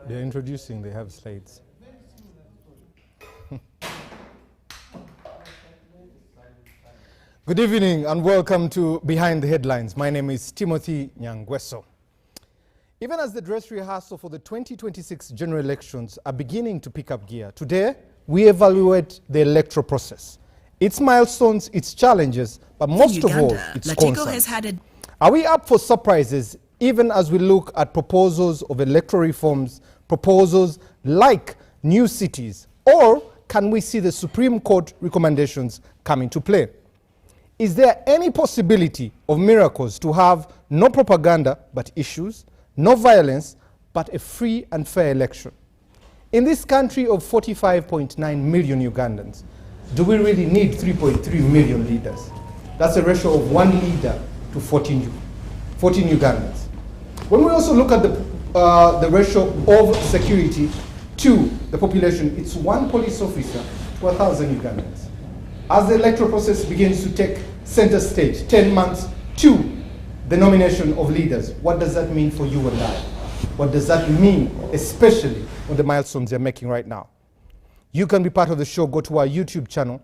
They're introducing, they have slides. Good evening and welcome to Behind the Headlines. My name is Timothy Nyangweso. Even as the dress rehearsal for the 2026 general elections are beginning to pick up gear, today we evaluate the electoral process, its milestones, its challenges, but most of all, its concerns. Are we up for surprises even as we look at proposals of electoral reforms, proposals like new cities, or can we see the Supreme Court recommendations come into play? Is there any possibility of miracles to have no propaganda but issues, no violence but a free and fair election? In this country of 45.9 million Ugandans, do we really need 3.3 million leaders? That's a ratio of 1 leader to 14 Ugandans. When we also look at the ratio of security to the population, it's 1 police officer to 1,000 Ugandans. As the electoral process begins to take center stage, 10 months to the nomination of leaders, what does that mean for you and I? What does that mean, especially on the milestones they're making right now? You can be part of the show. Go to our YouTube channel,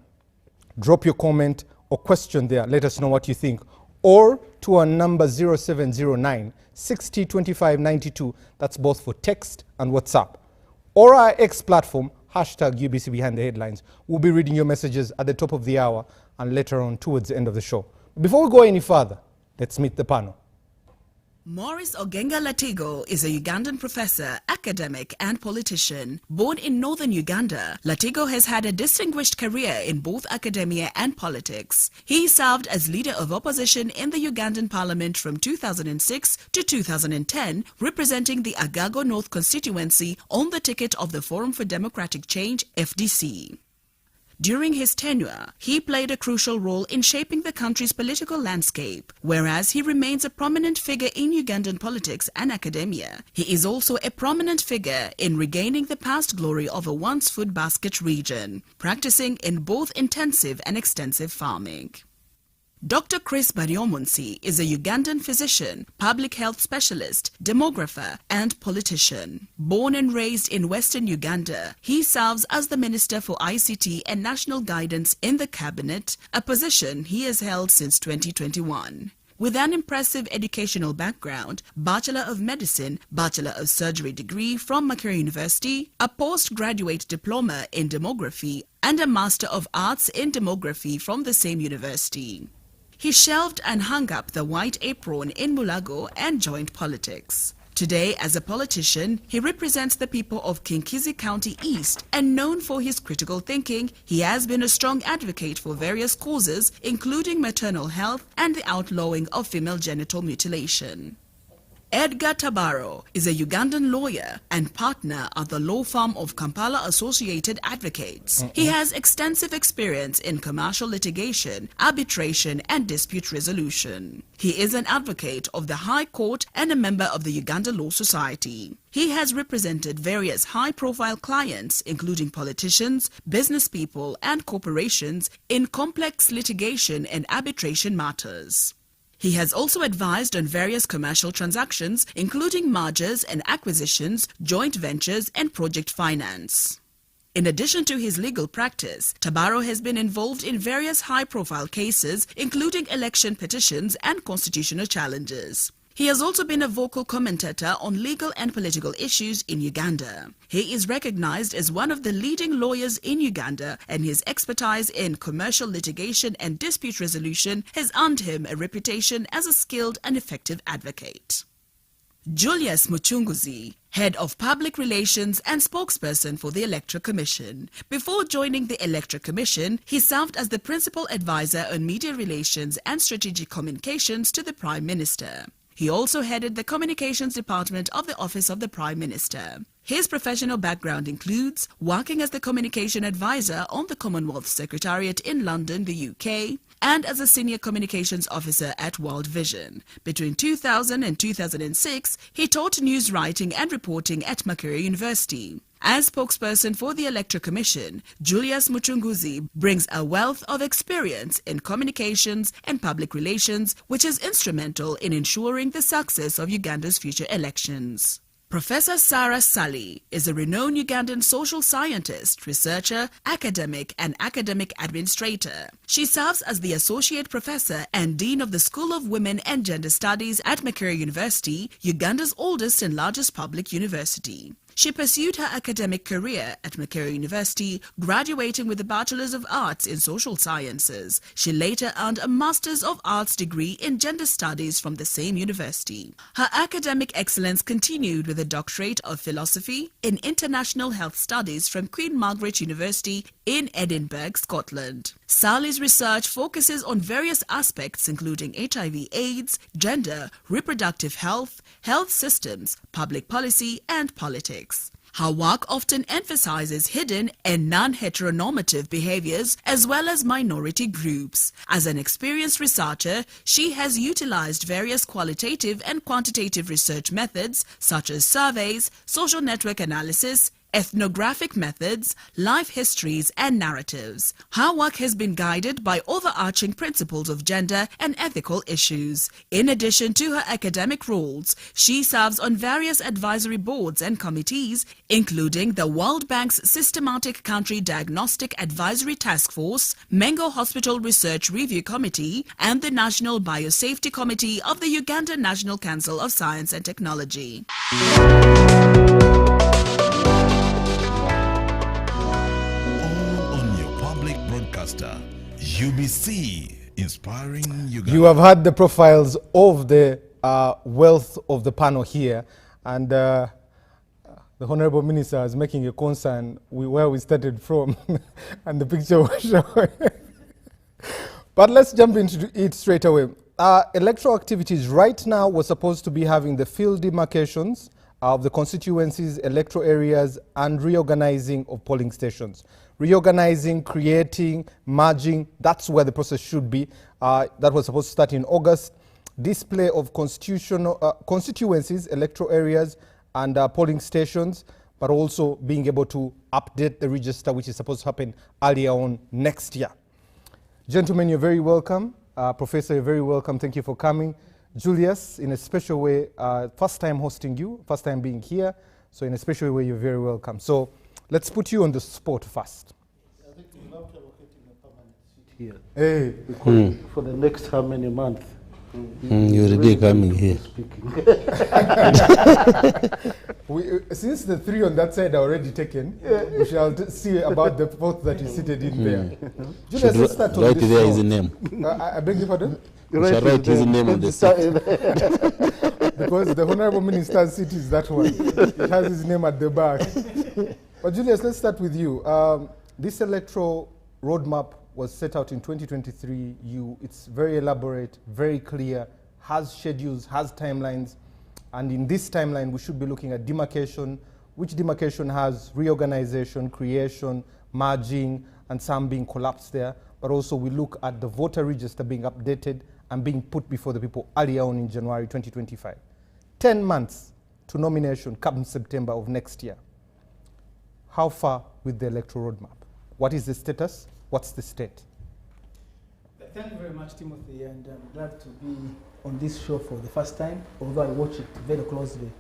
drop your comment or question there. Let us know what you think. Or to our number 0709 60 25 92. That's both for text and WhatsApp. Or our X platform, hashtag UBC Behind the Headlines. We'll be reading your messages at the top of the hour and later on towards the end of the show. Before we go any further, let's meet the panel. Maurice Ogenga Latigo is a Ugandan professor, academic and politician. Born in northern Uganda, Latigo has had a distinguished career in both academia and politics. He served as leader of opposition in the Ugandan parliament from 2006 to 2010, representing the Agago North constituency on the ticket of the Forum for Democratic Change, FDC. During his tenure, he played a crucial role in shaping the country's political landscape. Whereas he remains a prominent figure in Ugandan politics and academia, he is also a prominent figure in regaining the past glory of a once food basket region, practicing in both intensive and extensive farming. Dr. Chris Baryomunsi is a Ugandan physician, public health specialist, demographer, and politician. Born and raised in western Uganda, he serves as the Minister for ICT and National Guidance in the Cabinet, a position he has held since 2021. With an impressive educational background, Bachelor of Medicine, Bachelor of Surgery degree from Makerere University, a postgraduate diploma in demography, and a Master of Arts in demography from the same university. He shelved and hung up the white apron in Mulago and joined politics. Today, as a politician, he represents the people of Kinkizi County East, and known for his critical thinking, he has been a strong advocate for various causes, including maternal health and the outlawing of female genital mutilation. Edgar Tabaro is a Ugandan lawyer and partner at the law firm of Kampala Associated Advocates. He has extensive experience in commercial litigation, arbitration, and dispute resolution. He is an advocate of the High Court and a member of the Uganda Law Society. He has represented various high-profile clients, including politicians, business people, and corporations in complex litigation and arbitration matters. He has also advised on various commercial transactions, including mergers and acquisitions, joint ventures, and project finance. In addition to his legal practice, Tabaro has been involved in various high-profile cases, including election petitions and constitutional challenges. He has also been a vocal commentator on legal and political issues in Uganda. He is recognized as one of the leading lawyers in Uganda, and his expertise in commercial litigation and dispute resolution has earned him a reputation as a skilled and effective advocate. Julius Muchunguzi, Head of Public Relations and spokesperson for the Electoral Commission. Before joining the Electoral Commission, he served as the Principal Advisor on Media Relations and Strategic Communications to the Prime Minister. He also headed the Communications Department of the Office of the Prime Minister. His professional background includes working as the Communication Advisor on the Commonwealth Secretariat in London, the UK, and as a Senior Communications Officer at World Vision. Between 2000 and 2006, he taught news writing and reporting at Makerere University. As spokesperson for the Electoral Commission, Julius Muchunguzi brings a wealth of experience in communications and public relations, which is instrumental in ensuring the success of Uganda's future elections. Professor Sarah Sally is a renowned Ugandan social scientist, researcher, academic, and academic administrator. She serves as the Associate Professor and Dean of the School of Women and Gender Studies at Makerere University, Uganda's oldest and largest public university. She pursued her academic career at Makerere University, graduating with a Bachelor's of Arts in Social Sciences. She later earned a Master's of Arts degree in Gender Studies from the same university. Her academic excellence continued with a Doctorate of Philosophy in International Health Studies from Queen Margaret University in Edinburgh, Scotland. Sally's research focuses on various aspects including HIV/AIDS, gender, reproductive health, health systems, public policy, and politics. Her work often emphasizes hidden and non-heteronormative behaviors as well as minority groups. As an experienced researcher, she has utilized various qualitative and quantitative research methods such as surveys, social network analysis, ethnographic methods, life histories, and narratives. Her work has been guided by overarching principles of gender and ethical issues. In addition to her academic roles, she serves on various advisory boards and committees, including the World Bank's Systematic Country Diagnostic Advisory Task Force, Mengo Hospital Research Review Committee, and the National Biosafety Committee of the Uganda National Council of Science and Technology. UBC, inspiring Uganda. You have heard the profiles of the wealth of the panel here, and the Honorable Minister is making a concern where we started from, and the picture was showing. But let's jump into it straight away. Electoral activities right now, we're supposed to be having the field demarcations of the constituencies, electoral areas, and reorganizing of polling stations. Reorganizing, creating, merging, that's where the process should be. That was supposed to start in August. Display of constituencies, electoral areas, and polling stations, but also being able to update the register, which is supposed to happen earlier on next year. Gentlemen, you're very welcome. Professor, you're very welcome. Thank you for coming. Julius, in a special way, first time hosting you, first time being here. So in a special way, you're very welcome. So let's put you on the spot first. I think we'll have to allocate him a permanent seat here. Hey. Because for the next how many months? You're already coming here. Since the three on that side are already taken, we shall see about the fourth that is seated in there. Julius, let's start on Right this there show. is a name. I beg your pardon? You shall write his name on the seat. Because the Honorable Minister's seat is that one. It has his name at the back. But Julius, let's start with you. This electoral roadmap was set out in 2023. It's very elaborate, very clear, has schedules, has timelines. And in this timeline, we should be looking at demarcation, which demarcation has reorganization, creation, merging, and some being collapsed there. But also we look at the voter register being updated and being put before the people earlier on in January 2025. 10 months to nomination come September of next year. How far with the electoral roadmap? What is the status? What's the state? Thank you very much, Timothy, and I'm glad to be on this show for the first time, although I watch it very closely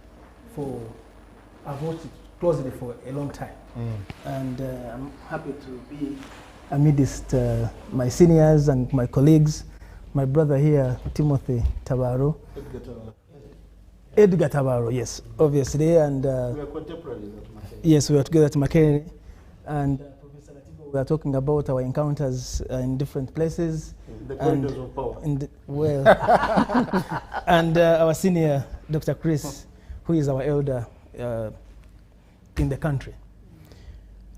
I've watched it closely for a long time. And I'm happy to be amidst my seniors and my colleagues, my brother here, Timothy Tabaro. Edgar Tabaro, yes, obviously, and We are contemporaries at Makerere. yes, we are together at Makerere, and Professor Latigo, we are talking about our encounters in different places. The corridors of power. And our senior, Dr. Chris, who is our elder in the country.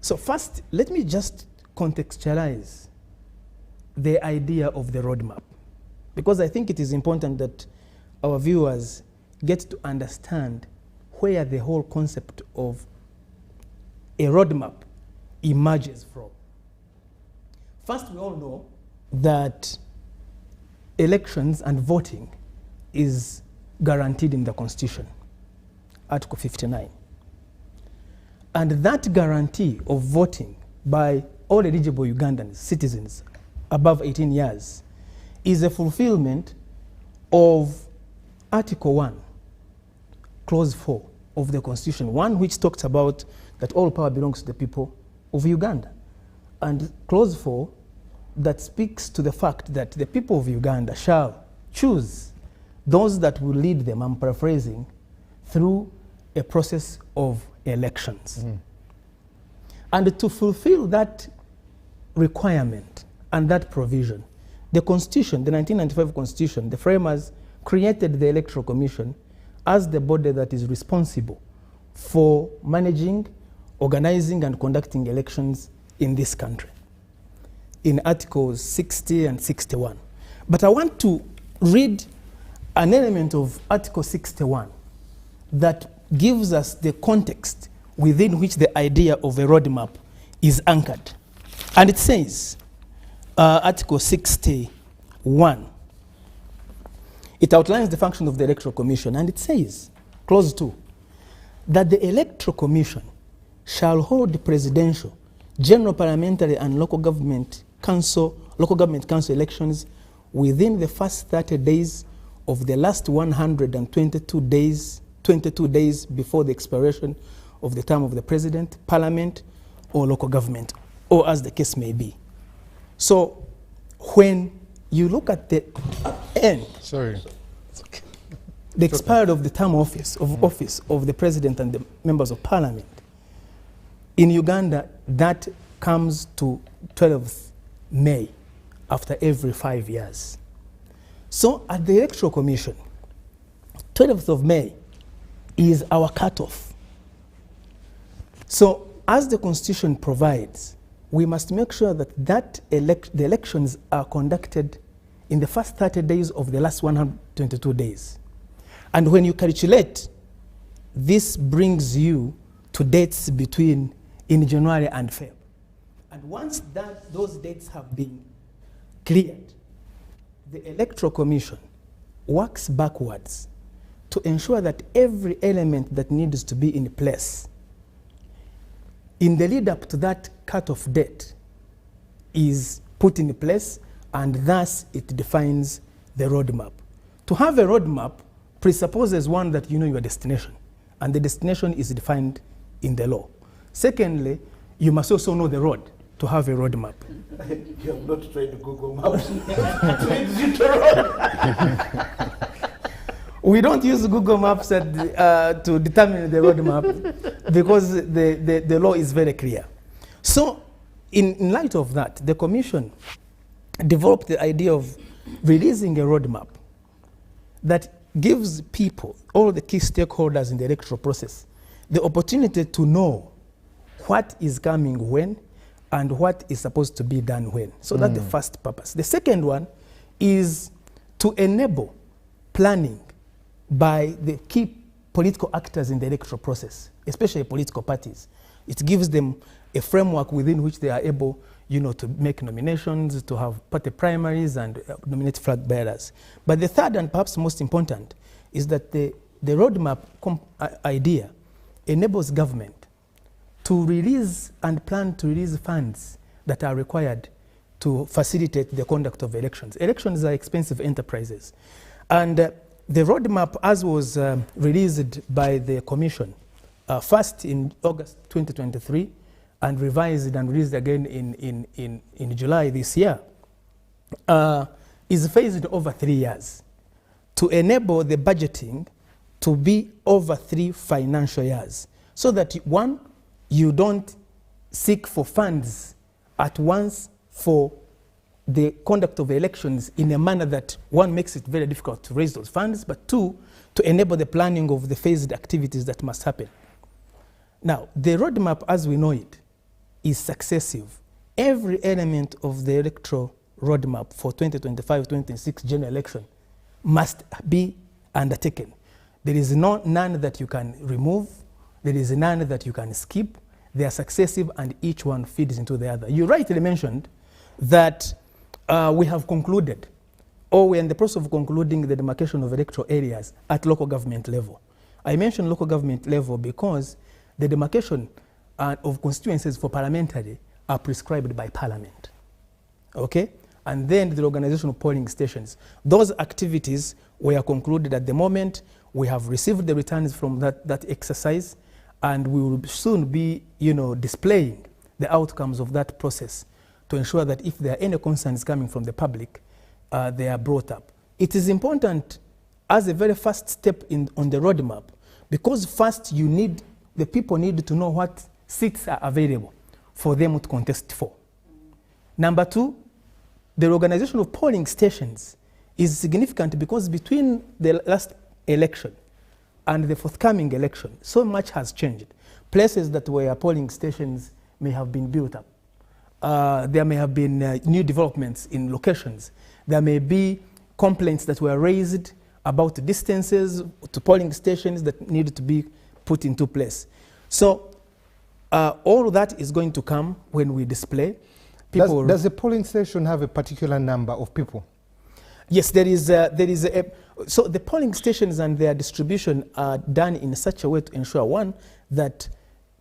So first, let me just contextualize the idea of the roadmap, because I think it is important that our viewers get to understand where the whole concept of a roadmap emerges from. First, we all know that elections and voting is guaranteed in the Constitution, Article 59. And that guarantee of voting by all eligible Ugandan citizens above 18 years is a fulfillment of Article 1, Clause 4 of the Constitution, one which talks about that all power belongs to the people of Uganda. And clause 4, that speaks to the fact that the people of Uganda shall choose those that will lead them, I'm paraphrasing, through a process of elections. And to fulfill that requirement and that provision, the Constitution, the 1995 Constitution, the framers created the Electoral Commission as the body that is responsible for managing, organizing, and conducting elections in this country, in Articles 60 and 61. But I want to read an element of Article 61 that gives us the context within which the idea of a roadmap is anchored. And it says, Article 61, it outlines the function of the Electoral Commission, and it says, clause 2, that the Electoral Commission shall hold the presidential, general parliamentary, and local government council elections within the first 30 days of the last 122 days before the expiration of the term of the president, parliament, or local government, or as the case may be. So when you look at the end, the expiry of the term of office of the president and the members of parliament, in Uganda, that comes to 12th May after every 5 years. So at the Electoral Commission, 12th of May is our cutoff. So as the Constitution provides, we must make sure that the elections are conducted in the first 30 days of the last 122 days. And when you calculate, this brings you to dates between in January and Feb. And once those dates have been cleared, the Electoral Commission works backwards to ensure that every element that needs to be in place in the lead up to that cutoff date is put in place, and thus it defines the roadmap. To have a roadmap presupposes, one, that you know your destination, and the destination is defined in the law. Secondly, you must also know the road to have a roadmap. You have not tried Google Maps to exit the road. We don't use Google Maps to determine the roadmap because the law is very clear. So in light of that, the Commission developed the idea of releasing a roadmap that gives people, all the key stakeholders in the electoral process, the opportunity to know what is coming when and what is supposed to be done when. So that's the first purpose. The second one is to enable planning by the key political actors in the electoral process, especially political parties. It gives them a framework within which they are able, to make nominations, to have party primaries, and nominate flag bearers. But the third and perhaps most important is that the roadmap idea enables government to release and plan to release funds that are required to facilitate the conduct of elections. Elections are expensive enterprises. And the roadmap, as was released by the Commission, first in August 2023, and revised and released again in July this year, is phased over 3 years to enable the budgeting to be over 3 financial years, so that, one, you don't seek for funds at once for the conduct of elections in a manner that, one, makes it very difficult to raise those funds, but two, to enable the planning of the phased activities that must happen. Now, the roadmap as we know it is successive. Every element of the electoral roadmap for 2025-2026 general election must be undertaken. There is none that you can remove. There is none that you can skip. They are successive, and each one feeds into the other. You rightly mentioned that we have concluded, or we're in the process of concluding, the demarcation of electoral areas at local government level. I mentioned local government level because the demarcation of constituencies for parliamentary are prescribed by Parliament. Okay? And then the organization of polling stations. Those activities were concluded at the moment. We have received the returns from that exercise, and we will soon be, displaying the outcomes of that process to ensure that if there are any concerns coming from the public, they are brought up. It is important as a very first step on the roadmap, because first the people need to know what seats are available for them to contest for. Number two, the organization of polling stations is significant because between the last election and the forthcoming election, so much has changed. Places that were polling stations may have been built up. There may have been new developments in locations. There may be complaints that were raised about distances to polling stations that need to be put into place. So all that is going to come when we display. Does the polling station have a particular number of people? Yes, so the polling stations and their distribution are done in such a way to ensure, one, that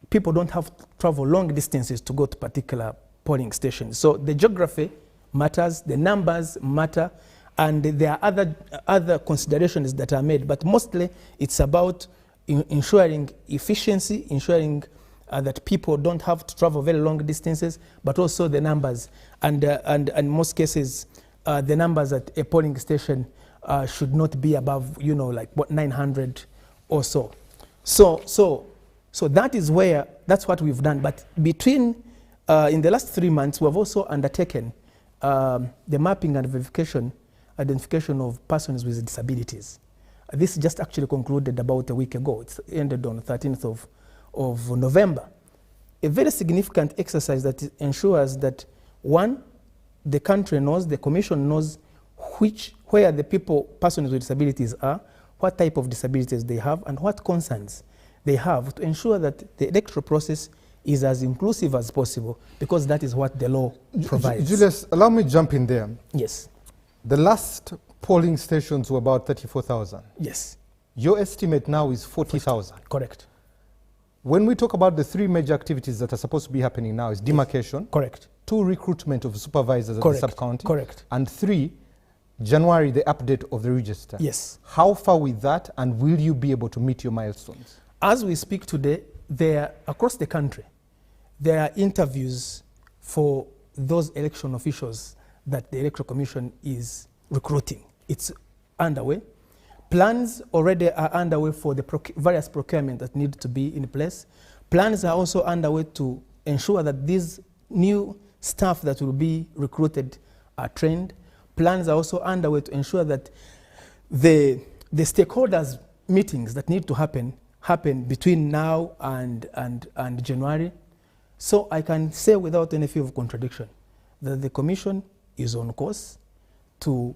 people don't have to travel long distances to go to particular polling stations. So the geography matters, the numbers matter, and there are other considerations that are made, but mostly it's about ensuring efficiency, ensuring that people don't have to travel very long distances, but also the numbers. And in most cases, the numbers at a polling station should not be above, like 900 or so. So that's what we've done. But in the last 3 months, we've also undertaken the mapping and identification of persons with disabilities. This just actually concluded about a week ago. It ended on the 13th of November. A very significant exercise that ensures that, one, the country knows, the commission knows where the persons with disabilities are, what type of disabilities they have, and what concerns they have, to ensure that the electoral process is as inclusive as possible, because that is what the law provides. Julius, allow me to jump in there. Yes. The last polling stations were about 34,000. Yes. Your estimate now is 40,000. Correct. When we talk about the three major activities that are supposed to be happening now is demarcation. Correct. 2, recruitment of supervisors at the sub-county. Correct. And 3, January, the update of the register. Yes. How far with that, and will you be able to meet your milestones? As we speak today, across the country, there are interviews for those election officials that the Electoral Commission is recruiting. It's underway. Plans already are underway for the various procurement that need to be in place. Plans are also underway to ensure that these new staff that will be recruited are trained. Plans are also underway to ensure that the stakeholders meetings that need to happen between now and January. So I can say without any fear of contradiction that the Commission is on course to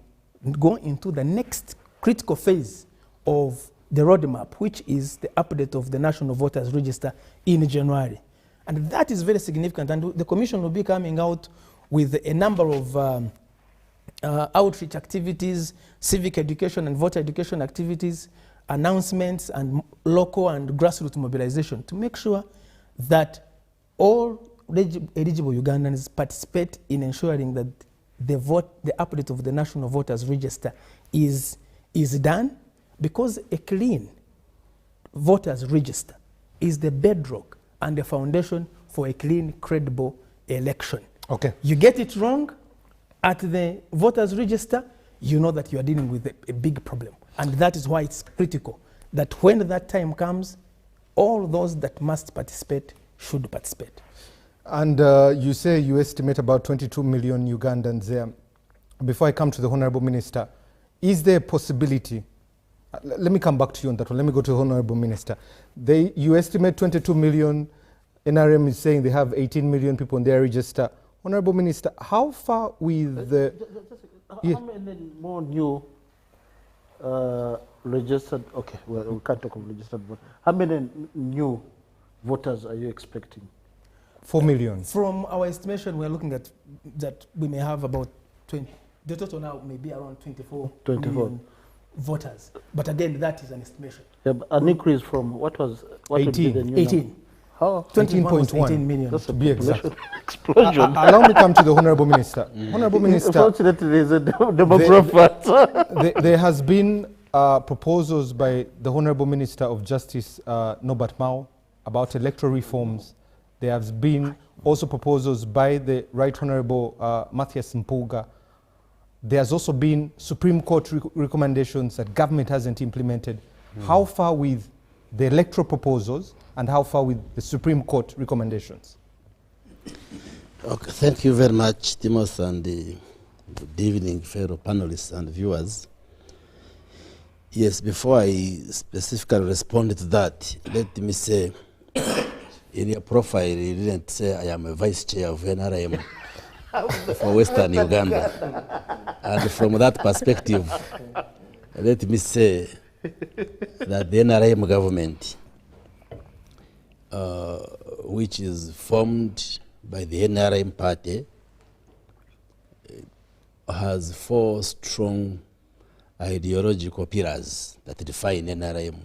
go into the next critical phase of the roadmap, which is the update of the National Voters Register in January. And that is very significant. And the Commission will be coming out with a number of outreach activities, civic education and voter education activities, announcements, and local and grassroots mobilization to make sure that all eligible Ugandans participate in ensuring that the update of the National Voters Register is done, because a clean voters register is the bedrock and the foundation for a clean, credible election. Okay. You get it wrong at the voters register, you know that you are dealing with a big problem. And that is why it's critical that when that time comes, all those that must participate should participate. And you say you estimate about 22 million Ugandans there. Before I come to the Honorable Minister, is there a possibility, let me come back to you on that one, let me go to the Honorable Minister. You estimate 22 million, NRM is saying they have 18 million people in their register. Honorable Minister, how far with the... How many more new registered, okay, well, we can't talk of registered, but how many new voters are you expecting? 4 million. From our estimation, we're looking at that we may have about 20. The total now may be around 24 million voters. But again, that is an estimation. Yeah, an increase from what would be the new 18. number? How? 18.1. 18 million. To be exact. Explosion. Allow me to come to the Honorable Minister. Honorable Minister, Unfortunately, there's a demographer. there has been proposals by the Honorable Minister of Justice, Norbert Mao, about electoral reforms. There have been also proposals by the Right Honorable Matthias Mpuga. There's also been Supreme Court recommendations that government hasn't implemented. How far with the electoral proposals and how far with the Supreme Court recommendations? Okay, thank you very much, Timothy, and good evening, fellow panelists and viewers. Yes, before I specifically respond to that, let me say, in your profile, you didn't say I am a vice chair of NRM for Western Uganda. And from that perspective, let me say that the NRM government, which is formed by the NRM party, has 4 strong ideological pillars that define NRM.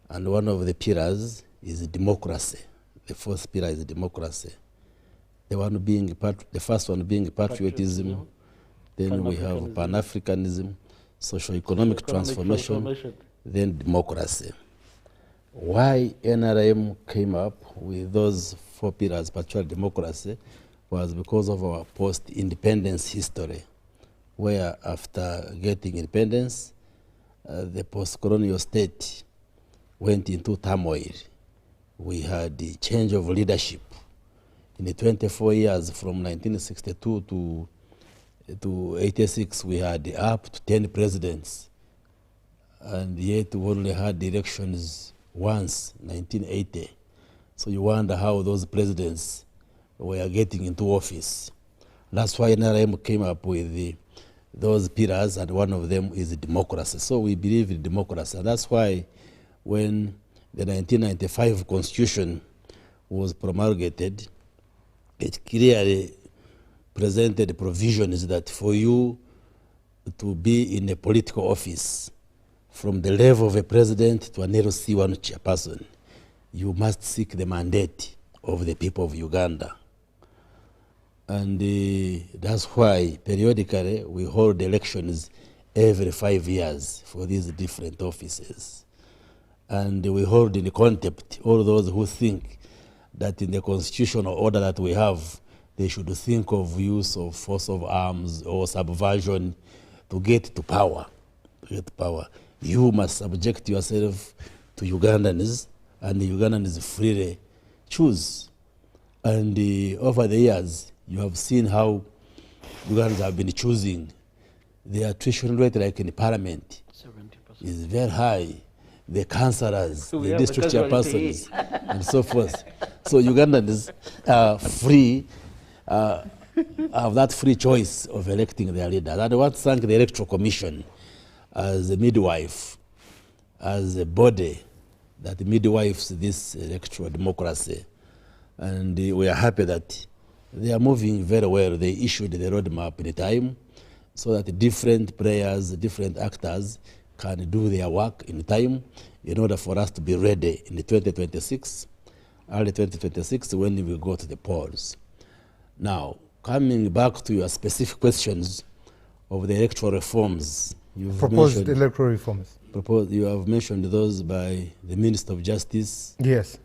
And one of the pillars is democracy. The 4th pillar is democracy. The first one being patriotism, then we have Pan-Africanism, socio-economic transformation, then democracy. Why NRM came up with those 4 pillars, particularly democracy, was because of our post-independence history, where after getting independence, the post-colonial state went into turmoil. We had the change of leadership. In the 24 years from 1962 to 86, we had up to 10 presidents. And yet we only had elections once, 1980. So you wonder how those presidents were getting into office. That's why NRM came up with those pillars, and one of them is democracy. So we believe in democracy. And that's why when the 1995 Constitution was promulgated, it clearly presented provisions that for you to be in a political office, from the level of a president to an LC1 chairperson, you must seek the mandate of the people of Uganda. And that's why periodically we hold elections every 5 years for these different offices. And we hold in contempt all those who think that in the constitutional order that we have, they should think of use of force of arms or subversion to get to power. You must subject yourself to Ugandans, and the Ugandans freely choose. And over the years, you have seen how Ugandans have been choosing. The attrition rate, like in the parliament, 70%, is very high. The councillors, so the district chairpersons, and so forth. So Ugandans are free, have that free choice of electing their leaders. And I want to thank the Electoral Commission as a midwife, as a body that midwives this electoral democracy. And we are happy that they are moving very well. They issued the roadmap in time so that different players, different actors can do their work in time in order for us to be ready in the 2026, early 2026, when we go to the polls. Now, coming back to your specific questions of the electoral reforms, you've proposed electoral reforms. You have mentioned those by the Minister of Justice. Yes.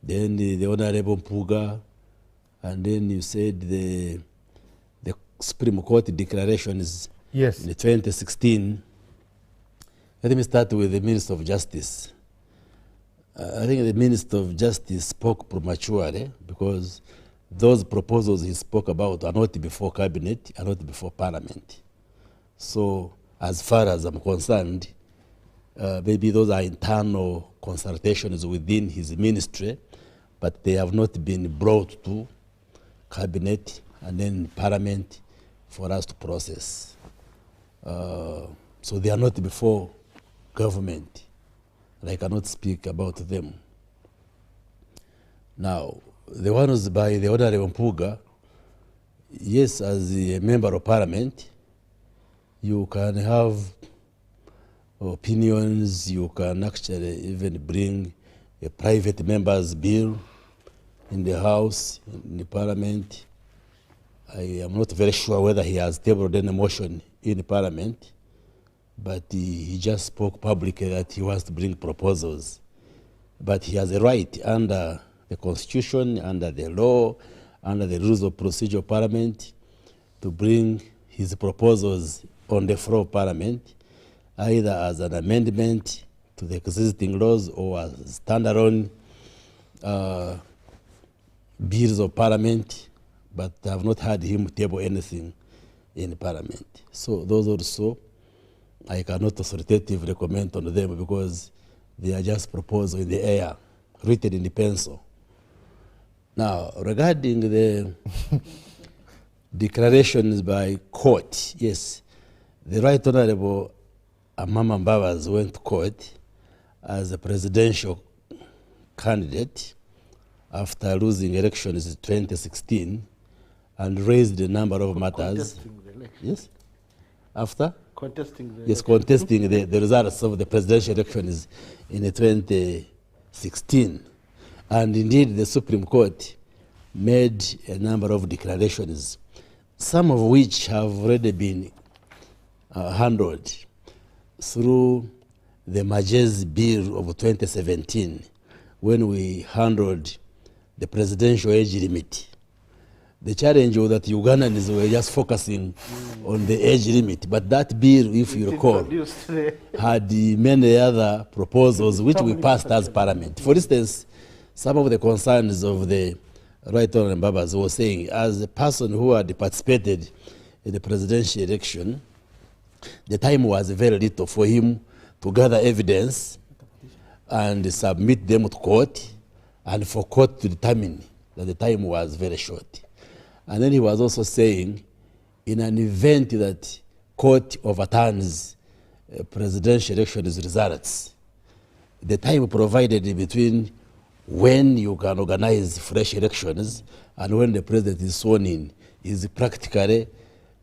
Then the Honorable Mpuga, and then you said the Supreme Court declarations. Yes. In 2016. Let me start with the Minister of Justice. I think the Minister of Justice spoke prematurely because those proposals he spoke about are not before Cabinet, are not before Parliament. So as far as I'm concerned, maybe those are internal consultations within his ministry, but they have not been brought to Cabinet and then Parliament for us to process. So they are not before government, and I cannot speak about them. Now, the ones by the Honorable Mpuga, yes, as a member of Parliament, you can have opinions, you can actually even bring a private member's bill in the House, in the Parliament. I am not very sure whether he has tabled any motion in the Parliament, but he just spoke publicly that he wants to bring proposals. But he has a right under the Constitution, under the law, under the rules of procedure of Parliament, to bring his proposals on the floor of Parliament, either as an amendment to the existing laws or as standalone bills of Parliament, but I have not heard him table anything in Parliament. So those also, I cannot authoritatively comment on them because they are just proposals in the air, written in the pencil. Now, regarding the declarations by court, yes, the Right Honorable Amama Mbabas went to court as a presidential candidate after losing elections in 2016 and raised a number of matters. Contesting the election. Yes? After? Contesting the Yes, contesting the results of the presidential elections in 2016. And indeed, the Supreme Court made a number of declarations, some of which have already been handled through the Majez Bill of 2017, when we handled the presidential age limit. The challenge was that Ugandans were just focusing on the age limit, but that bill, if you recall, had many other proposals which we passed as Parliament. For instance, some of the concerns of the Right Honorable Mbabas was saying, as a person who had participated in the presidential election, the time was very little for him to gather evidence and submit them to court, and for court to determine that the time was very short. And then he was also saying, in an event that court overturns presidential elections results, the time provided between when you can organize fresh elections and when the president is sworn in is practically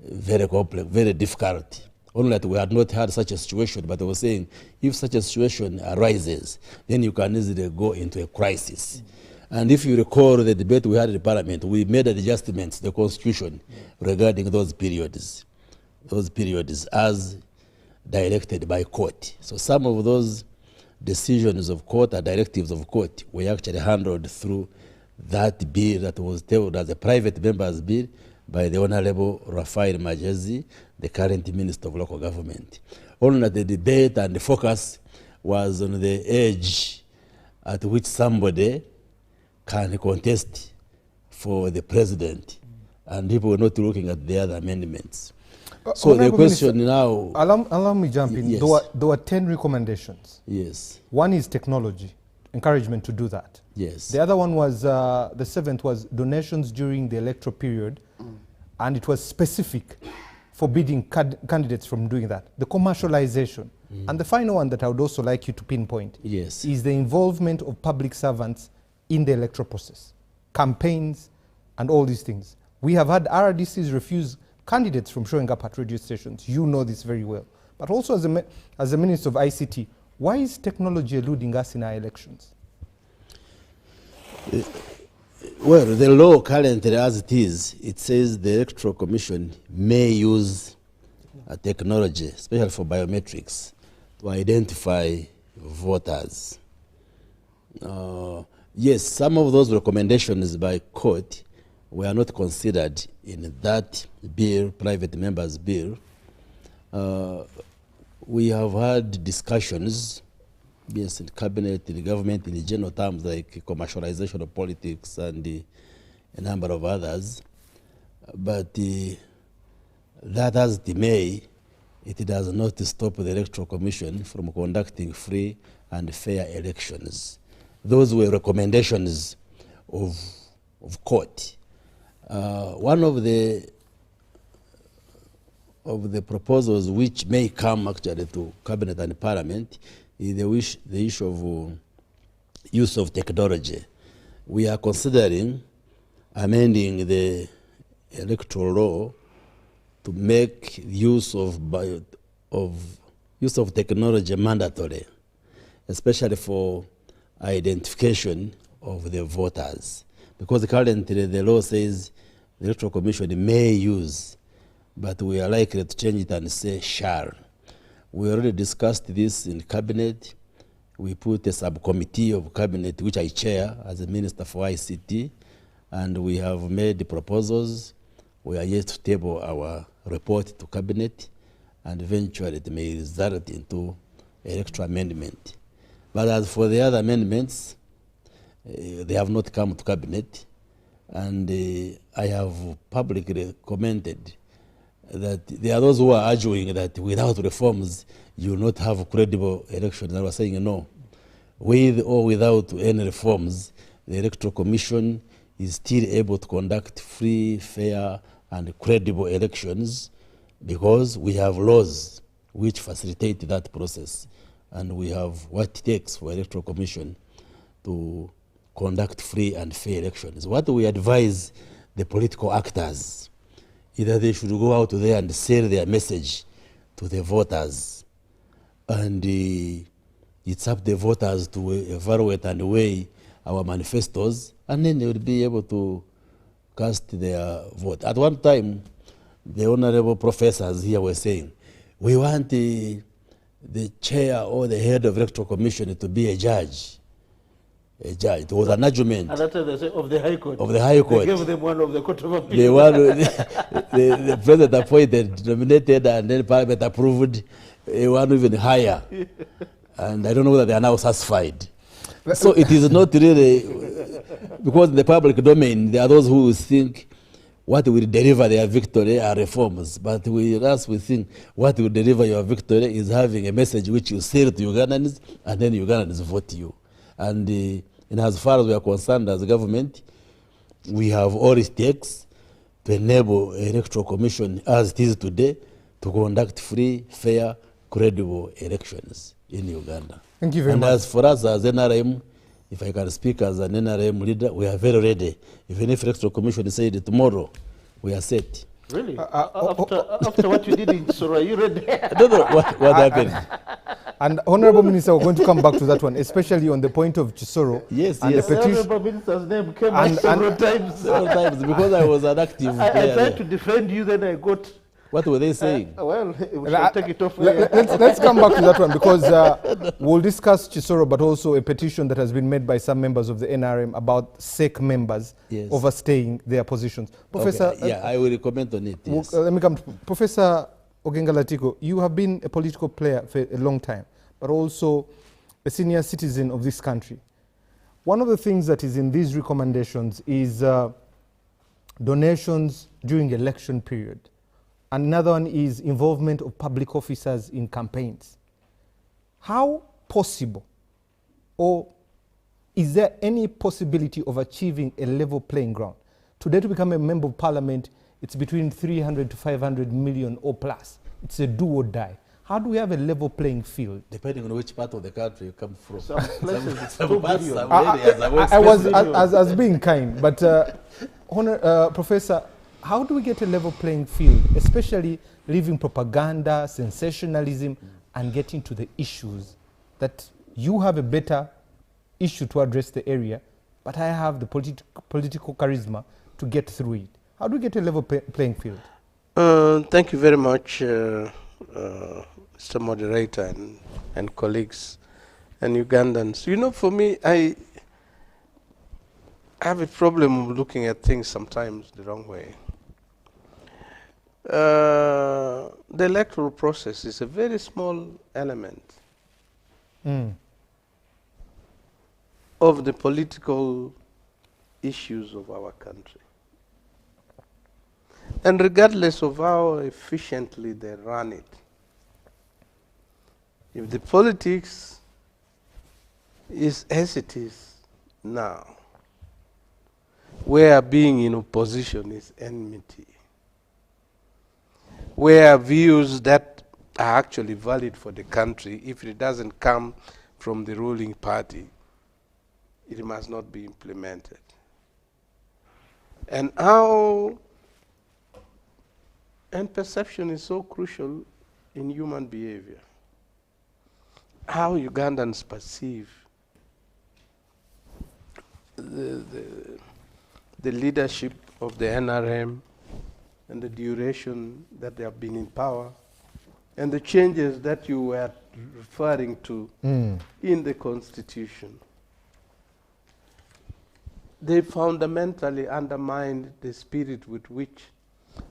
very complex, very difficult. Only that we had not had such a situation, but I was saying, if such a situation arises, then you can easily go into a crisis. And if you recall the debate we had in Parliament, we made adjustments to the Constitution regarding those periods as directed by court. So some of those decisions of court or directives of court were actually handled through that bill that was tabled as a private member's bill by the Honorable Raphael Majezi, the current Minister of Local Government. Only that the debate and the focus was on the age at which somebody can contest for the president, and people were not looking at the other amendments. So the question now... Allow me jump in. Yes. There were 10 recommendations. Yes. One is technology, encouragement to do that. Yes. The other one was, the 7th was donations during the electoral period, and it was specific, forbidding candidates from doing that. The commercialization. And the final one that I would also like you to pinpoint Yes. is the involvement of public servants in the electoral process, campaigns, and all these things. We have had RDCs refuse candidates from showing up at radio stations. You know this very well. But also as a Minister of ICT, why is technology eluding us in our elections? Well, the law currently as it is, it says the Electoral Commission may use technology, especially for biometrics, to identify voters. Yes, some of those recommendations by court were not considered in that bill, private members' bill. We have had discussions, yes, in cabinet, in the government, in the general terms like commercialization of politics and a number of others. But that as it may, it does not stop the Electoral Commission from conducting free and fair elections. Those were recommendations of court. One of the proposals which may come actually to cabinet and parliament is the issue of use of technology. We are considering amending the electoral law to make use of technology mandatory, especially for identification of the voters. Because currently the law says the Electoral Commission may use, but we are likely to change it and say shall. We already discussed this in cabinet. We put a subcommittee of cabinet, which I chair as a minister for ICT, and we have made the proposals. We are yet to table our report to cabinet, and eventually it may result into electoral amendment. But as for the other amendments, they have not come to cabinet, and I have publicly commented that there are those who are arguing that without reforms you will not have credible elections. I was saying no. With or without any reforms, the Electoral Commission is still able to conduct free, fair, and credible elections because we have laws which facilitate that process, and we have what it takes for Electoral Commission to conduct free and fair elections. What we advise the political actors is that they should go out there and sell their message to the voters, and it's up to the voters to evaluate and weigh our manifestos, and then they will be able to cast their vote. At one time, the honorable professors here were saying, we want the chair or the head of Electoral Commission to be a judge. A judge. It was an argument. At that time they say of the High Court. Of the High Court. They gave them one of the Court of Appeal. The one the president appointed, nominated, and then Parliament approved one even higher. And I don't know whether they are now satisfied. So it is not really, because in the public domain, there are those who think what will deliver their victory are reforms. But we think what will deliver your victory is having a message which you sell to Ugandans, and then Ugandans vote you. And as far as we are concerned as a government, we have all it takes to enable Electoral Commission as it is today to conduct free, fair, credible elections in Uganda. Thank you very much. And as for us as NRM, if I can speak as an NRM leader, we are very ready. Even if Electoral Commission said tomorrow, we are set. Really? After what you did in Kisoro, you read there? I don't know what happened. And Honorable Minister, we're going to come back to that one, especially on the point of Chisoro. Yes, and yes. the The petition. Honorable Minister's name came out several times. Several times, because I was an active I player. tried to defend you, then I got... What were they saying? Well, we shall take it off. Let's come back to that one, because we'll discuss Chisoro, but also a petition that has been made by some members of the NRM about SEC members overstaying their positions. Professor, yeah, I will comment on it. Yes. let me come to Professor Ogenga Latigo. You have been a political player for a long time, but also a senior citizen of this country. One of the things that is in these recommendations is donations during election period. Another one is involvement of public officers in campaigns. How possible, or is there any possibility of achieving a level playing ground? Today, to become a member of parliament, it's between 300 to 500 million or plus. It's a do or die. How do we have a level playing field? Depending on which part of the country you come from. Some places, Some parts, billion. some areas are I was expensive. as being kind, but Professor, how do we get a level playing field, especially leaving propaganda, sensationalism, and getting to the issues that you have a better issue to address the area, but I have the political charisma to get through it? How do we get a level playing field? Thank you very much, Mr. Moderator and colleagues and Ugandans. You know, for me, I have a problem looking at things sometimes the wrong way. The electoral process is a very small element of the political issues of our country. And regardless of how efficiently they run it, if the politics is as it is now, where being in opposition is enmity, where views that are actually valid for the country, if it doesn't come from the ruling party, it must not be implemented. And perception is so crucial in human behavior. How Ugandans perceive the leadership of the NRM and the duration that they have been in power and the changes that you were referring to in the Constitution, they fundamentally undermined the spirit with which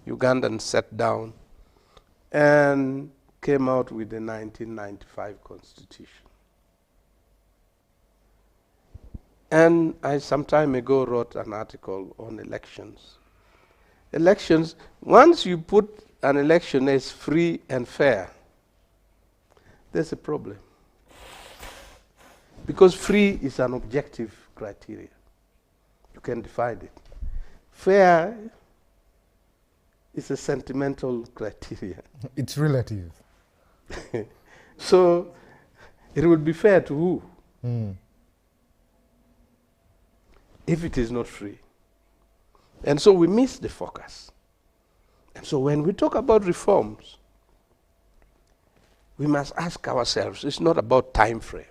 Ugandans sat down and came out with the 1995 Constitution. And I some time ago wrote an article on elections. Elections, once you put an election as free and fair, there's a problem. Because free is an objective criteria. You can define it. Fair is a sentimental criteria. It's relative. So it would be fair to who? If it is not free. And so we miss the focus. And so when we talk about reforms, we must ask ourselves, it's not about time frame.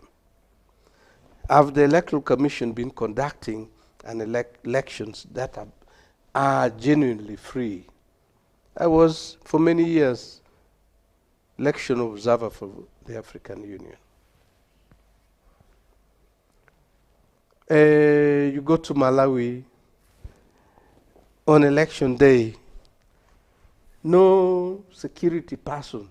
Have the Electoral Commission been conducting elections that are genuinely free? I was, for many years, election observer for the African Union. You go to Malawi on election day, no security person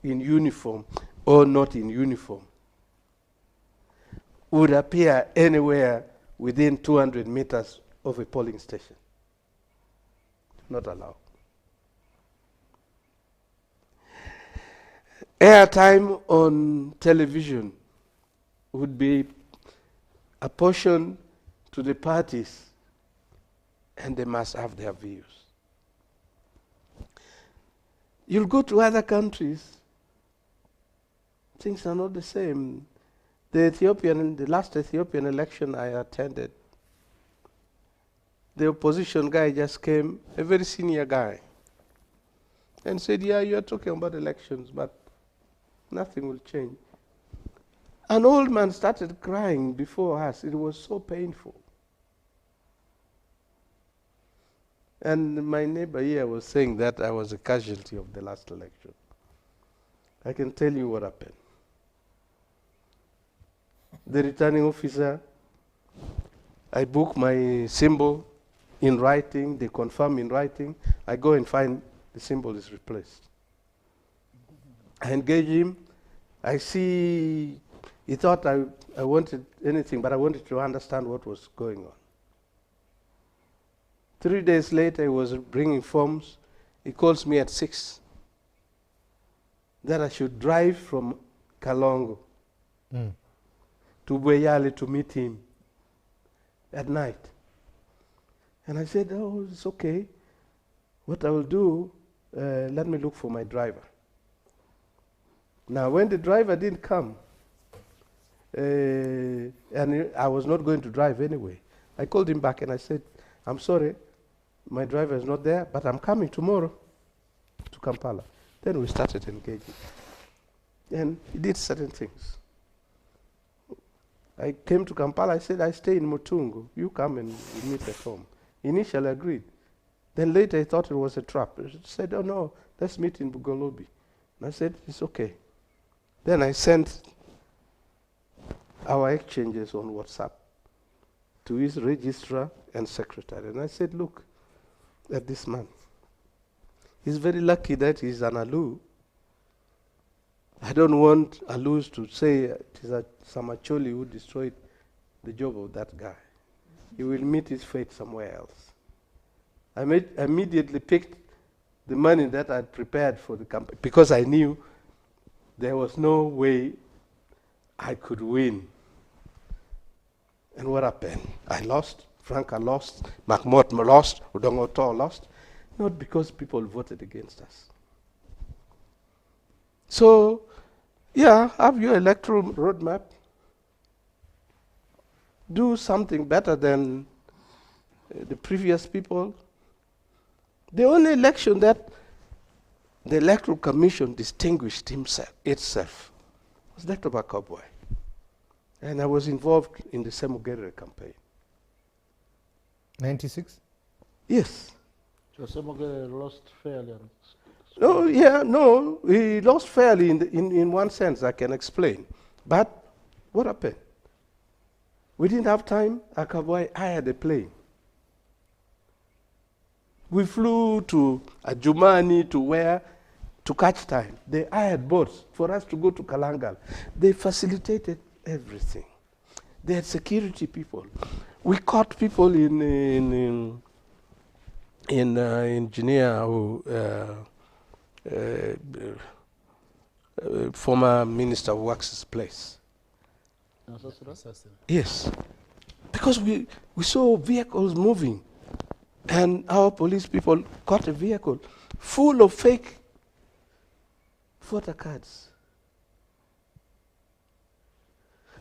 in uniform or not in uniform would appear anywhere within 200 meters of a polling station. Not allowed. Airtime on television would be apportioned to the parties, and they must have their views. You'll go to other countries, things are not the same. The last Ethiopian election I attended, the opposition guy just came, a very senior guy, and said, yeah, you're talking about elections, but nothing will change. An old man started crying before us. It was so painful. And my neighbor here was saying that I was a casualty of the last election. I can tell you what happened. The returning officer, I book my symbol in writing, they confirm in writing, I go and find the symbol is replaced. I engage him, I see, he thought I wanted anything, but I wanted to understand what was going on. 3 days later, he was bringing forms. He calls me at 6 that I should drive from Kalongo to Bweyali to meet him at night. And I said, oh, it's okay. What I will do, let me look for my driver. Now, when the driver didn't come, and I was not going to drive anyway, I called him back and I said, I'm sorry, my driver is not there, but I'm coming tomorrow to Kampala. Then we started engaging. And he did certain things. I came to Kampala, I said, I stay in Mutungu. You come and we meet at home. Initially agreed. Then later he thought it was a trap. He said, oh no, let's meet in Bugolobi. And I said, it's okay. Then I sent our exchanges on WhatsApp to his registrar and secretary. And I said, look at this man. He's very lucky that he's an Alu. I don't want Alus to say it is a Samacholi who destroyed the job of that guy. He will meet his fate somewhere else. I immediately picked the money that I'd prepared for the campaign because I knew there was no way I could win. And what happened? I lost, Franca lost, Mahmoud lost, Udongoto lost, not because people voted against us. So, yeah, have your electoral roadmap. Do something better than the previous people. The only election that the Electoral Commission distinguished itself was that of a cowboy. And I was involved in the Semugere campaign. 96? Yes. So Semogere lost fairly. No, yeah, no, he lost fairly in one sense, I can explain. But what happened? We didn't have time. Akaboy hired a plane. We flew to Adjumani, to where? To catch time. They hired boats for us to go to Kalangal. They facilitated everything. They had security people. We caught people in engineer who former Minister of Works' place. Yes, because we saw vehicles moving, and our police people caught a vehicle full of fake voter cards.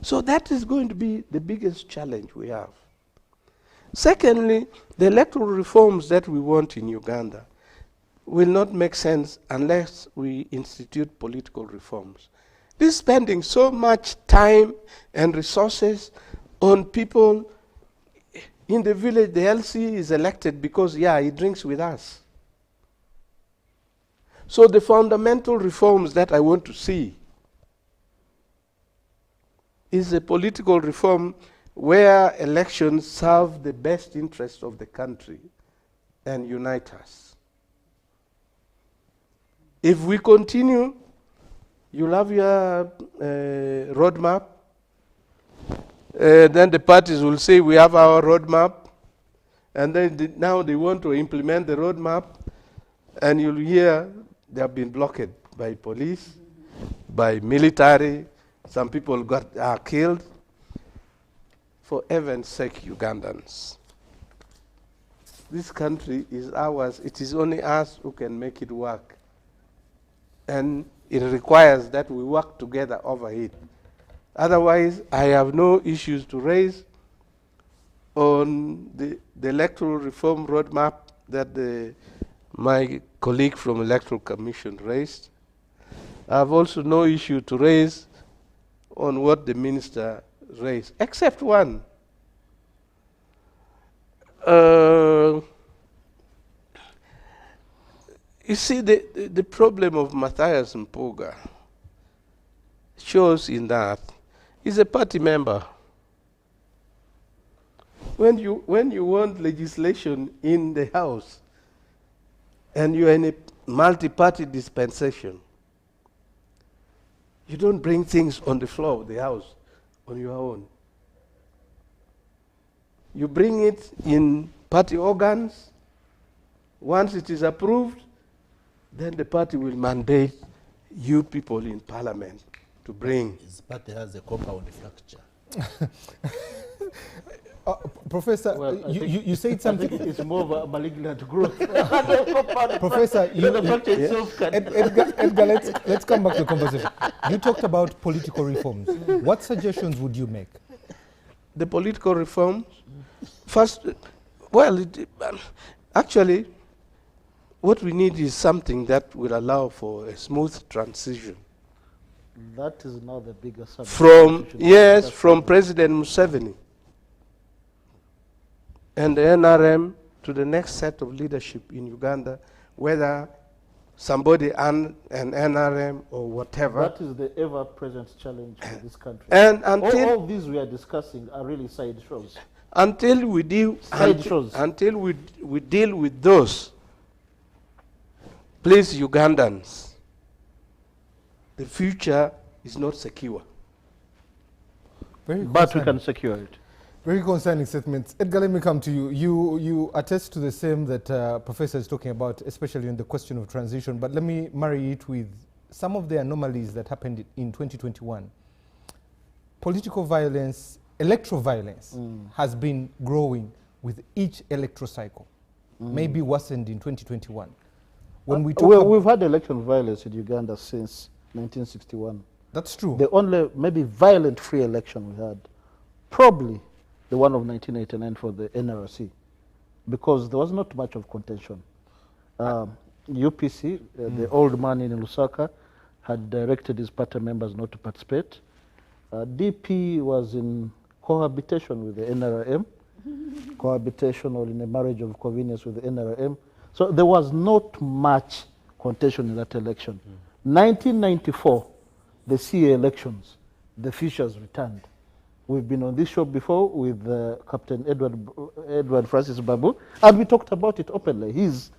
So that is going to be the biggest challenge we have. Secondly, the electoral reforms that we want in Uganda will not make sense unless we institute political reforms. This spending so much time and resources on people in the village. The LC is elected because, yeah, he drinks with us. So the fundamental reforms that I want to see is a political reform where elections serve the best interests of the country and unite us. If we continue, you'll have your roadmap. Then the parties will say, we have our roadmap. And then now they want to implement the roadmap. And you'll hear they have been blocked by police, by military. Some people are killed. For heaven's sake, Ugandans, this country is ours. It is only us who can make it work. And it requires that we work together over it. Otherwise, I have no issues to raise on the electoral reform roadmap that my colleague from Electoral Commission raised. I have also no issue to raise on what the minister raised, except one. You see, the problem of Matthias Mpuga shows in that he's a party member. When you want legislation in the House and you're in a multi-party dispensation, you don't bring things on the floor of the House on your own. You bring it in party organs. Once it is approved, then the party will mandate you people in parliament to bring. His party has a compound fracture. Professor, Well, you said something. It's more of a malignant growth. Professor, The fracture itself can. Edgar, let's come back to the conversation. You talked about political reforms. What suggestions would you make? The political reforms, first, well, actually, what we need is something that will allow for a smooth transition That is now the biggest subject. from President Museveni and the NRM to the next set of leadership in Uganda, whether somebody an NRM or whatever. That is the ever-present challenge for this country. And until all these we are discussing are really side shows. until we deal until we deal with those, please, Ugandans, the future is not secure. But we can secure it. Very concerning statements. Edgar, let me come to you. You attest to the same that Professor is talking about, especially in the question of transition, but let me marry it with some of the anomalies that happened in 2021. Political violence, electoral violence has been growing with each electoral cycle, maybe worsened in 2021. When we talk we've had election violence in Uganda since 1961. That's true. The only maybe violent free election we had, probably the one of 1989 for the NRC, because there was not much of contention. UPC, the old man in Lusaka, had directed his party members not to participate. DP was in cohabitation with the NRM, cohabitation or in a marriage of convenience with the NRM. So there was not much contention in that election. 1994, the CA elections, the fishers returned. We've been on this show before with Captain Edward Francis Babu, and we talked about it openly. His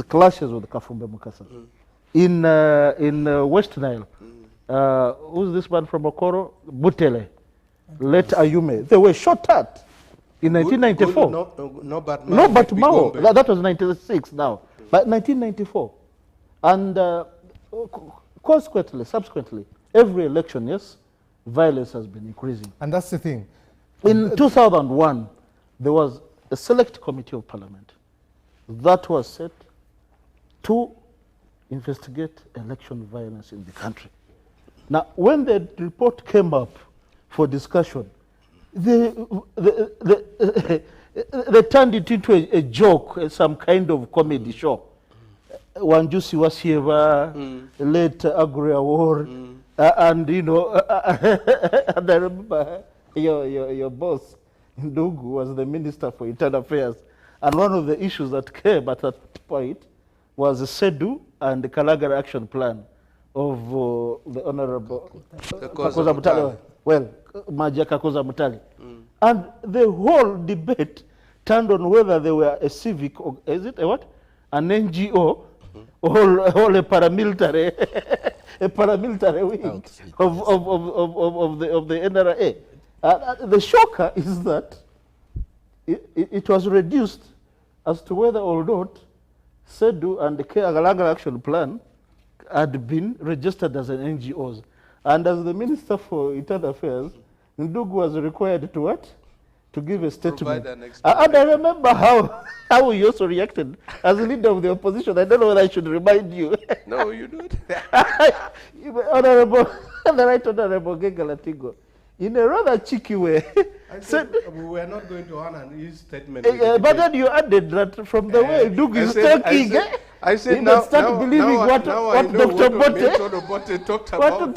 clashes with Kafumbe Mukasa. In West Nile, who's this man from Okoro? Butele, Let Ayume. They were shot at in 1994. No, but Mao. That was 96 now, but 1994. And consequently, subsequently, every election, yes, violence has been increasing. And that's the thing. In 2001, there was a select committee of parliament that was set to investigate election violence in the country. Now, when the report came up for discussion, they turned it into a joke, some kind of comedy show. Wanjusi Wasieva, late Agria War, and you know, and I remember your boss, Ndugu, was the Minister for Internal Affairs, and one of the issues that came at that point was the SEDU and the Kalagara Action Plan of the Honorable Kakoza Mutali. Well, Maja Kakoza Mutali. And the whole debate turned on whether they were a civic, or is it a what? An NGO, or a paramilitary, a paramilitary wing of the NRA. The shocker is that it was reduced as to whether or not SEDU and the Kalagara Action Plan had been registered as an NGOs. And as the Minister for Internal Affairs, Ndugu was required to what? To give a statement. And I remember how he also reacted as leader of the opposition. I don't know whether I should remind you. No, you don't. Honorable, the Right Honorable Genga Latigo, in a rather cheeky way, said we were not going to honor his statement. But then you added that from the way Ndugu is talking. I said now believing what Dr. Bote talked about.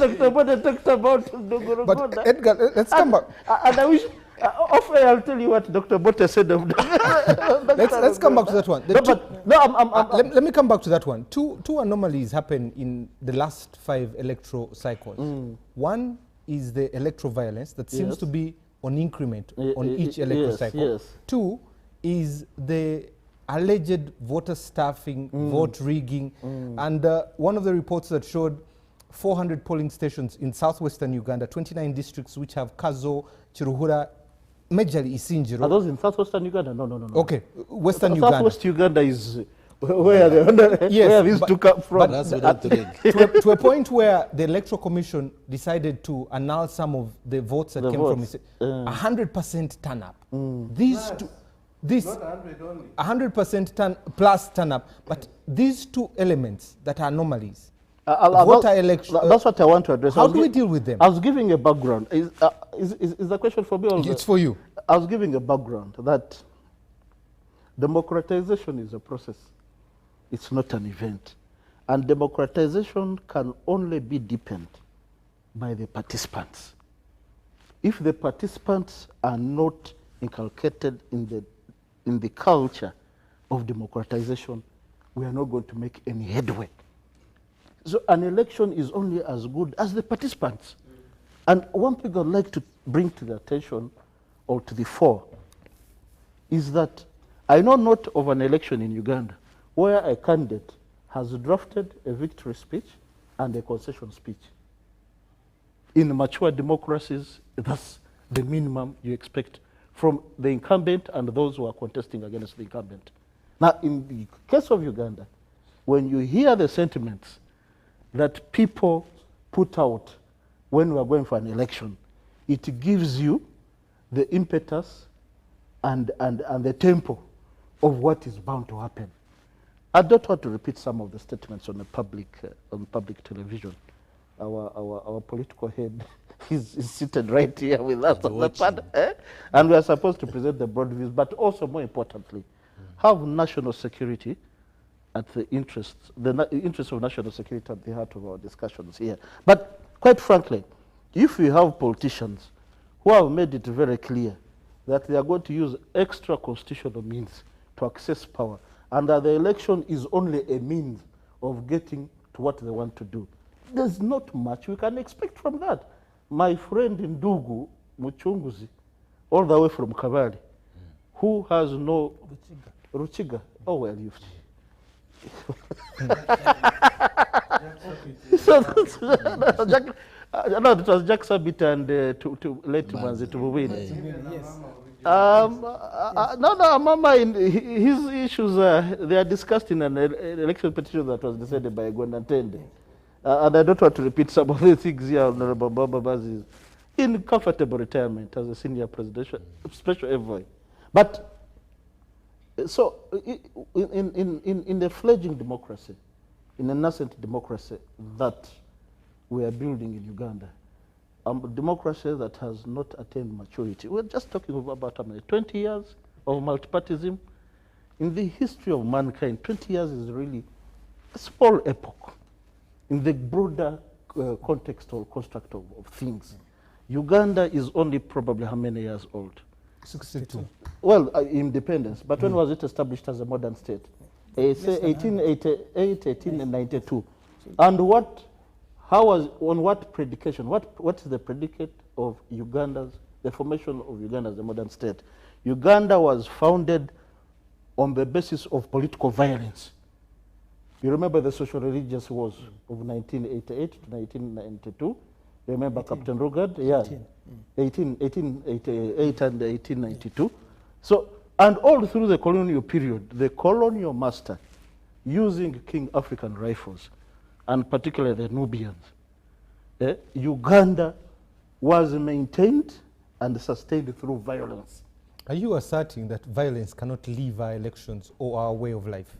But Edgar, let's come back. And I wish, often I'll tell you what Dr. Bote said of let's come back to that one. Let me come back to that one. Two anomalies happened in the last 5 electoral cycles. One is the electoral violence that seems to be on increment on each electoral cycle. Two is the alleged voter staffing, vote rigging, and one of the reports that showed 400 polling stations in southwestern Uganda, 29 districts which have Kazo, Chiruhura, majorly Isinjiro. Are those in southwestern Uganda? No. Okay, western Uganda. Southwest Uganda is where these two come from. To a point where the Electoral Commission decided to annul some of the votes that came from 100% turn up. This 100% plus turn up, but these two elements that are anomalies, voter election. That's what I want to address. How do we deal with them? I was giving a background. Is the question for me? It's for you. I was giving a background that democratization is a process. It's not an event. And democratization can only be deepened by the participants. If the participants are not inculcated in the culture of democratization, we are not going to make any headway. So an election is only as good as the participants. And one thing I'd like to bring to the attention or to the fore is that I know not of an election in Uganda where a candidate has drafted a victory speech and a concession speech. In mature democracies, that's the minimum you expect from the incumbent and those who are contesting against the incumbent. Now, in the case of Uganda, when you hear the sentiments that people put out when we are going for an election, it gives you the impetus and the tempo of what is bound to happen. I don't want to repeat some of the statements on the public television. Our political head is seated right here with us on the panel, and we are supposed to present the broad views, but also more importantly, have national security at the interest of national security at the heart of our discussions here. But quite frankly, if we have politicians who have made it very clear that they are going to use extra constitutional means to access power, and that the election is only a means of getting to what they want to do. There's not much we can expect from that. My friend Ndugu Muchunguzi, all the way from Kabale, who has no Ruchiga. Oh well, you've no, it was Jack Sabit and to late Manzi to win. No, Mama, his issues, they are discussed in an election petition that was decided by Gwendantende. And I don't want to repeat some of the things here, Honorable Baba Bazi, in comfortable retirement as a senior presidential special envoy. But so in the fledgling democracy, in a nascent democracy that we are building in Uganda, a democracy that has not attained maturity. We're just talking about 20 years of multipartyism. In the history of mankind, 20 years is really a small epoch in the broader context or construct of things. Uganda is only probably how many years old? 62. Well, independence. But when was it established as a modern state? Say 1888, 1892. And how was, on what predication? What is the predicate of Uganda's, the formation of Uganda as a modern state? Uganda was founded on the basis of political violence. You remember the social religious wars of 1988 to 1992? Remember 18. Captain Rugard? Yeah. 1888 and 1892. So, and all through the colonial period, the colonial master, using King African rifles, and particularly the Nubians, Uganda was maintained and sustained through violence. Are you asserting that violence cannot leave our elections or our way of life?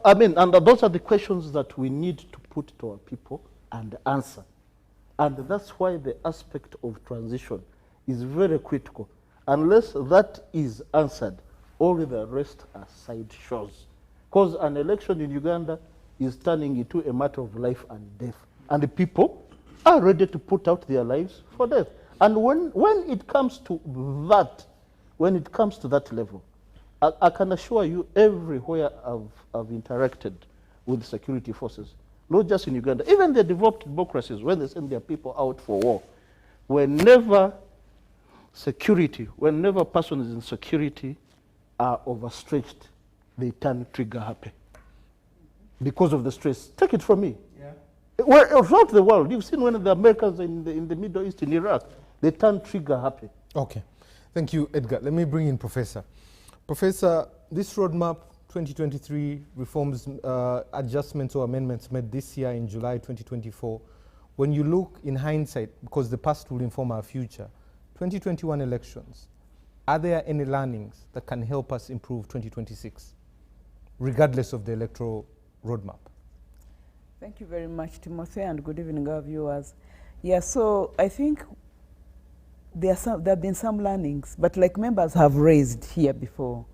I mean, and those are the questions that we need to put to our people and answer. And that's why the aspect of transition is very critical. Unless that is answered, all the rest are side shows. Because an election in Uganda is turning into a matter of life and death. And the people are ready to put out their lives for death. And when it comes to that, level, I can assure you everywhere I've interacted with security forces, not just in Uganda, even the developed democracies, when they send their people out for war, whenever persons in security are overstretched, they turn trigger happy because of the stress. Take it from me. Yeah. Well, throughout the world, you've seen when the Americans in the Middle East, in Iraq, they turn trigger happy. Okay. Thank you, Edgar. Let me bring in Professor. Professor, this roadmap, 2023 reforms, adjustments or amendments made this year in July 2024, when you look in hindsight, because the past will inform our future, 2021 elections, are there any learnings that can help us improve 2026, regardless of the electoral roadmap? Thank you very much, Timothy, and good evening, our viewers. Yeah, so I think there have been some learnings, but like members have raised here before,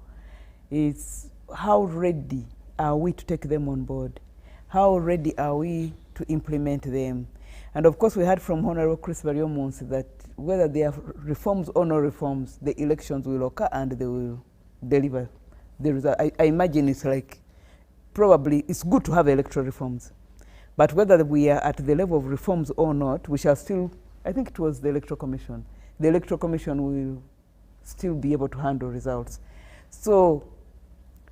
it's how ready are we to take them on board? How ready are we to implement them? And of course, we heard from Honorable Chris Bariomunsi that whether there are reforms or no reforms, the elections will occur and they will deliver the result. I imagine it's like, probably it's good to have electoral reforms, but whether we are at the level of reforms or not, we shall still, I think it was the Electoral Commission. The Electoral Commission will still be able to handle results. So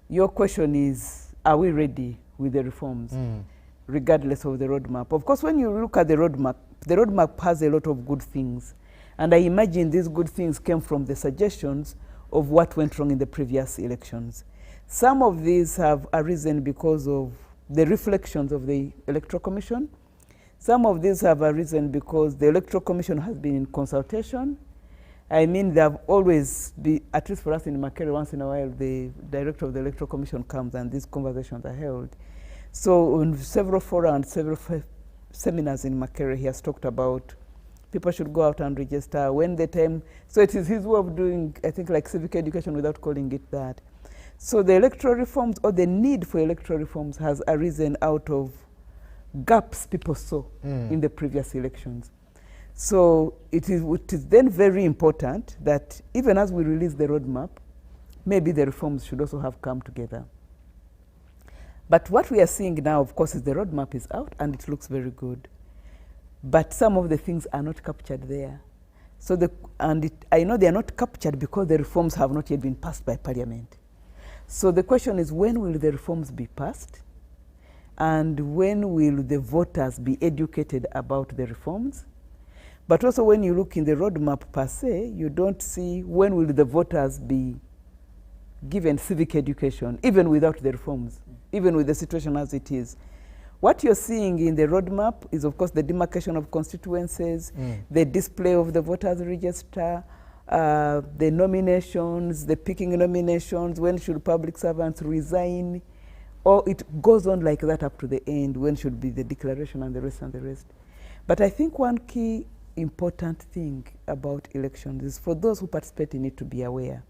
your question is, are we ready with the reforms, regardless of the roadmap? Of course, when you look at the roadmap has a lot of good things. And I imagine these good things came from the suggestions of what went wrong in the previous elections. Some of these have arisen because of the reflections of the Electoral Commission. Some of these have arisen because the Electoral Commission has been in consultation. I mean, there have always been, at least for us in Makere, once in a while, the director of the Electoral Commission comes and these conversations are held. So on several fora and several seminars in Makere, he has talked about people should go out and register when the time, so it is his way of doing, I think, like civic education without calling it that. So the electoral reforms, or the need for electoral reforms, has arisen out of gaps people saw in the previous elections. So it is then very important that even as we release the roadmap, maybe the reforms should also have come together. But what we are seeing now, of course, is the roadmap is out and it looks very good. But some of the things are not captured there. So I know they are not captured because the reforms have not yet been passed by Parliament. So the question is, when will the reforms be passed? And when will the voters be educated about the reforms? But also when you look in the roadmap per se, you don't see when will the voters be given civic education, even without the reforms, even with the situation as it is. What you're seeing in the roadmap is, of course, the demarcation of constituencies, the display of the voters register, the nominations, the picking nominations, when should public servants resign, or it goes on like that up to the end, when should be the declaration and the rest and the rest. But I think one key important thing about elections is for those who participate in it to be aware.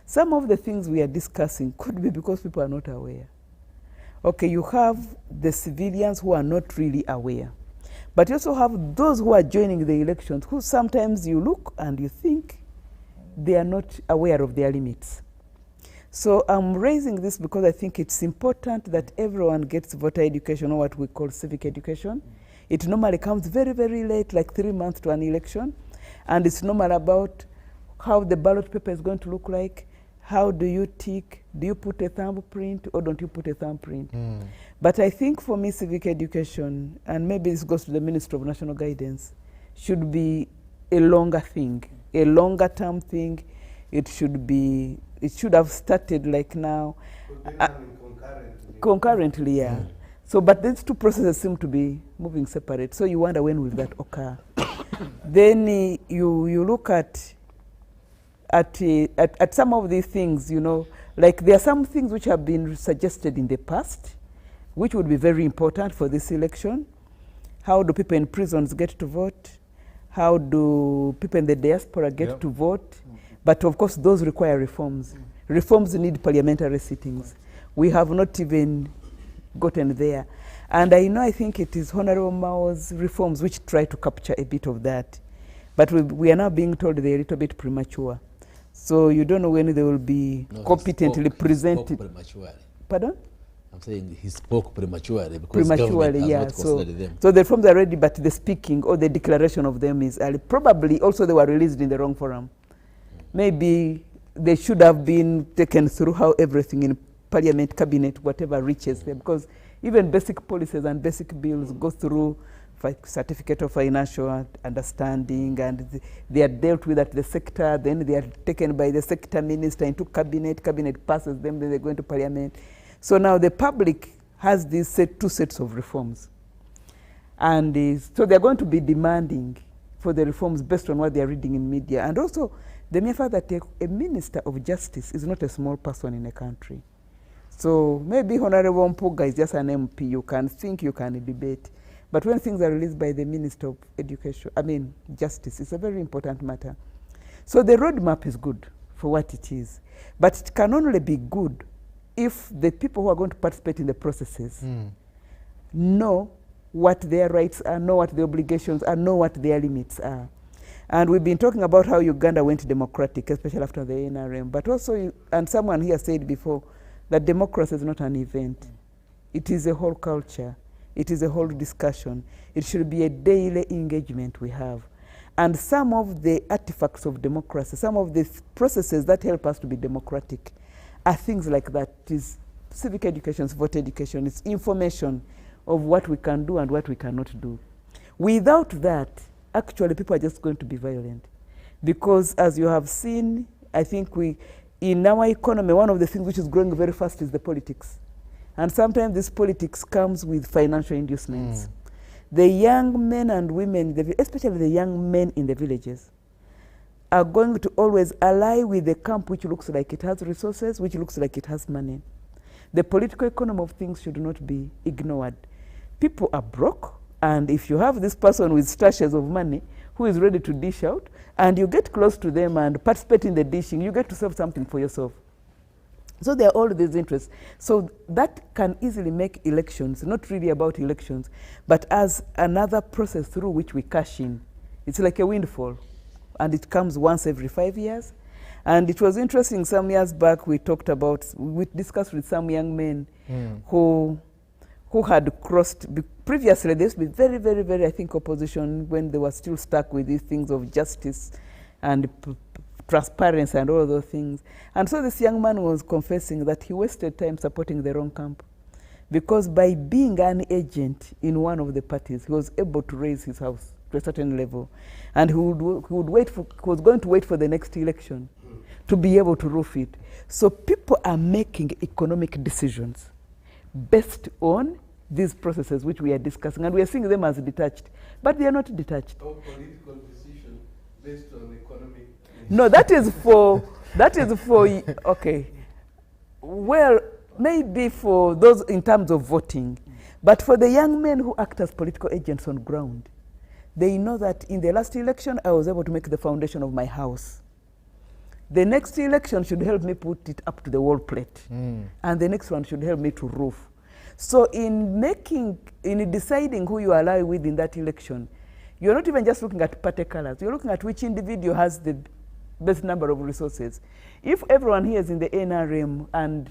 Some of the things we are discussing could be because people are not aware. Okay, you have the civilians who are not really aware. But you also have those who are joining the elections who sometimes you look and you think they are not aware of their limits. So I'm raising this because I think it's important that everyone gets voter education, or what we call civic education. It normally comes very, very late, like 3 months to an election. And it's normal about how the ballot paper is going to look like. How do you tick? Do you put a thumbprint or don't you put a thumbprint? But I think for me, civic education, and maybe this goes to the Minister of National Guidance, should be a longer thing, a longer term thing. It should have started like now. Concurrently, yeah. So, but these two processes seem to be moving separate. So you wonder, when will that occur? Then you look at some of these things, you know, like there are some things which have been suggested in the past, which would be very important for this election. How do people in prisons get to vote? How do people in the diaspora get to vote? But of course, those require reforms. Reforms need parliamentary sittings. We have not even gotten there. And I think it is Honorable Mao's reforms which try to capture a bit of that. But we are now being told they're a little bit premature. So you don't know when they will be competently presented. He spoke prematurely. Pardon? I'm saying he spoke prematurely because government has not considered them. So the reforms are ready, but the speaking or the declaration of them is early. Probably also they were released in the wrong forum. Maybe they should have been taken through how everything in Parliament, Cabinet, whatever reaches them, because even basic policies and basic bills go through certificate of financial understanding, and they are dealt with at the sector, then they are taken by the sector minister into cabinet, cabinet passes them, then they go into Parliament. So now the public has these two sets of reforms. And so they're going to be demanding for the reforms based on what they're reading in media. And also the mere fact that a minister of justice is not a small person in a country. So maybe Honorable Mpuga is just an MP. You can think, you can debate. But when things are released by the Minister of Justice, it's a very important matter. So the roadmap is good for what it is. But it can only be good if the people who are going to participate in the processes know what their rights are, know what the obligations are, know what their limits are. And we've been talking about how Uganda went democratic, especially after the NRM. But also, and someone here said before, that democracy is not an event. It is a whole culture. It is a whole discussion. It should be a daily engagement we have. And some of the artifacts of democracy, some of the processes that help us to be democratic are things like that. It is civic education, it's voter education, it's information of what we can do and what we cannot do. Without that, actually people are just going to be violent. Because as you have seen, I think in our economy, one of the things which is growing very fast is the politics. And sometimes this politics comes with financial inducements. The young men and women, especially the young men in the villages, are going to always ally with the camp which looks like it has resources, which looks like it has money. The political economy of things should not be ignored. People are broke, and if you have this person with stashes of money who is ready to dish out, and you get close to them and participate in the dishing, you get to save something for yourself. So there are all these interests. So that can easily make elections, not really about elections, but as another process through which we cash in. It's like a windfall, and it comes once every 5 years. And it was interesting, some years back we discussed with some young men who had crossed, previously they used to be very, very, very, I think, opposition when they were still stuck with these things of justice and transparency and all those things. And so this young man was confessing that he wasted time supporting the wrong camp, because by being an agent in one of the parties, he was able to raise his house to a certain level. And he was going to wait for the next election to be able to roof it. So people are making economic decisions based on these processes which we are discussing, and we are seeing them as detached, but they are not detached. Or political decision based on economic. No, that is for okay. Well, maybe for those in terms of voting, but for the young men who act as political agents on ground, they know that in the last election I was able to make the foundation of my house. The next election should help me put it up to the wall plate. And the next one should help me to roof. So in deciding who you ally with in that election, you're not even just looking at party colors. You're looking at which individual has the best number of resources. If everyone here is in the NRM and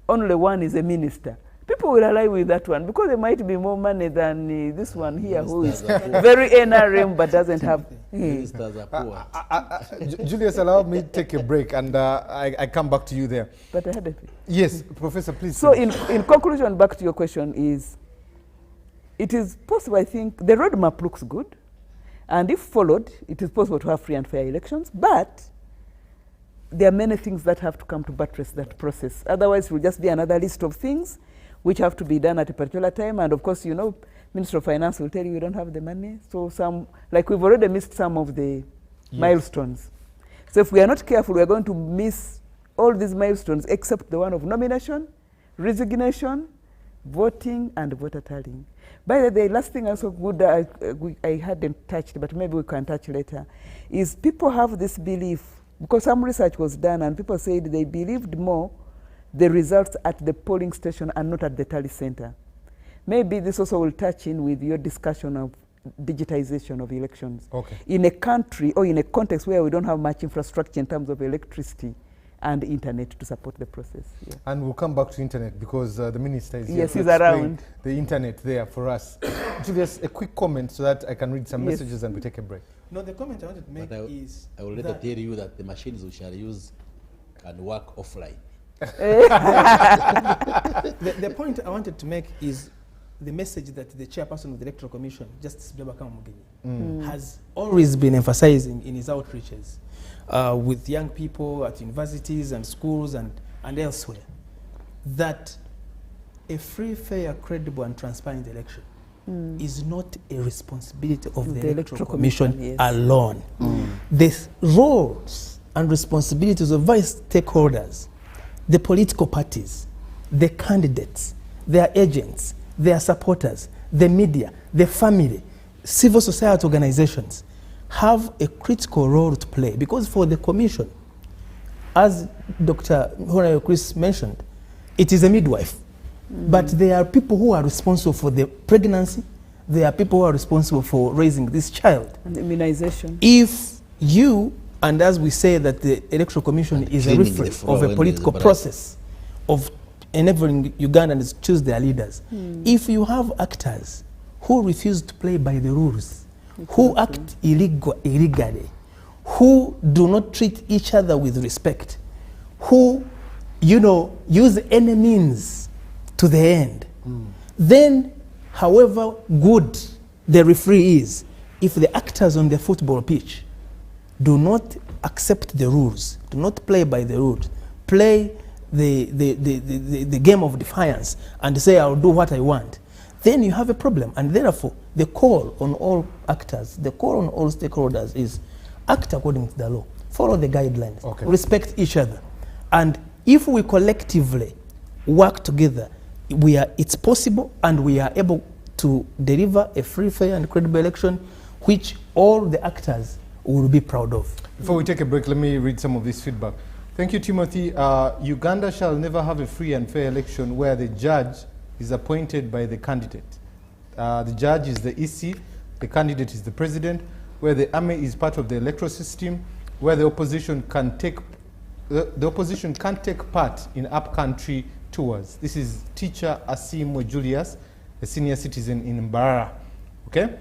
only one is a minister, people will ally with that one because there might be more money than this one here who is very NRM but doesn't have. Ministers are poor. Julius, allow me to take a break, and I come back to you there. But I had a Yes, Professor, please. So in conclusion, back to your question, it is possible, I think, the roadmap looks good, and if followed, it is possible to have free and fair elections, but there are many things that have to come to buttress that process. Otherwise, it will just be another list of things which have to be done at a particular time, and of course, you know, Minister of Finance will tell you don't have the money. So like we've already missed some of the milestones. So if we are not careful, we are going to miss all these milestones except the one of nomination, resignation, voting, and voter tallying. By the way, the last thing also good I hadn't touched, but maybe we can touch later, is people have this belief, because some research was done and people said they believed more the results at the polling station and not at the tally center. Maybe this also will touch in with your discussion of digitization of elections. Okay. In a country or in a context where we don't have much infrastructure in terms of electricity and internet to support the process. Yeah. And we'll come back to internet because the minister is here Yes, to he's explain around. the internet there for us. Julius, a quick comment so that I can read some messages and we take a break. No, the comment I wanted to make is I will later tell you that the machines we shall use can work offline. the point I wanted to make is the message that the chairperson of the Electoral Commission, Justice Blabakama Mugenyi, has always been emphasizing in his outreaches with young people at universities and schools and elsewhere, that a free, fair, credible and transparent election is not a responsibility of the Electoral Commission alone. The roles and responsibilities of various stakeholders, the political parties, the candidates, their agents, their supporters, the media, the family, civil society organizations have a critical role to play, because for the commission, as Dr. Honorable Chris mentioned, it is a midwife. But there are people who are responsible for the pregnancy, there are people who are responsible for raising this child. And immunization. If you, and as we say that the Electoral Commission is a reflex of a political process of enabling Ugandans to choose their leaders. If you have actors who refuse to play by the rules, who act illegally, who do not treat each other with respect, who, you know, use any means to the end, then however good the referee is, if the actors on the football pitch do not accept the rules, do not play by the rules, play the game of defiance and say, I'll do what I want, then you have a problem. And therefore, the call on all actors, the call on all stakeholders is act according to the law, follow the guidelines, respect each other. And if we collectively work together, it's possible and we are able to deliver a free, fair and credible election which all the actors will be proud of. Before we take a break, let me read some of this feedback. Thank you, Timothy. Uganda shall never have a free and fair election where the judge is appointed by the candidate. The judge is the EC, the candidate is the president, where the army is part of the electoral system, where the opposition can take the opposition can't take part in up-country tours. This is teacher Asimwe Julius, a senior citizen in Mbarara. Okay?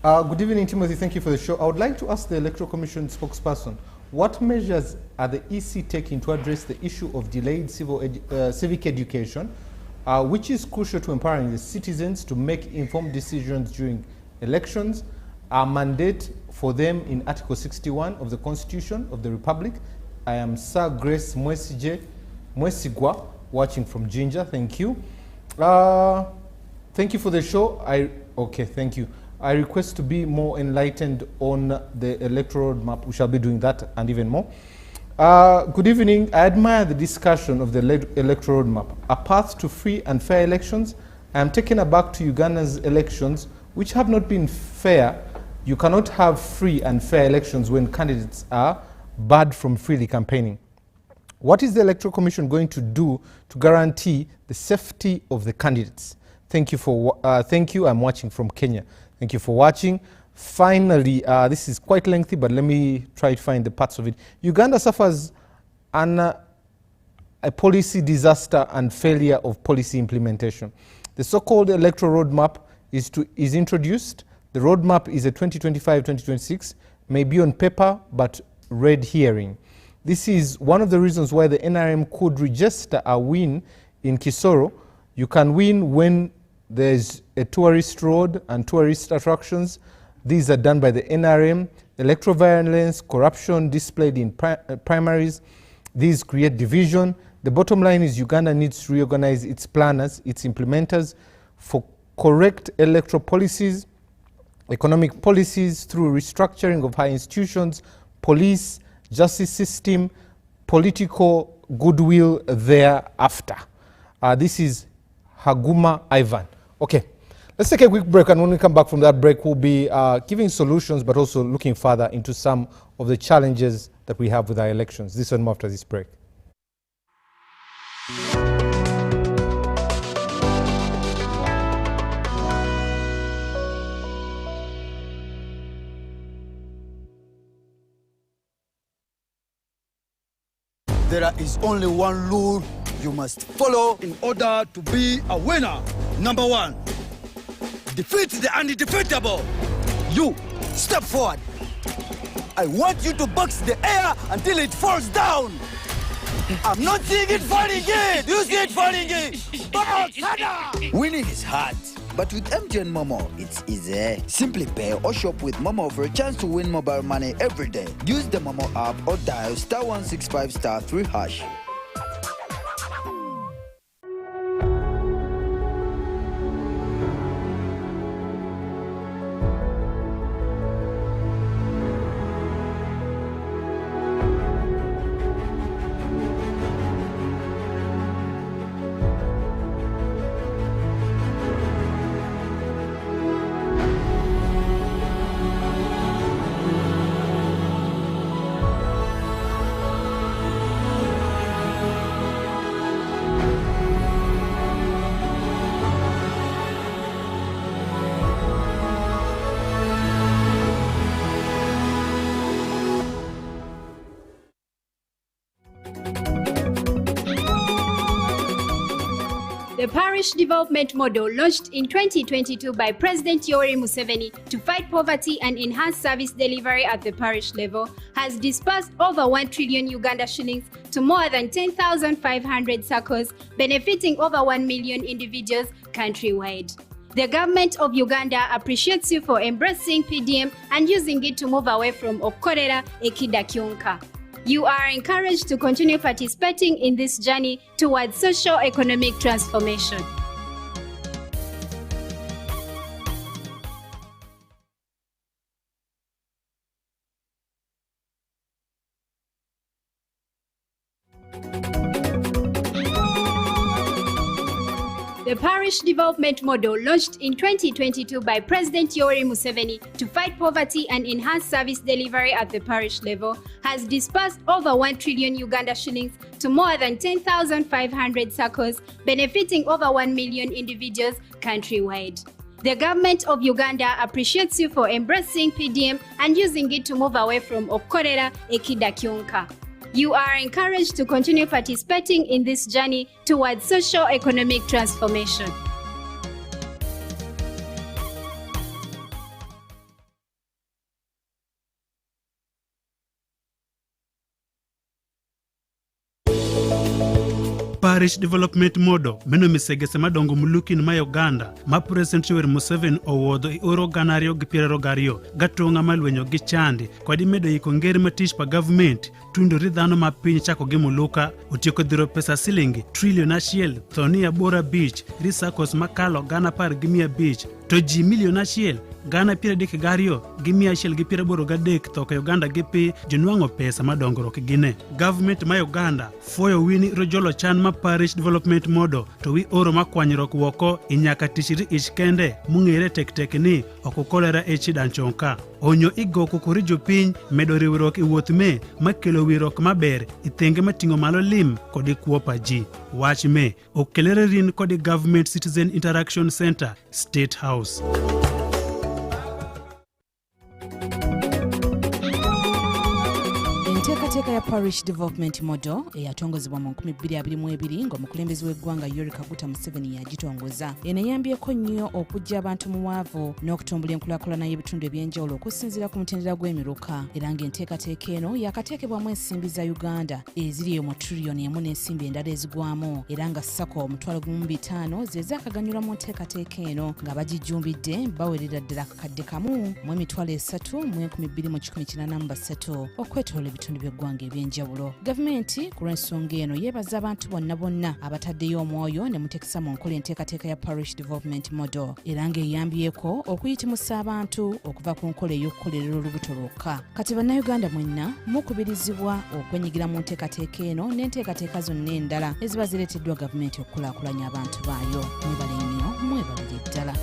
Good evening, Timothy. Thank you for the show. I would like to ask the Electoral Commission spokesperson, what measures are the EC taking to address the issue of delayed civic education, which is crucial to empowering the citizens to make informed decisions during elections? A mandate for them in Article 61 of the Constitution of the Republic. I am Sir Grace Mwesigwa, watching from Ginger. Thank you. Thank you for the show. Okay, thank you. I request to be more enlightened on the electoral roadmap. We shall be doing that and even more. Good evening. I admire the discussion of the electoral roadmap. A path to free and fair elections. I am taken aback to Uganda's elections, which have not been fair. You cannot have free and fair elections when candidates are barred from freely campaigning. What is the Electoral Commission going to do to guarantee the safety of the candidates? Thank you for thank you. I'm watching from Kenya. Thank you for watching. Finally, this is quite lengthy, but let me try to find the parts of it. Uganda suffers a policy disaster and failure of policy implementation. The so-called electoral roadmap is introduced. The roadmap is a 2025-2026, may be on paper, but red herring. This is one of the reasons why the NRM could register a win in Kisoro. You can win when there's a tourist road and tourist attractions. These are done by the NRM. Electoral violence, corruption displayed in primaries. These create division. The bottom line is Uganda needs to reorganize its planners, its implementers for correct electoral policies, economic policies through restructuring of high institutions, police, justice system, political goodwill thereafter. This is Haguma Ivan. Okay, let's take a quick break, and when we come back from that break, we'll be giving solutions, but also looking further into some of the challenges that we have with our elections. This and more after this break. There is only one rule you must follow in order to be a winner. Number 1, defeat the undefeatable. You, step forward. I want you to box the air until it falls down. I'm not seeing it falling in. You see it falling in. Box, winning is hard, but with MTN Momo, it's easy. Simply pay or shop with Momo for a chance to win mobile money every day. Use the Momo app or dial *165*3#. The parish development model launched in 2022 by President Yoweri Museveni to fight poverty and enhance service delivery at the parish level has disbursed over 1 trillion Uganda shillings to more than 10,500 circles, benefiting over 1 million individuals countrywide. The government of Uganda appreciates you for embracing PDM and using it to move away from Okorera Ekida Kyonka. You are encouraged to continue participating in this journey towards socio-economic transformation. The parish development model launched in 2022 by President Yoweri Museveni to fight poverty and enhance service delivery at the parish level has disbursed over 1 trillion Uganda shillings to more than 10,500 circles, benefiting over 1 million individuals countrywide. The government of Uganda appreciates you for embracing PDM and using it to move away from Okorera Ekida Kyonka. You are encouraged to continue participating in this journey towards socio-economic transformation. Parish Development Model meno misegese madongo mulukin ma Uganda ma President Yoweri Museveni owuodho i oro gana ariyo gi piero ariyo gariyo gatonga malwenyo gi chandi kod imedo yiko ngeri matich pa government tundori dhano ma piny chako gi muluka otieko dhiro pesa silingi trillion achiel thoni aboro abich risakos makalo gana 10,500 to ji milion achiel gana piero adek gariyo gi mia achiel gi piero aboro gadek tho ka Uganda gi pi jonwang'o pesa madongruok gine. Government ma Uganda fuoyo wini rojolo chan ma Parish Development Model to wi oro makwanyruok woko inyaka tishiri ich kende mung'ere tek ni okukolera e chidanchonka. Onyo igo kukuri jopiny medo riwruok i wuoth me makelo wirruok maber ithenge mating'o malo lim kod ikuopa ji. Wach me okelere rin kod Government Citizen Interaction Center, State House. Enteekateeka ya Parish Development Model eyatongozebwa mu 2022 ng'omukulembeze w'eggwanga Yoweri Kaguta Museveni yagitongoza. Eno eyambyeko nnyo okuggya abantu mu bwavu n'okutumbula enkulaakulana y'ebitundu ebyenjawulo okusinziira ku mutendera gw'emiruka. Era ng'enteekateeka eno yakateekebwamu ensimbi za Uganda eziri mu trillion emu n'ensimbi endala ezigwamu. Era nga Sako 1,500 ze zaakaganyulwa mu nteekateeka eno nga bagijjumbidde bawerera ddala akakadde kamu mu emitwalo 3 mu 2013 okwetoola ebitundu by'eggwanga ebyenjawulo. Gavumenti ku lw'ensonga eno yeebaza abantu bonna abataddeyo omwoyo ne mutekisa mu nkola enteekateeka ya Parish Development Model era ng'eyambyeko okuyitimusa abantu okuva ku nkola ey'okukolerera olubuto lwokka. Kati bannayuganda mwenna mukubirizibwa okwenyigira mu nteekateeka eno n'enteekateeka zonna endala eziba zireeteddwa gavumenti okukulaakulanya abantu baayo. Mwebale nnyo, mwebalire ddala.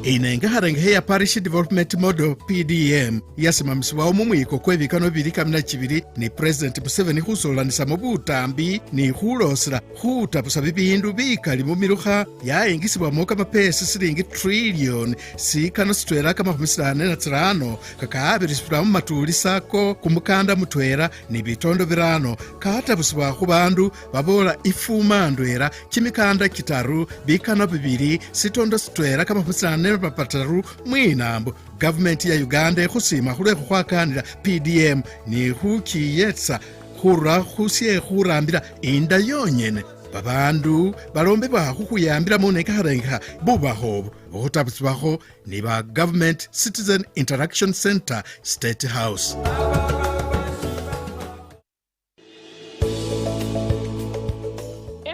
Inengaharengehe ya Parish Development Model PDM yasimamisibwawo mu mwiko kw'ebikano 2012 ni President Museveni khusolanisa mu butambi ni khulosela khutapusa bibindu bikali mu miruka yayengisibwamo kamapesi silingi trillion sikano sitwela kamakhumi 45 kakaabirisibwa mu matulisako kumukanda mutwela ni bitondo birano katapusibwa khu bandu babola ifuma ndwela kimikanda kitaru bikano bibili sitondo sitwela kamakhumi papataru mwinambo. Government ya Uganda ekhusima khulwe khukhwakanira PDM ni khukiyetsa khura khusye khurambira inda yonyene. Babandu balombebwa khukhuyambira mu nekaharenga bubakhobo okhutapusibwakho ni ba Government Citizen Interaction Center, State House.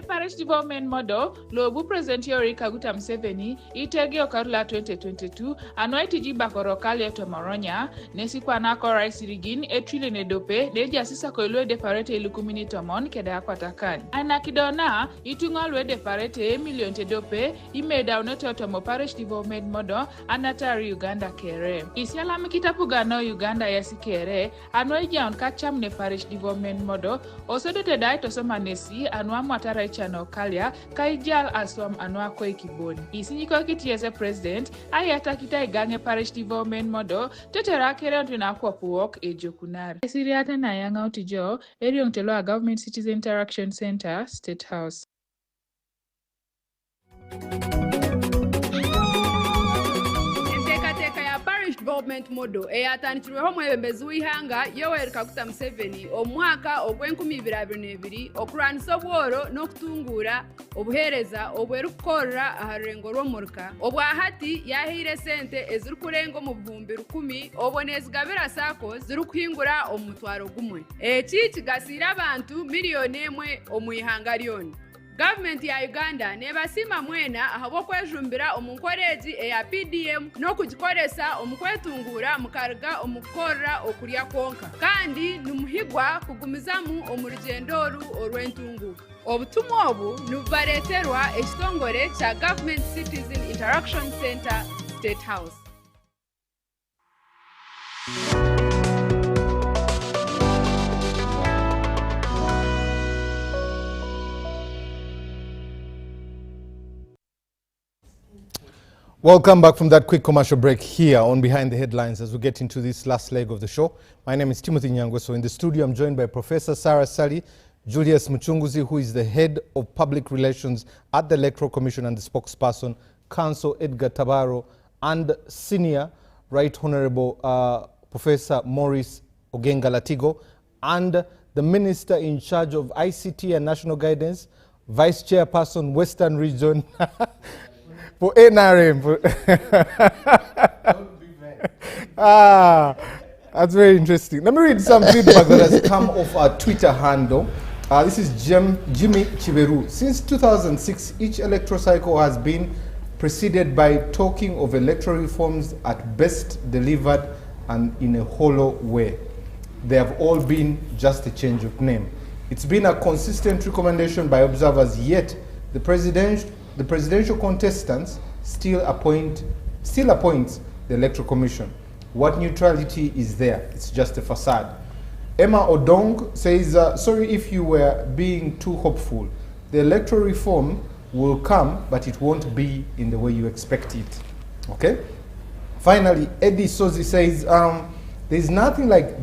Parish Development Model lobu President Yoweri Kaguta Museveni itege okarula 2022 anwaiti jibakoro kale to Moronya nesikwa nako Rais Rigin trillion edope deja sisa ko ilwe de parete ilukumini tomon keda kwatakani ana kidona itunga lwe de parete million edope imeda uneto tomo Parish Development Model anatari Uganda kere isiala mikitapu gano Uganda yasikere anwaija onkacham ne Parish Development Model osodote dai tosoma nesi anwa mwatara chano kalia kaijal aswam anwa kwe kiboni isinyiko kitiese president ayata kita igange Parish Development Model tetera kere ntuna kwa puwok ejokunari esiriate na yanga utijo eriong telo Government Citizen Interaction Center, State House. Development Model eyatandikirweho mwebembezi w'ihanga Yoweri Kaguta Museveni omwaka ogw'2022 okurwanisa obworo n'okutungura obuhereza obwerukukorera aha rurengo rw'omuruka obwa hati yahire sente ezirikurenga mu bihumbi 10 obonezigabira sako zirikuhingura omutwaro gumwe eki kigasira abantu miliyoni 1 omwihanga lyona. Government ya Uganda nebasima mwena ahabo kwejumbira omunkoreji eya PDM no kugikoresa omukwetungura mukarga omukorra okurya konka kandi numuhigwa kugumizamu omurugendo orwentungu. Obutumwa obu nubareterwa ekitongore kya Government Citizen Interaction Center, State House. Welcome back from that quick commercial break here on Behind the Headlines as we get into this last leg of the show. My name is Timothy Nyangweso. In the studio, I'm joined by Professor Sarah Sali, Julius Muchunguzi, who is the head of public relations at the Electoral Commission and the spokesperson, Council Edgar Tabaro, and Senior Right Honorable Professor Maurice Ogenga Latigo, and the Minister in charge of ICT and National Guidance, Vice Chairperson, Western Region, for NRM. That's very interesting. Let me read some feedback that has come off our Twitter handle. This is Jimmy Chiveru. Since 2006, each electoral cycle has been preceded by talking of electoral reforms at best delivered and in a hollow way. They have all been just a change of name. It's been a consistent recommendation by observers, yet the presidential contestants still appoints the Electoral Commission. What neutrality is there? It's just a facade. Emma Odong says, sorry if you were being too hopeful. The electoral reform will come, but it won't be in the way you expect it. Okay? Finally, Eddie Sozi says, there's nothing like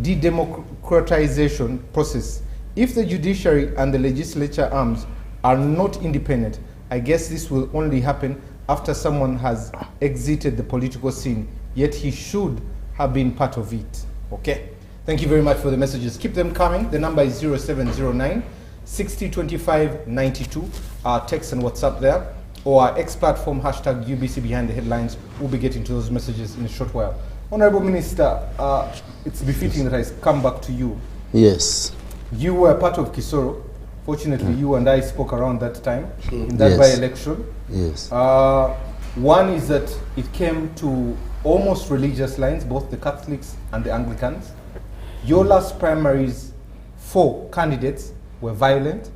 de-democratization process. If the judiciary and the legislature arms are not independent, I guess this will only happen after someone has exited the political scene, yet he should have been part of it. Okay? Thank you very much for the messages. Keep them coming. The number is 0709 6025 92. Text and WhatsApp there. Or our X platform, hashtag UBC Behind the Headlines. We'll be getting to those messages in a short while. Honorable Minister, it's befitting that I come back to you. Yes. You were part of Kisoro. Fortunately, you and I spoke around that time in that by-election. Yes. One is that it came to almost religious lines, both the Catholics and the Anglicans. Your last primaries, 4 candidates were violent.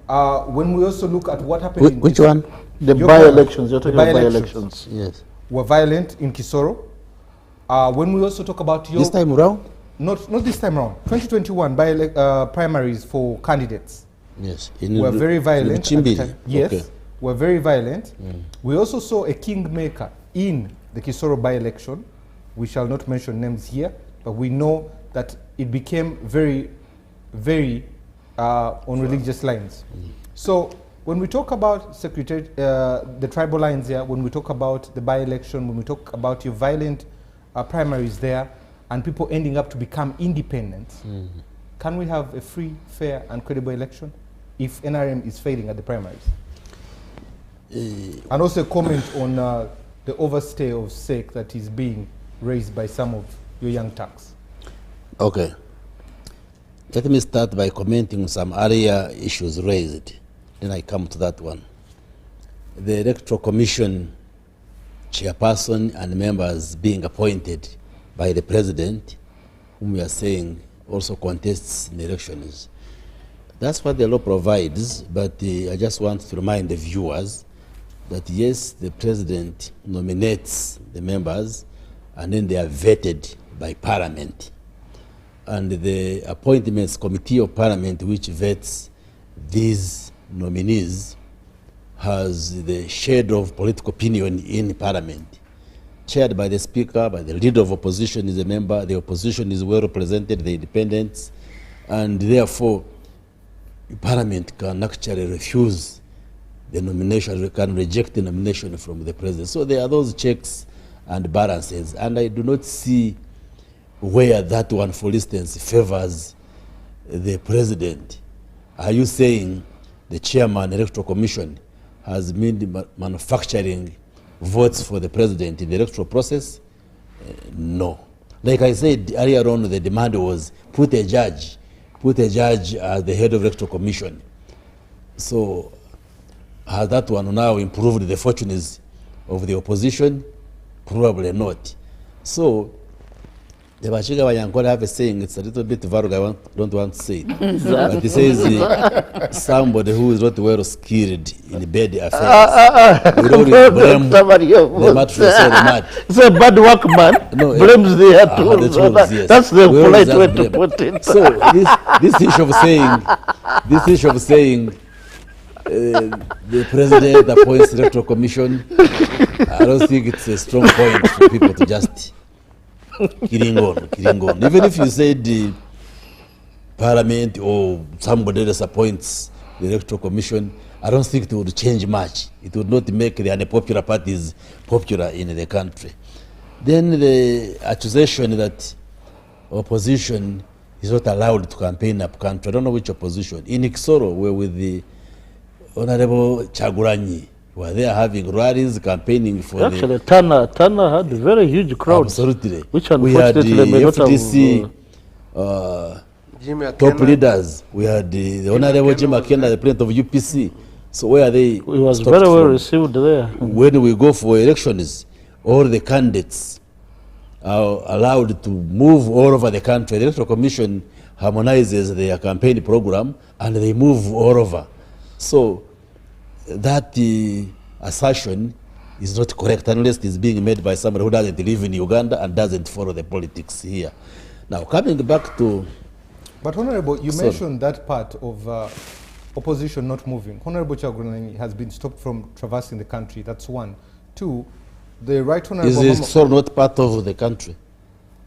When we also look at what happened Which one? The by-elections. You're talking about by-elections. Yes. Were violent in Kisoro. When we also talk about your... This time around? Not this time around. 2021 primaries for candidates. Yes. Were very violent. Yes. Okay. Were very violent. We also saw a kingmaker in the Kisoro by-election. We shall not mention names here, but we know that it became very, very on religious lines. So when we talk about the tribal lines here, when we talk about the by-election, when we talk about your violent primaries there, and people ending up to become independent, can we have a free, fair, and credible election if NRM is failing at the primaries? And also a comment on the overstay of sake that is being raised by some of your young Turks. Okay. Let me start by commenting on some earlier issues raised. Then I come to that one. The Electoral Commission chairperson and members being appointed by the president, whom we are saying also contests in the elections. That's what the law provides, but I just want to remind the viewers that yes, the president nominates the members and then they are vetted by parliament. And the appointments committee of parliament which vets these nominees has the shade of political opinion in parliament. Chaired by the speaker, by the leader of opposition is a member, the opposition is well represented, the independents, and therefore parliament can actually refuse the nomination, can reject the nomination from the president. So there are those checks and balances, and I do not see where that one, for instance, favors the president. Are you saying the chairman, Electoral Commission, has been manufacturing votes for the president in the electoral process? No. Like I said earlier on, the demand was put a judge as the head of the Electoral Commission. So has that one now improved the fortunes of the opposition? Probably not. So the Bachiga Wanyankole have a saying, it's a little bit vulgar, I don't want to say it. But he says somebody who is not well skilled in bed affairs. We don't blame the mattress or the mat. It's a bad workman, no, blames the tools. Yes. That's the polite way to put it. So this issue of saying the president appoints the Electoral Commission. I don't think it's a strong point for people to just killing on. Even if you said the Parliament or somebody else appoints the Electoral Commission, I don't think it would change much. It would not make the unpopular parties popular in the country. Then the accusation that opposition is not allowed to campaign up country. I don't know which opposition. In Iksoro, we're with the Honorable Chaguranyi. We were there having rallies, campaigning for Actually, Tana had a very huge crowd. Absolutely. Which we had the unfortunately may not FDC Jimmy top Akena. leaders. We had the Honorable Jim Akena, the president of UPC. So where are they? It was stopped very well from? received there. When we go for elections, all the candidates are allowed to move all over the country. The Electoral Commission harmonizes their campaign program and they move all over. So that assertion is not correct unless it is being made by somebody who doesn't live in Uganda and doesn't follow the politics here. Now, coming back to... But Honorable, you mentioned that part of opposition not moving. Honorable Chaguranyi has been stopped from traversing the country. That's one. Two, the Right Honorable... Is Iksoro not part of the country?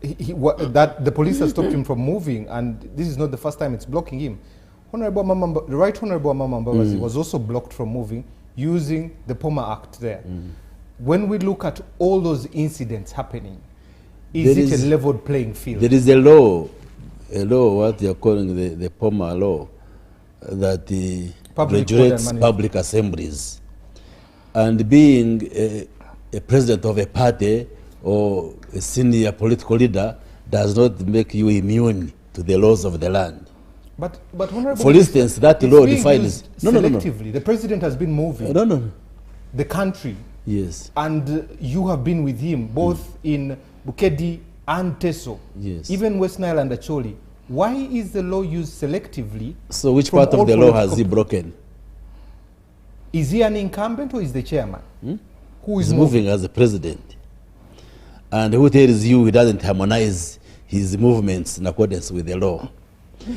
That the police have stopped him from moving, and this is not the first time it's blocking him. The Right Honorable Amama Mbabazi was also blocked from moving using the POMA Act there. When we look at all those incidents happening, is it a leveled playing field? There is a law, what they are calling the POMA law, that regulates public assemblies. And being a president of a party or a senior political leader does not make you immune to the laws of the land. But Honorable, for instance, that law defines selectively. The president has been moving the country. Yes. And you have been with him both in Bukedi and Teso. Yes. Even West Nile and Acholi. Why is the law used selectively? So which part of the law has he broken? Is he an incumbent or is the chairman? Who is moving as the president? And who tells you he doesn't harmonize his movements in accordance with the law?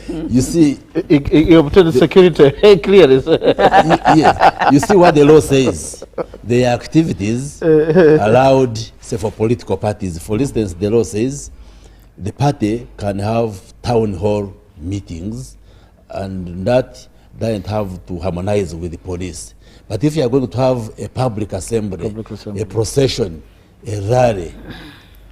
You see, you obtain security clearance. Yes. You see what the law says. The activities allowed, say, for political parties. For instance, the law says the party can have town hall meetings, and that doesn't have to harmonize with the police. But if you are going to have a public assembly, a procession, a rally,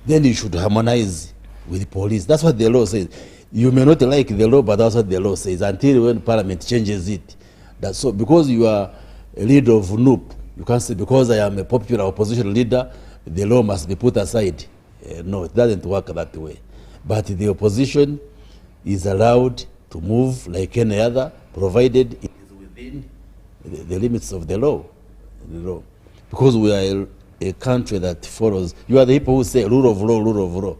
then you should harmonize with the police. That's what the law says. You may not like the law, but that's what the law says, until when Parliament changes it. That's so, because you are a leader of NUP, you can't say, because I am a popular opposition leader, the law must be put aside. No, it doesn't work that way. But the opposition is allowed to move like any other, provided it is within the limits of the law. Because we are a country that follows. You are the people who say rule of law, rule of law.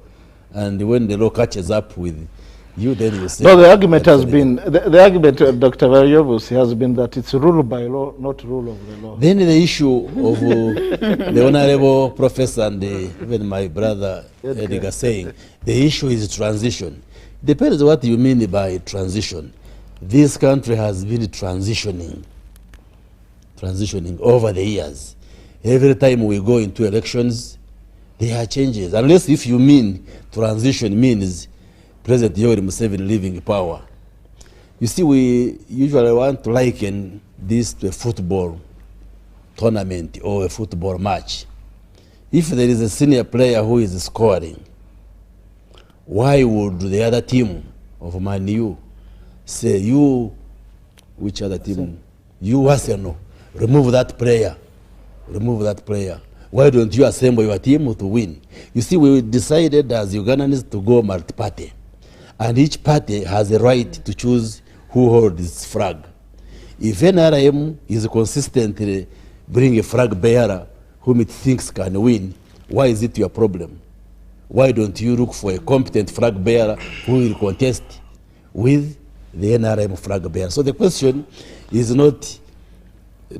And when the law catches up with you, then you say... No, the argument has been, the argument of Dr. Variobus has been that it's rule by law, not rule of the law. Then the issue of the Honorable Professor and even my brother Edgar saying, the issue is transition. Depends what you mean by transition. This country has been transitioning over the years. Every time we go into elections, there are changes. Unless if you mean transition means President Yoweri Museveni leaving power. You see, we usually want to liken this to a football tournament or a football match. If there is a senior player who is scoring, why would the other team of Man U say, you, which other team? You, Arsenal, remove that player. Remove that player. Why don't you assemble your team to win? You see, we decided as Ugandans to go multi-party. And each party has a right to choose who holds its flag. If NRM is consistently bringing a flag bearer whom it thinks can win, why is it your problem? Why don't you look for a competent flag bearer who will contest with the NRM flag bearer? So the question is not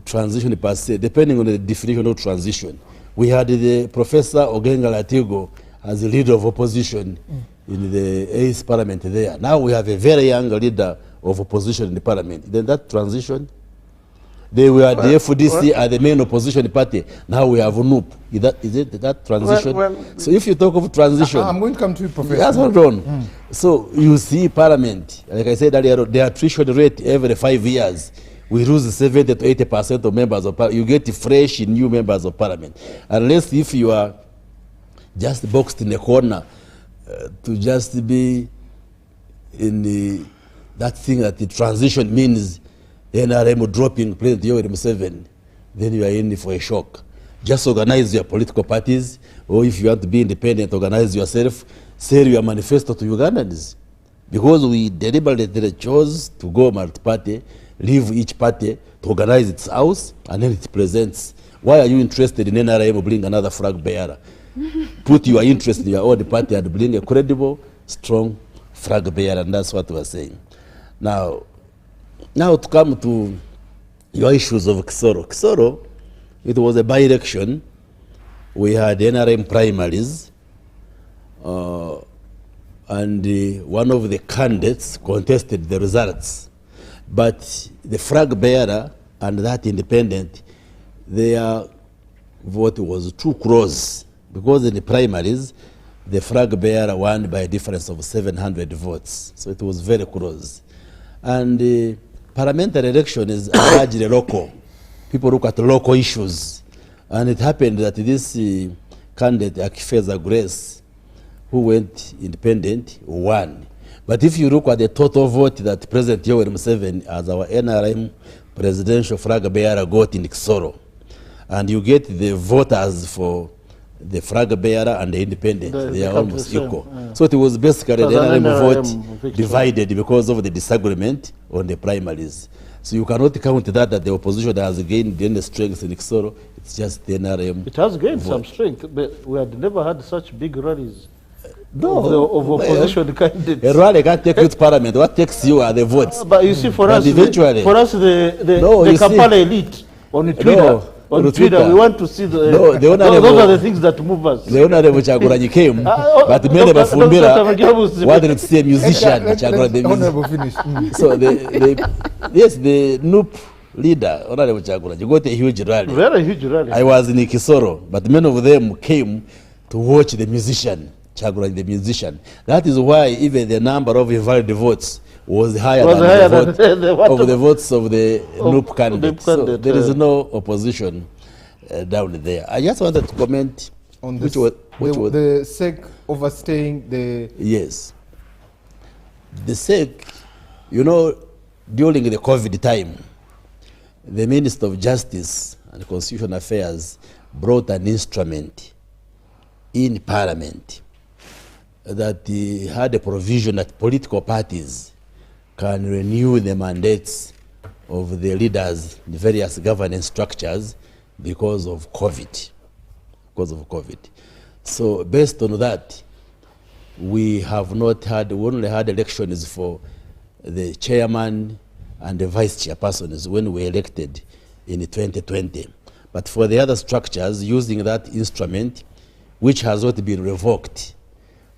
transition per se, depending on the definition of transition. We had the Professor Ogenga Latigo as a leader of opposition in the 8th parliament there. Now we have a very young leader of opposition in the parliament. Then that transition, They were the FDC are the main opposition party. Now we have NUP. Is it that transition? So if you talk of transition, I'm going to come to you, Professor. Yes, hold on. So you see Parliament, like I said earlier, the attrition rate every 5 years. We lose 70 to 80% of members of Parliament. You get fresh new members of Parliament. Unless if you are just boxed in a corner to just be in that thing that the transition means NRM dropping President Yoweri Museveni, then you are in for a shock. Just organize your political parties, or if you want to be independent, organize yourself, sell your manifesto to Ugandans. Because we deliberately chose to go multi-party, leave each party to organize its house, and then it presents. Why are you interested in NRM bring another flag bearer? Put your interest in your own party and bring a credible, strong flag bearer, and that's what we're saying. Now to come to your issues of Kisoro. Kisoro, it was a by-election. We had NRM primaries, and one of the candidates contested the results. But the flag bearer and that independent, their vote was too close, because in the primaries, the flag bearer won by a difference of 700 votes. So it was very close. And the parliamentary election is largely local. People look at local issues. And it happened that this candidate, Akifeza Grace, who went independent, won. But if you look at the total vote that President Yoweri Museveni, as our NRM presidential flag bearer, got in Kisoro, and you get the voters for the flag bearer and the independent, they are almost equal. So it was basically the NRM vote divided because of the disagreement on the primaries. So you cannot count that the opposition has gained any strength in Kisoro. It's just the NRM. It has gained some strength, but we had never had such big rallies. No, of opposition candidates. A rally can't take you to Parliament. What takes you are the votes. But you see, for us, the Kampala elite on Twitter. On Twitter, we want to see those are the things that move us. The Honorable Chagulanyi came, but many Bafumbira wanted to see a musician. Honorable finish. So the NUP leader, Honorable Chagulanyi, got a huge rally. Very huge rally. I was in Kisoro, but many of them came to watch the musician, Chagulanyi, the musician. That is why even the number of invalid votes was higher than the votes of the NUP candidate. So there is no opposition down there. I just wanted to comment on this, the SEC overstaying the... Yes. The SEC, you know, during the COVID time, the Minister of Justice and Constitutional Affairs brought an instrument in Parliament that had a provision that political parties can renew the mandates of the leaders in various governance structures because of COVID. So based on that, we only had elections for the chairman and the vice chairpersons when we elected in 2020. But for the other structures, using that instrument, which has not been revoked,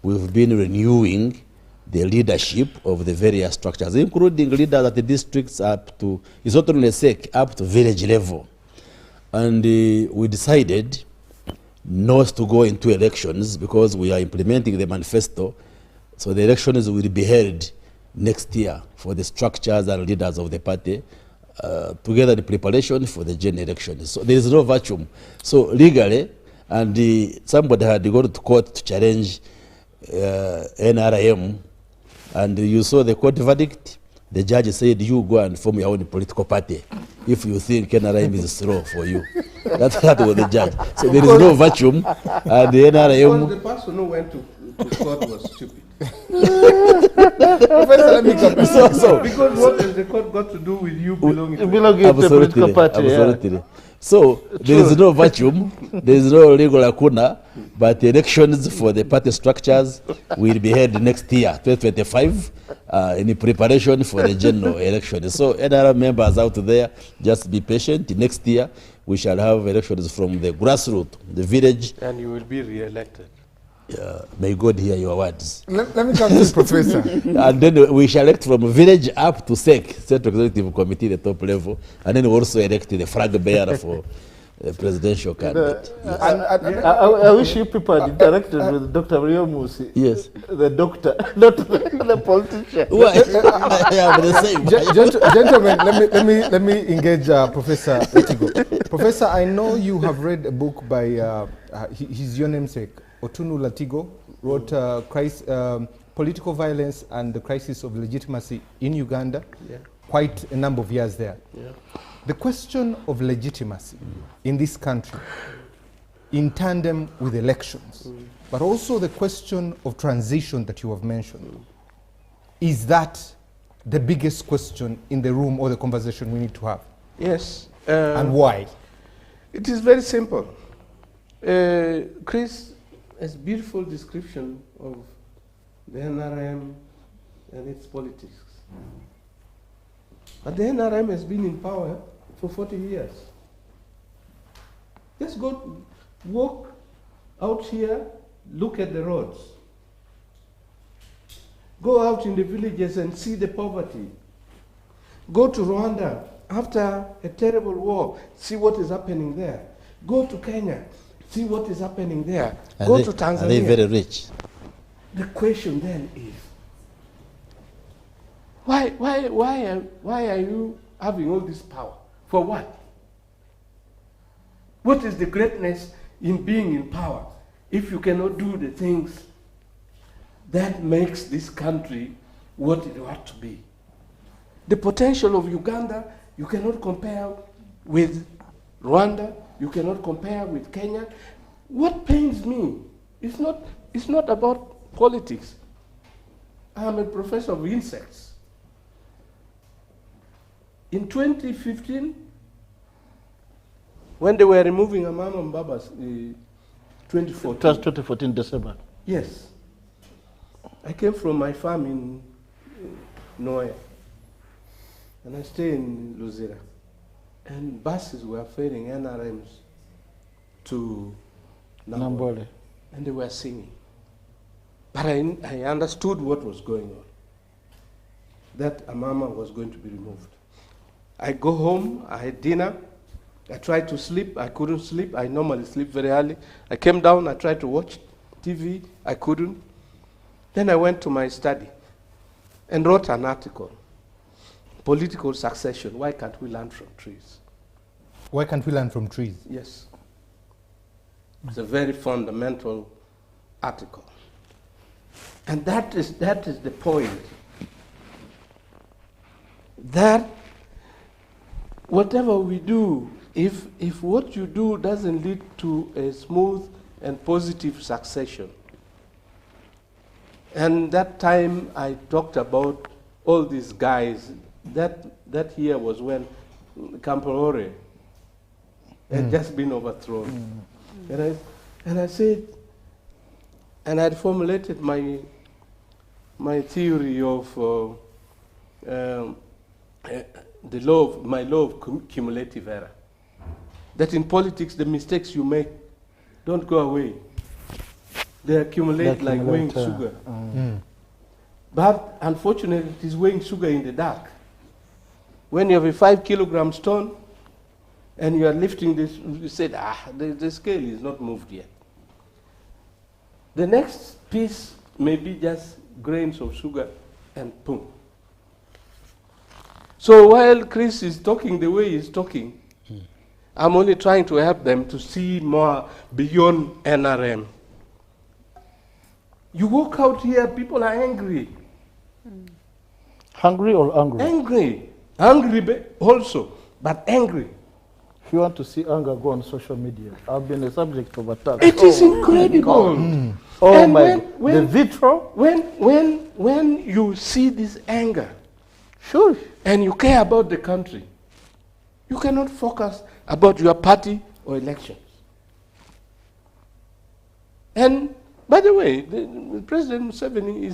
we've been renewing the leadership of the various structures, including leaders at the districts up to, it's not only SEC, up to village level. And we decided not to go into elections because we are implementing the manifesto. So the elections will be held next year for the structures and leaders of the party, together in preparation for the general elections. So there is no vacuum. So legally, and somebody had gone to court to challenge NRM, and you saw the court verdict. The judge said, you go and form your own political party if you think NRM is slow for you. That was the judge. So there is no vacuum, and the NRM... Because the person who went to court was stupid. Because what has the court got to do with you belonging to the political party? Absolutely. Yeah. So there is no vacuum, there is no legal lacuna, but the elections for the party structures will be held next year, 2025, in preparation for the general election. So NRM members out there, just be patient. Next year, we shall have elections from the grassroots, the village. And you will be re-elected. May God hear your words. Let me come to the professor. And then we shall elect from village up to SEC, Central Executive Committee, the top level, and then we also elect the flag bearer for the presidential candidate. Yes. I wish you people had interacted with Dr. Musi. Yes. The doctor, not the politician. Well, I am the same. Gentlemen, let me engage Professor Latigo. Professor, I know you have read a book by his your namesake, Otunu Latigo, wrote Political Violence and the Crisis of Legitimacy in Uganda. Yeah. Quite a number of years there. Yeah. The question of legitimacy in this country, in tandem with elections, but also the question of transition that you have mentioned, is that the biggest question in the room or the conversation we need to have? Yes. And why? It is very simple. Chris has a beautiful description of the NRM and its politics. But the NRM has been in power for 40 years. Just go walk out here, look at the roads. Go out in the villages and see the poverty. Go to Rwanda after a terrible war, see what is happening there. Go to Kenya, see what is happening there. Go to Tanzania. Are they very rich? The question then is, why are you having all this power? For what? What is the greatness in being in power if you cannot do the things that makes this country what it ought to be? The potential of Uganda, you cannot compare with Rwanda, you cannot compare with Kenya. What pains me, it's not about politics. I am a professor of insects. In 2015, when they were removing Amama Mbabas, 2014. It was 2014 December. Yes. I came from my farm in Noya, and I stay in Luzira. And buses were ferrying NRMs to Nambole, and they were singing. But I understood what was going on, that Amama was going to be removed. I go home, I had dinner, I tried to sleep, I couldn't sleep. I normally sleep very early. I came down, I tried to watch TV, I couldn't. Then I went to my study and wrote an article, Political Succession, Why Can't We Learn from Trees? Why can't we learn from trees? Yes. It's a very fundamental article. And that is the point. That whatever we do, if what you do doesn't lead to a smooth and positive succession, and that time I talked about all these guys, that year was when Kamporore had just been overthrown. And I said, and I had formulated my theory of my law of cumulative error. That in politics, the mistakes you make don't go away. They accumulate like weighing sugar. But unfortunately, it is weighing sugar in the dark. When you have a 5 kilogram stone and you are lifting this, you said, the scale is not moved yet. The next piece may be just grains of sugar and boom. So while Chris is talking the way he's talking, I'm only trying to help them to see more beyond NRM. You walk out here, people are angry. Hungry or angry? Angry. Angry also, but angry. If you want to see anger, go on social media. I've been a subject of attack. It is incredible. Oh and my God. The vitro? When you see this anger, sure, and you care about the country, you cannot focus about your party or elections. And by the way, the President Museveni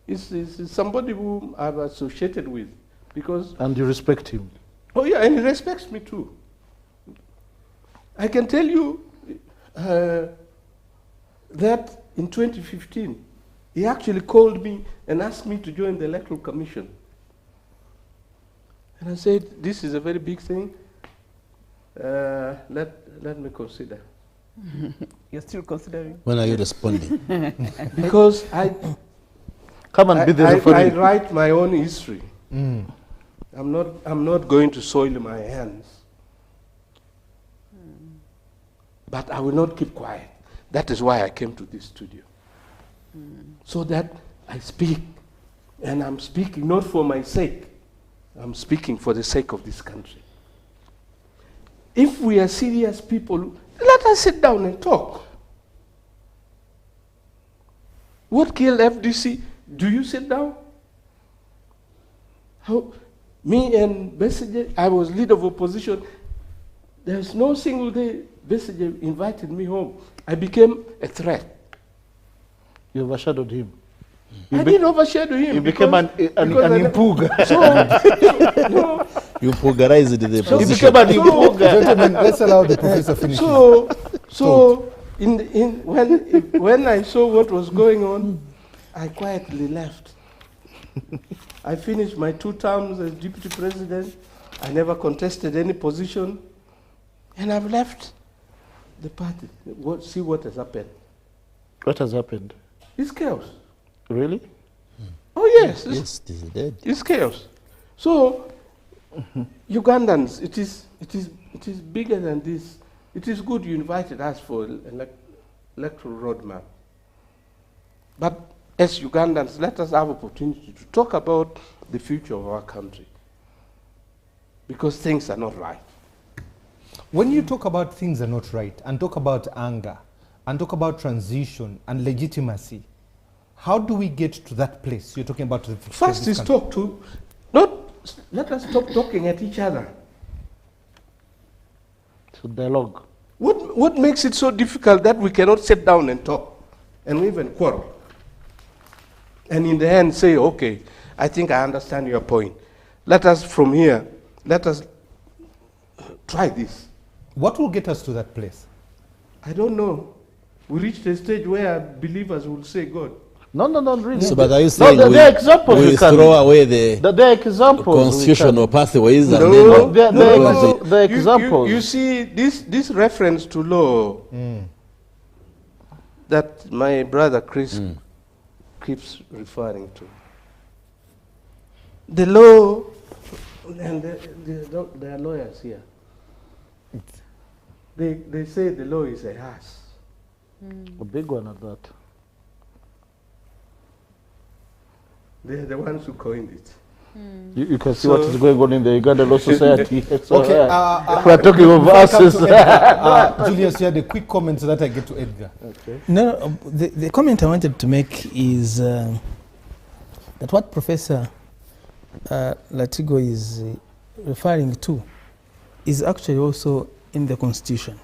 is somebody whom I've associated with, because. And you respect him. Oh yeah, and he respects me too. I can tell you, that in 2015, he actually called me and asked me to join the Electoral Commission. And I said, this is a very big thing. Let me consider. You're still considering? When are you responding? Because I write my own history. Mm. I'm not going to soil my hands. But I will not keep quiet. That is why I came to this studio. So that I speak. And I'm speaking not for my sake. I'm speaking for the sake of this country. If we are serious people, let us sit down and talk. What killed FDC? Do you sit down? How? Me and Besigye, I was leader of opposition. There's no single day Besigye invited me home. I became a threat. You overshadowed him. I didn't overshadow him. You became an impuga. No. You pulverized the You position. became an impuga. Gentlemen, let's allow the professor finish. So when I saw what was going on, I quietly left. I finished my 2 terms as deputy president. I never contested any position. And I've left the party. See what has happened. What has happened? It's chaos. Really? Oh yes. Yes, it is dead. It's chaos. So Ugandans, it is bigger than this. It is good you invited us for an electoral roadmap. But as Ugandans, let us have opportunity to talk about the future of our country. Because things are not right. When you talk about things are not right, and talk about anger, and talk about transition and legitimacy, how do we get to that place? You're talking about the First is let us stop talking at each other. So dialogue. What makes it so difficult that we cannot sit down and talk and even quarrel? And in the end say, okay, I think I understand your point. Let us from here, let us try this. What will get us to that place? I don't know. We reached a stage where believers will say God. No, really. So, but are you saying there are examples we throw away the constitutional pathways and then there are examples. You see, this reference to law that my brother Chris keeps referring to. The law, and there are lawyers here. They say the law is a horse. A big one at that. They're the ones who coined it. You can see what is going on in the Uganda Law Society. So, okay, we are talking of horses. Julius, you had a quick comment so that I get to Edgar. Okay. No, the comment I wanted to make is that what Professor Latigo is referring to is actually also in the Constitution.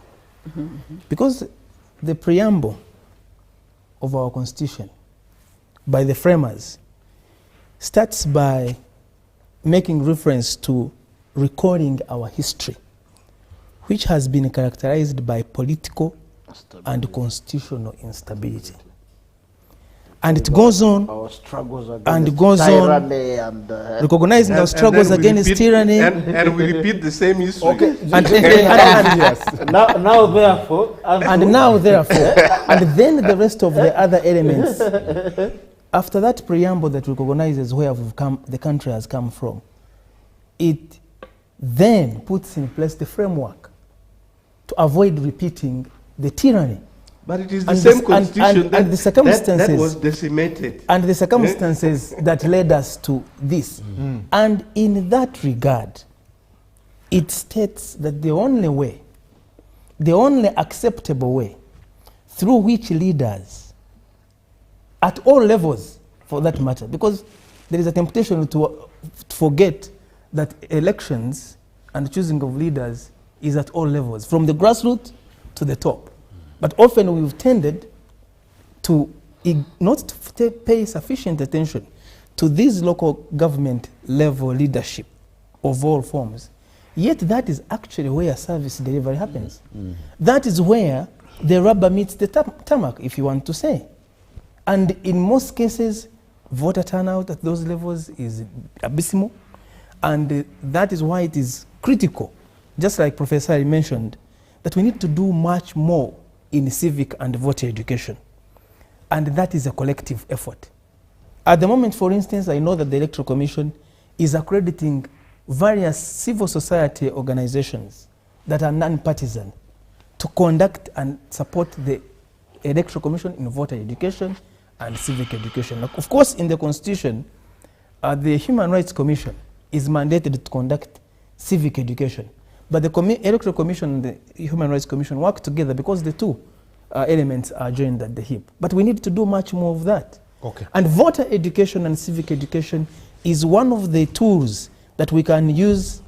Because the preamble of our Constitution by the framers starts by making reference to recording our history, which has been characterized by political and constitutional instability. And it goes on our struggles and goes on, recognizing our struggles against tyranny. And we repeat the same history. Okay. Now therefore, and then the rest of the other elements. After that preamble that recognizes where we've come, the country has come from, it then puts in place the framework to avoid repeating the tyranny. But it is the same constitution and the circumstances that was decimated. And the circumstances that led us to this. And in that regard, it states that the only way, the only acceptable way through which leaders at all levels, for that matter, because there is a temptation to forget that elections and choosing of leaders is at all levels, from the grassroots to the top. But often we've tended to not to pay sufficient attention to this local government level leadership of all forms. Yet that is actually where service delivery happens. That is where the rubber meets the tarmac, if you want to say. And in most cases, voter turnout at those levels is abysmal. And that is why it is critical, just like Professor Ali mentioned, that we need to do much more in civic and voter education. And that is a collective effort. At the moment, for instance, I know that the Electoral Commission is accrediting various civil society organizations that are non-partisan to conduct and support the Electoral Commission in voter education and civic education. Of course, in the Constitution, the Human Rights Commission is mandated to conduct civic education. But the Electoral Commission and the Human Rights Commission work together because the two elements are joined at the hip. But we need to do much more of that. Okay. And voter education and civic education is one of the tools that we can use,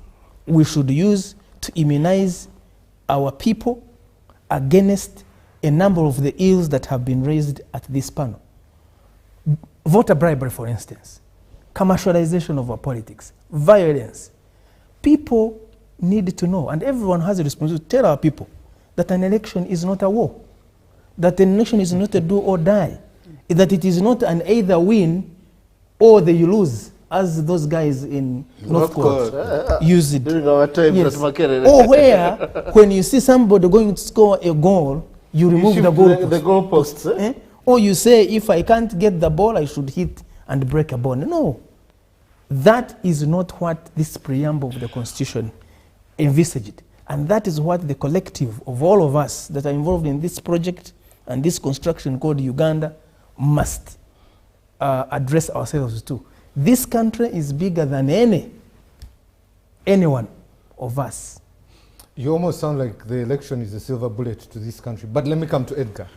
we should use to immunize our people against a number of the ills that have been raised at this panel. Voter bribery, for instance, commercialization of our politics, violence. People need to know, and everyone has a responsibility to tell our people that an election is not a war, that an election is not a do or die, that it is not an either win or you lose, as those guys in North Korea use it. During our time, yes. Or where, when you see somebody going to score a goal, you remove the goalpost. The goalposts. Or you say, if I can't get the ball, I should hit and break a ball. No. That is not what this preamble of the Constitution envisaged. And that is what the collective of all of us that are involved in this project and this construction called Uganda must address ourselves to. This country is bigger than any one of us. You almost sound like the election is a silver bullet to this country. But let me come to Edgar.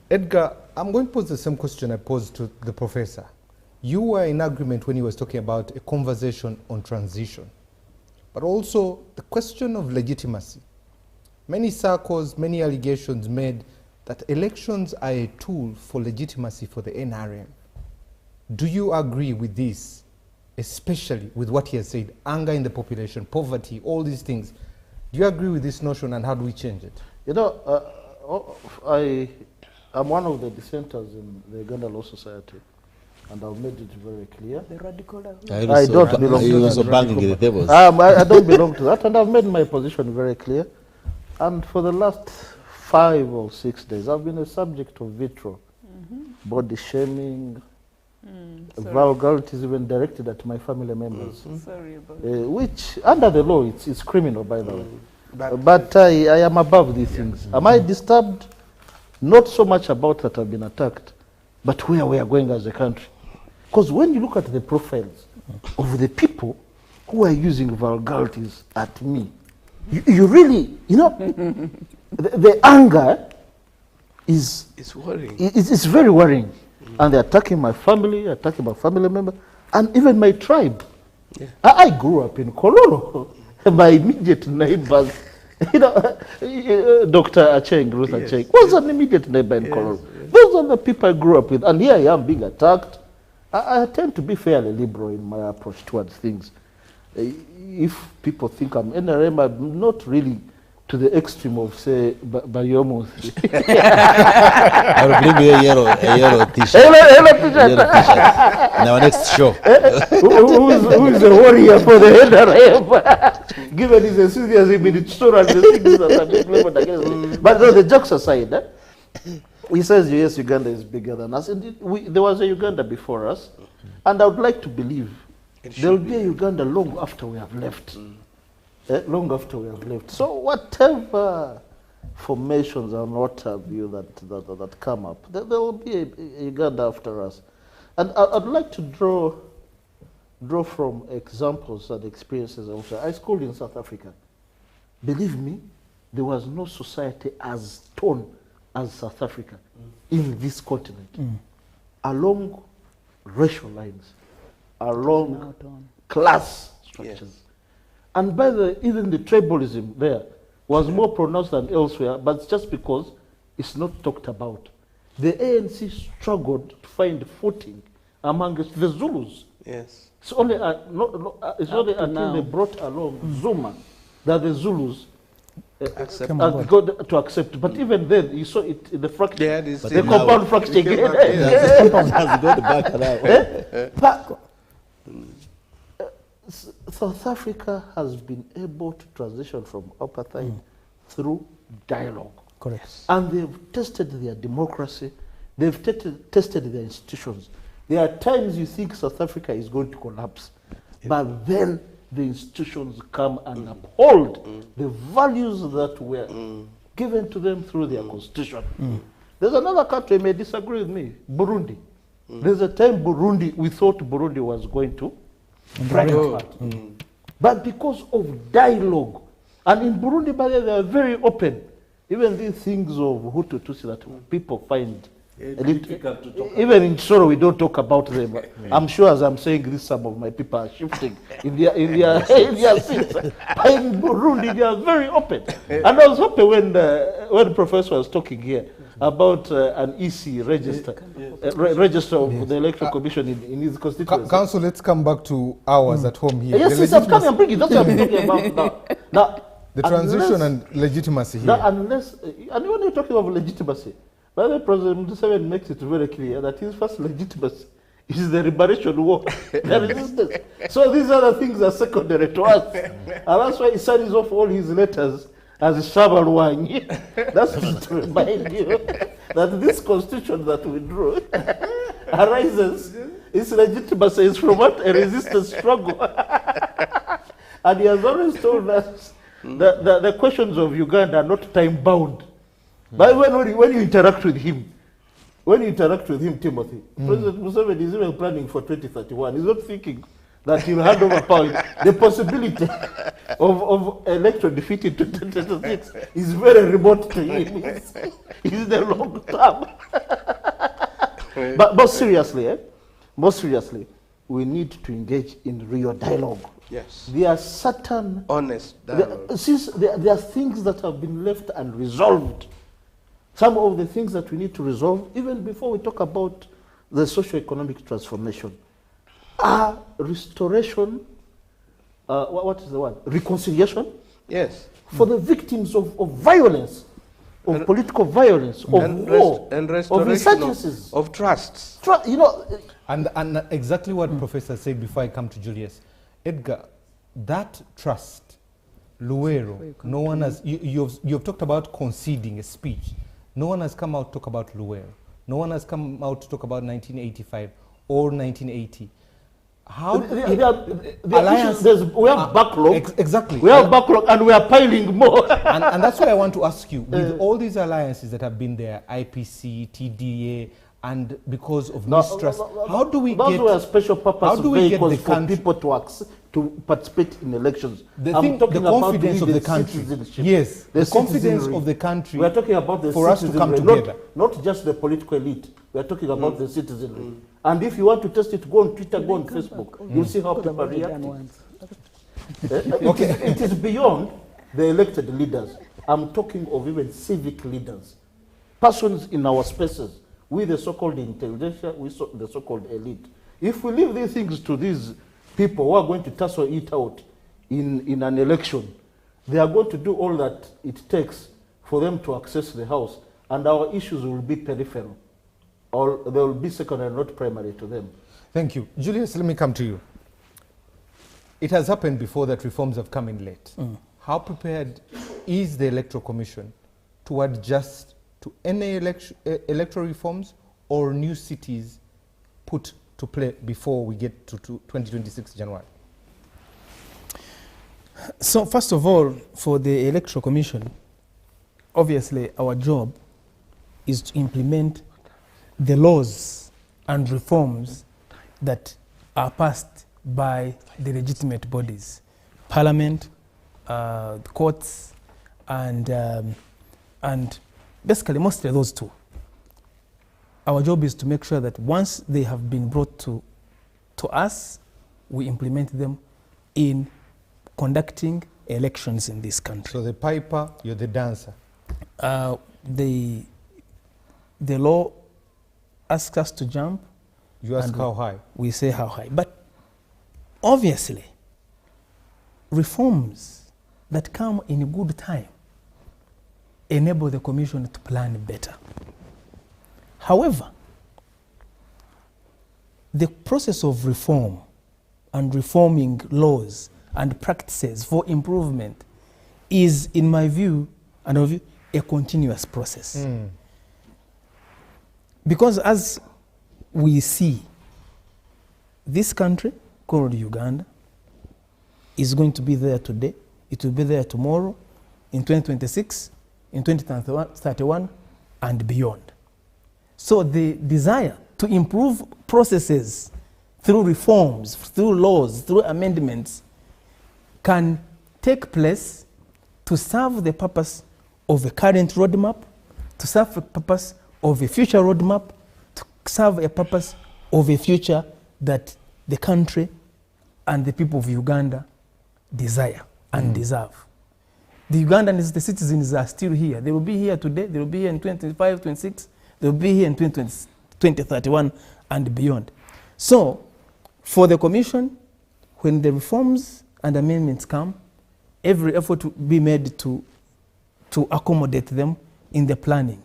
Edgar, I'm going to pose the same question I posed to the professor. You were in agreement when he was talking about a conversation on transition, but also the question of legitimacy. Many circles, many allegations made that elections are a tool for legitimacy for the NRM. Do you agree with this, especially with what he has said, anger in the population, poverty, all these things? Do you agree with this notion, and how do we change it? You know, I'm one of the dissenters in the Uganda Law Society, and I've made it very clear. The radical. I don't belong to that. I don't belong to that, and I've made my position very clear. And for the last 5 or 6 days, I've been a subject of vitriol, body shaming, vulgarities even directed at my family members. Sorry about which, under the law, it's criminal, by the way. But I am above these things. Am I disturbed? Not so much about that I've been attacked, but where we are going as a country. Because when you look at the profiles of the people who are using vulgarities at me, you really, you know, the anger is worrying. It's very worrying. And they're attacking my family, attacking my family member, and even my tribe. Yeah. I grew up in Kololo. My immediate neighbors, you know, Dr. Acheng, Ruth Acheng, was an immediate neighbor in Kololo. Yes. Those are the people I grew up with. And here I am being attacked. I tend to be fairly liberal in my approach towards things. If people think I'm NRM, I'm not really to the extreme of, say, Bayomo. I will bring you a yellow t-shirt. Yellow t-shirt. In our next show. Who's the warrior for the NRM? Given his enthusiasm in its store and the things that are being leveled against. But no, the jokes aside, he says, yes, Uganda is bigger than us. Indeed, there was a Uganda before us, and I would like to believe there will be a Uganda long after we have left. Long after we have left. So whatever formations and what have you that come up, there will be a Uganda after us. And I'd like to draw from examples and experiences also. I schooled in South Africa. Believe me, there was no society as torn as South Africa in this continent. Along racial lines, along class structures. Yes. And by even the tribalism there was more pronounced than elsewhere, but it's just because it's not talked about. The ANC struggled to find footing amongst the Zulus. Yes. It's only, it's only until they brought along Zuma that the Zulus got to accept. But even then, you saw it in the fracture. Yeah, the compound fracture again. The compound has got back around. But South Africa has been able to transition from apartheid through dialogue. Correct. And they've tested their democracy. They've tested their institutions. There are times you think South Africa is going to collapse, but then the institutions come and uphold the values that were given to them through their constitution. There's another country may disagree with me, Burundi. There's a time we thought Burundi was going to break apart. But because of dialogue, and in Burundi, by the way, they are very open. Even these things of Hutu Tutsi that people find difficult to talk about. Even in Soro, we don't talk about them. I'm sure as I'm saying this, some of my people are shifting in their seats. But in Burundi, they are very open. And I was happy when the professor was talking here about an EC register, register of the Electoral Commission in his constituency. Council, let's come back to ours at home here. Yes, I'm coming, I'm bringing. That's what I'm talking about now. The transition and legitimacy here. And when you're talking of legitimacy, by the way, President Museveni makes it very clear that his first legitimacy is the liberation war, the resistance. So these other things are secondary to us. And that's why he signs off all his letters as Shabalwanyi. That's to remind you that this constitution that we drew arises, its legitimacy is from what? A resistance struggle. And he has always told us that the questions of Uganda are not time-bound. But when you interact with him, Timothy, President Museveni is even planning for 2031. He's not thinking that he'll hand over power. The possibility of election defeat in 2026 is very remote to him. It's the long term. But more seriously, we need to engage in real dialogue. Yes. There are certain honest dialogue. There are things that have been left unresolved. Some of the things that we need to resolve, even before we talk about the socio-economic transformation, are restoration, what is the word? Reconciliation? Yes. For the victims of violence, of political violence, of war, and of restoration insurgencies. of trusts. And exactly what Professor said before I come to Julius. Edgar, that trust, Luero, no one has, you've talked about conceding a speech. No one has come out to talk about Luero. No one has come out to talk about 1985 or 1980. How we have backlog. Exactly. We have backlog and we are piling more. and that's why I want to ask you, with all these alliances that have been there, IPC, TDA, and because of mistrust, how do we those get... were special purpose vehicles for country, people to participate in elections. The confidence of the country. Yes, the confidence of the country. We are talking about the for us to come together. Not just the political elite. We are talking about the citizenry. And if you want to test it, go on Twitter, go on Facebook. You'll see how people react. Okay. It is beyond the elected leaders. I'm talking of even civic leaders. Persons in our spaces. We the so-called intelligentsia, the so-called elite. If we leave these things to these people who are going to tussle it out in an election, they are going to do all that it takes for them to access the House, and our issues will be peripheral, or they will be secondary, not primary to them. Thank you. Julius, let me come to you. It has happened before that reforms have come in late. How prepared is the Electoral Commission to adjust to any electoral reforms or new cities put to play before we get to 2026 January? So first of all, for the Electoral Commission, obviously our job is to implement the laws and reforms that are passed by the legitimate bodies, Parliament, the courts, and basically mostly those two. Our job is to make sure that once they have been brought to us, we implement them in conducting elections in this country. So the piper, you're the dancer. The law asks us to jump. You ask how high? We say how high. But obviously, reforms that come in good time enable the Commission to plan better. However, the process of reform and reforming laws and practices for improvement is, in my view, a continuous process. Because as we see, this country called Uganda is going to be there today, it will be there tomorrow, in 2026, in 2031, and beyond. So the desire to improve processes through reforms, through laws, through amendments, can take place to serve the purpose of a current roadmap, to serve the purpose of a future roadmap, to serve a purpose of a future that the country and the people of Uganda desire and deserve. The Ugandans, the citizens are still here. They will be here today, they will be here in 2025, 26, they will be here in 2031 and beyond. So, for the Commission, when the reforms and amendments come, every effort will be made to accommodate them in the planning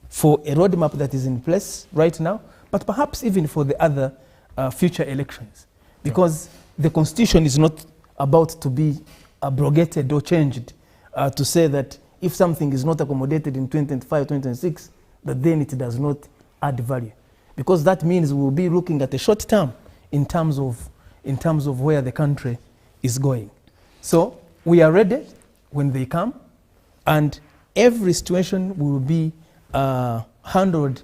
for a roadmap that is in place right now, but perhaps even for the other future elections. Because the Constitution is not about to be abrogated or changed to say that if something is not accommodated in 2025, 2026, that then it does not add value. Because that means we'll be looking at the short term in terms of where the country is going. So we are ready when they come, and every situation will be handled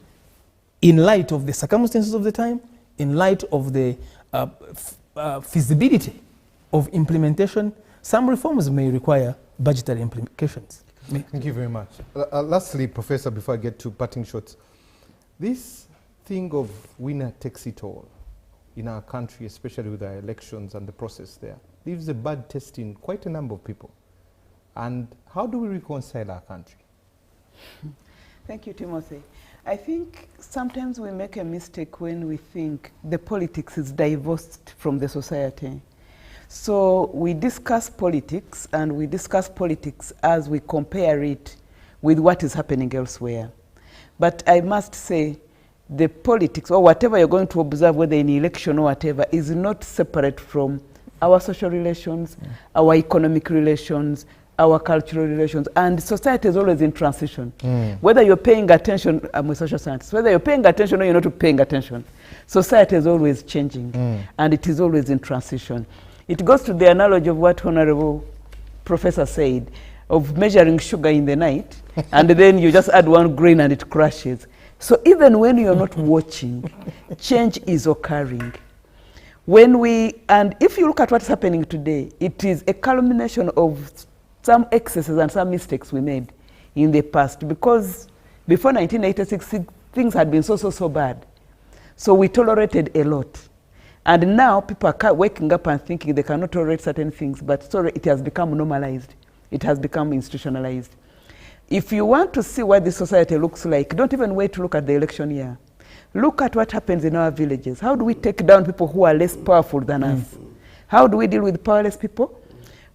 in light of the circumstances of the time, in light of the feasibility of implementation. Some reforms may require budgetary implications. Thank you very much. Lastly, Professor, before I get to parting shots, this thing of winner takes it all in our country, especially with our elections and the process there, leaves a bad taste in quite a number of people. And how do we reconcile our country? Thank you, Timothy. I think sometimes we make a mistake when we think the politics is divorced from the society. So we discuss politics, and we discuss politics as we compare it with what is happening elsewhere. But I must say, the politics, or whatever you're going to observe, whether in election or whatever, is not separate from our social relations, our economic relations, our cultural relations, and society is always in transition. Whether you're paying attention, I'm a social scientist, whether you're paying attention or you're not paying attention, society is always changing, and it is always in transition. It goes to the analogy of what Honorable Professor said, of measuring sugar in the night, and then you just add one grain and it crashes. So even when you're not watching, change is occurring. And if you look at what's happening today, it is a culmination of some excesses and some mistakes we made in the past, because before 1986, things had been so bad. So we tolerated a lot. And now people are waking up and thinking they cannot tolerate certain things, but sorry, it has become normalized. It has become institutionalized. If you want to see what this society looks like, don't even wait to look at the election year. Look at what happens in our villages. How do we take down people who are less powerful than us? How do we deal with powerless people?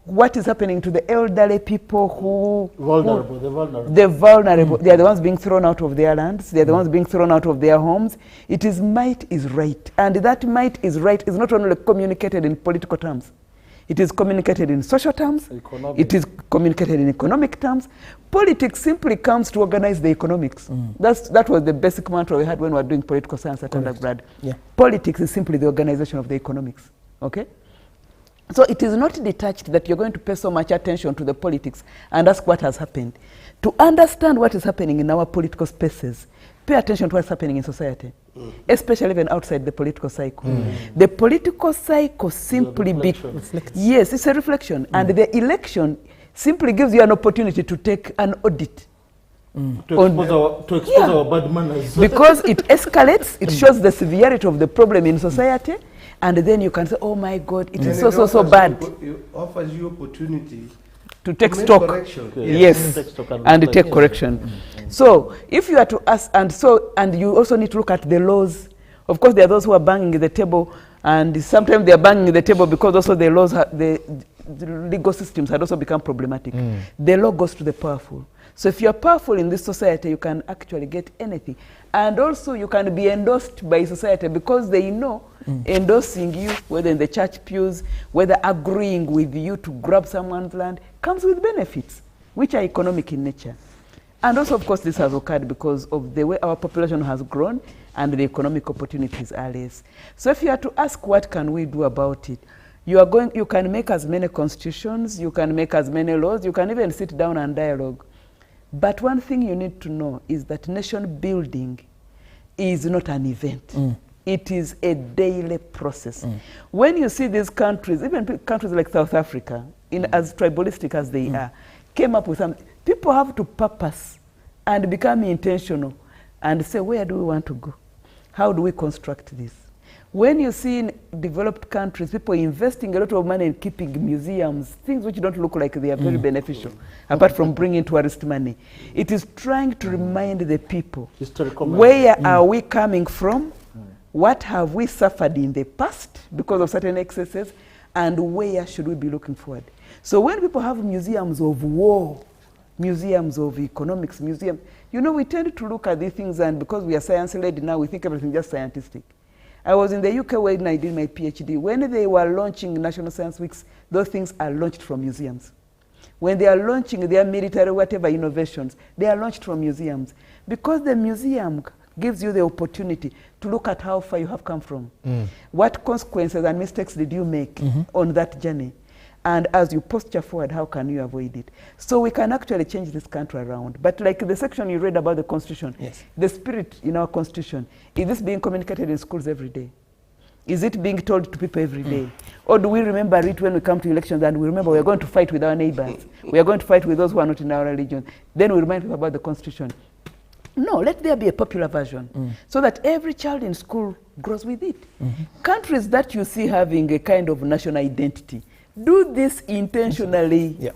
What is happening to the elderly people the vulnerable. They are the ones being thrown out of their lands. They are the ones being thrown out of their homes. It is might is right. And that might is right is not only communicated in political terms. It is communicated in social terms. It is communicated in economic terms. Politics simply comes to organize the economics. That was the basic mantra we had when we were doing political science at undergrad. Politics is simply the organization of the economics. Okay? So it is not detached that you're going to pay so much attention to the politics and ask what has happened. To understand what is happening in our political spaces, pay attention to what's happening in society, especially even outside the political cycle. The political cycle simply yes, it's a reflection. And the election simply gives you an opportunity to take an audit. To expose our bad manners. Because it escalates, it shows the severity of the problem in society, and then you can say, oh my God, it is so bad. It offers you opportunity to take stock. Correction. Yes, and take correction. So if you are to ask, and you also need to look at the laws. Of course, there are those who are banging the table, and sometimes they are banging the table because also the laws, the legal systems had also become problematic. The law goes to the powerful. So if you're powerful in this society, you can actually get anything. And also you can be endorsed by society because they know endorsing you, whether in the church pews, whether agreeing with you to grab someone's land, comes with benefits, which are economic in nature. And also, of course, this has occurred because of the way our population has grown and the economic opportunities are less. So if you are to ask what can we do about it, you can make as many constitutions, you can make as many laws, you can even sit down and dialogue. But one thing you need to know is that nation building is not an event. It is a daily process. When you see these countries, even countries like South Africa, as tribalistic as they are, came up with something, people have to purpose and become intentional and say, where do we want to go? How do we construct this? When you see in developed countries, people investing a lot of money in keeping museums, things which don't look like they are very beneficial, apart from bringing tourist money. It is trying to remind the people, where are we coming from? What have we suffered in the past because of certain excesses? And where should we be looking forward? So when people have museums of war, museums of economics, you know, we tend to look at these things, and because we are science-led now, we think everything is just scientific. I was in the UK when I did my PhD. When they were launching National Science Weeks, those things are launched from museums. When they are launching their military, whatever innovations, they are launched from museums. Because the museum gives you the opportunity to look at how far you have come from. What consequences and mistakes did you make on that journey? And as you posture forward, how can you avoid it? So we can actually change this country around. But like the section you read about the Constitution, the spirit in our Constitution, is this being communicated in schools every day? Is it being told to people every day? Or do we remember it when we come to elections and we remember we are going to fight with our neighbors? We are going to fight with those who are not in our religion. Then we remind people about the Constitution. No, let there be a popular version so that every child in school grows with it. Countries that you see having a kind of national identity do this intentionally.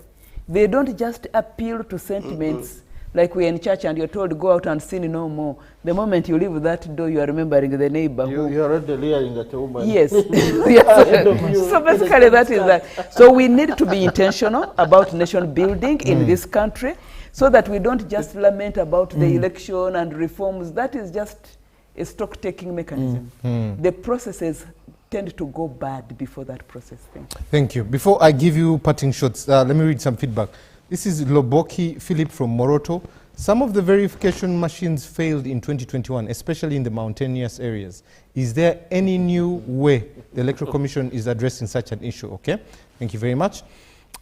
They don't just appeal to sentiments like we're in church and you're told go out and sin no more. The moment you leave that door, you are remembering the neighbor. You're already leering at a woman. Yes. So basically that is that. So we need to be intentional about nation building in this country so that we don't just lament about the election and reforms. That is just a stock-taking mechanism. The processes tend to go bad before that process. Thank you. Before I give you parting shots, let me read some feedback. This is Loboki Philip from Moroto. Some of the verification machines failed in 2021, especially in the mountainous areas. Is there any new way the Electoral Commission is addressing such an issue? Okay, thank you very much.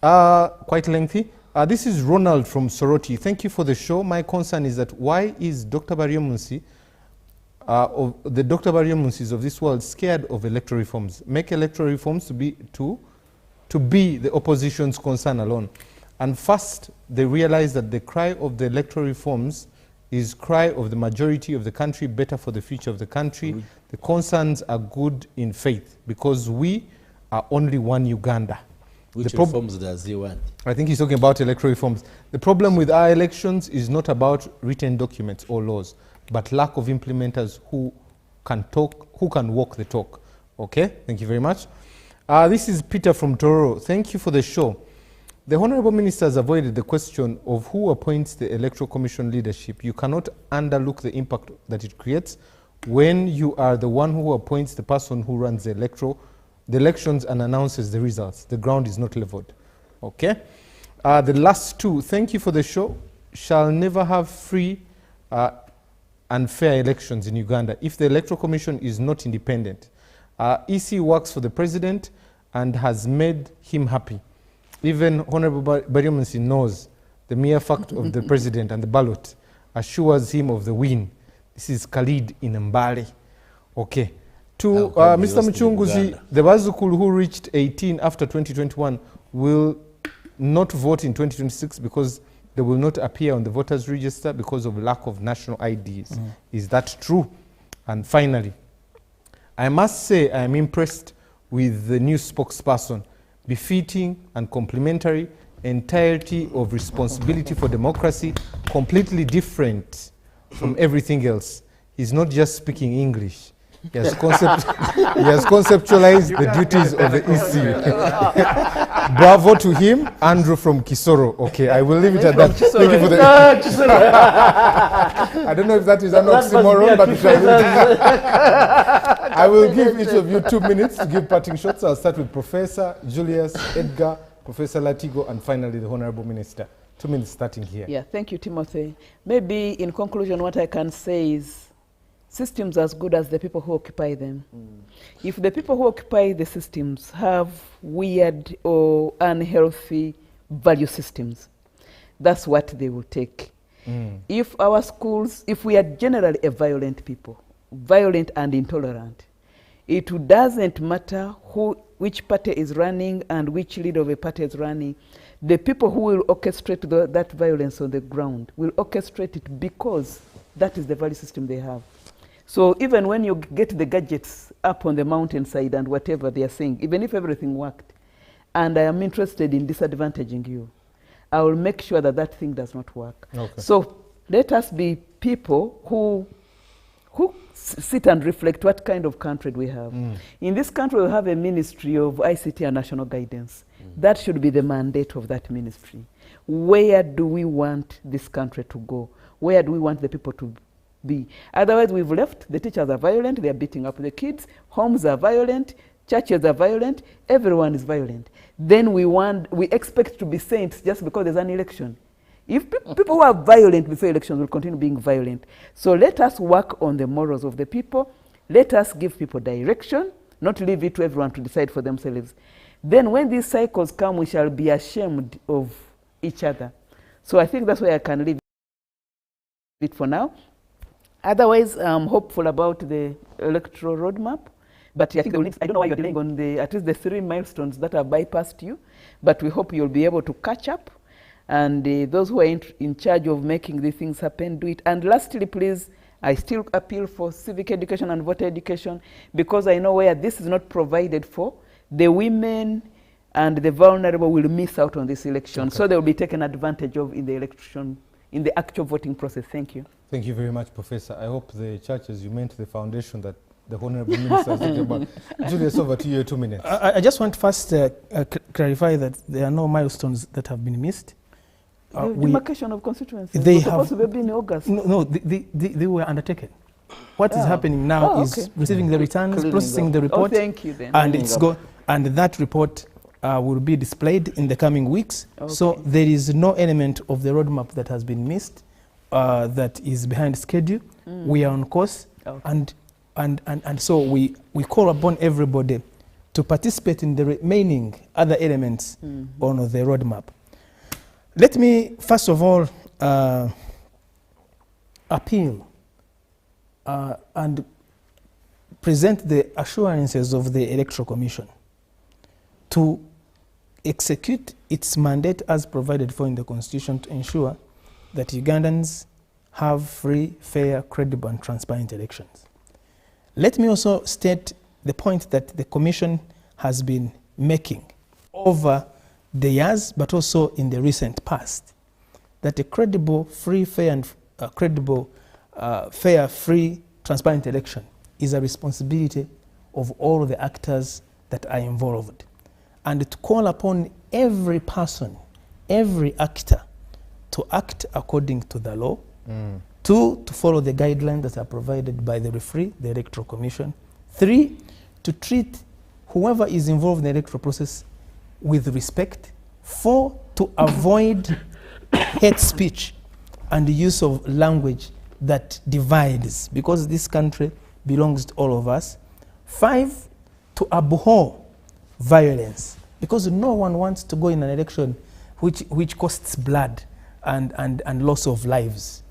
Quite lengthy. This is Ronald from Soroti. Thank you for the show. My concern is that why is Dr. Baryomunsi of the Dr. Baryomunsis of this world scared of electoral reforms? Make electoral reforms to be the opposition's concern alone. And first, they realize that the cry of the electoral reforms is cry of the majority of the country, better for the future of the country. The concerns are good in faith because we are only one Uganda. Which reforms does he want? I think he's talking about electoral reforms. The problem with our elections is not about written documents or laws, but lack of implementers who can talk, who can walk the talk. Okay, thank you very much. This is Peter from Tororo. Thank you for the show. The Honorable Minister has avoided the question of who appoints the Electoral Commission leadership. You cannot underlook the impact that it creates when you are the one who appoints the person who runs the elections and announces the results. The ground is not leveled. Okay? The last two, thank you for the show. Shall never have free and fair elections in Uganda if the Electoral Commission is not independent. EC works for the President and has made him happy. Even Honorable Baryomunsi knows the mere fact of the President and the ballot assures him of the win. This is Khalid in Mbale. Okay. To Mr. Muchunguzi, the Bazukulu who reached 18 after 2021 will not vote in 2026 because they will not appear on the voters register because of lack of national IDs. Is that true? And finally, I must say I am impressed with the new spokesperson, befitting and complementary, entirety of responsibility for democracy, completely different from everything else. He's not just speaking English. He has conceptualized the duties of the EC. Bravo to him, Andrew from Kisoro. Okay, I will leave it at that. Thank you for the. I don't know if that is an oxymoron, but I will give each of you 2 minutes to give parting shots. I'll start with Professor Julius, Edgar, Professor Latigo, and finally the Honorable Minister. 2 minutes starting here. Yeah, thank you, Timothy. Maybe in conclusion, what I can say is systems are as good as the people who occupy them. If the people who occupy the systems have weird or unhealthy value systems, that's what they will take. If our schools, if we are generally a violent people, violent and intolerant, it doesn't matter which party is running and which leader of a party is running. The people who will orchestrate that violence on the ground will orchestrate it because that is the value system they have. So even when you get the gadgets up on the mountainside and whatever they are saying, even if everything worked, and I am interested in disadvantaging you, I will make sure that that thing does not work. Okay. So let us be people who sit and reflect what kind of country we have. In this country, we have a Ministry of ICT and National Guidance. That should be the mandate of that ministry. Where do we want this country to go? Where do we want the people to be? Otherwise, we've left. The teachers are violent. They are beating up the kids. Homes are violent. Churches are violent. Everyone is violent. Then we expect to be saints just because there's an election. If people who are violent before elections will continue being violent. So let us work on the morals of the people. Let us give people direction, not leave it to everyone to decide for themselves. Then when these cycles come, we shall be ashamed of each other. So I think that's why I can leave it for now. Otherwise, I'm hopeful about the electoral roadmap. But I think I don't know why you're delaying on at least the 3 milestones that have bypassed you. But we hope you'll be able to catch up. And those who are in charge of making these things happen, do it. And lastly, please, I still appeal for civic education and voter education, because I know where this is not provided for, the women and the vulnerable will miss out on this election. Okay. So they will be taken advantage of in the election, in the actual voting process. Thank you. Thank you very much, Professor. I hope the churches you meant the foundation that the Honorable Minister is talking about. Julius, over to you, 2 minutes. I just want first to clarify that there are no milestones that have been missed. The demarcation of constituencies was supposed to be in August. No, they were undertaken. What is happening now is receiving the returns, processing the report. Thank you then. And and that report will be displayed in the coming weeks. So there is no element of the roadmap that has been missed that is behind schedule. We are on course. And so we call upon everybody to participate in the remaining other elements on the roadmap. Let me first of all appeal and present the assurances of the Electoral Commission to execute its mandate as provided for in the Constitution to ensure that Ugandans have free, fair, credible and transparent elections. Let me also state the point that the Commission has been making over the years, but also in the recent past, that a credible, free, fair and fair, free, transparent election is a responsibility of all the actors that are involved. And to call upon every person, every actor to act according to the law, to follow the guidelines that are provided by the referee, the Electoral Commission. 3, to treat whoever is involved in the electoral process with respect. 4, to avoid hate speech and the use of language that divides, because this country belongs to all of us. 5, to abhor violence, because no one wants to go in an election which costs blood and loss of lives.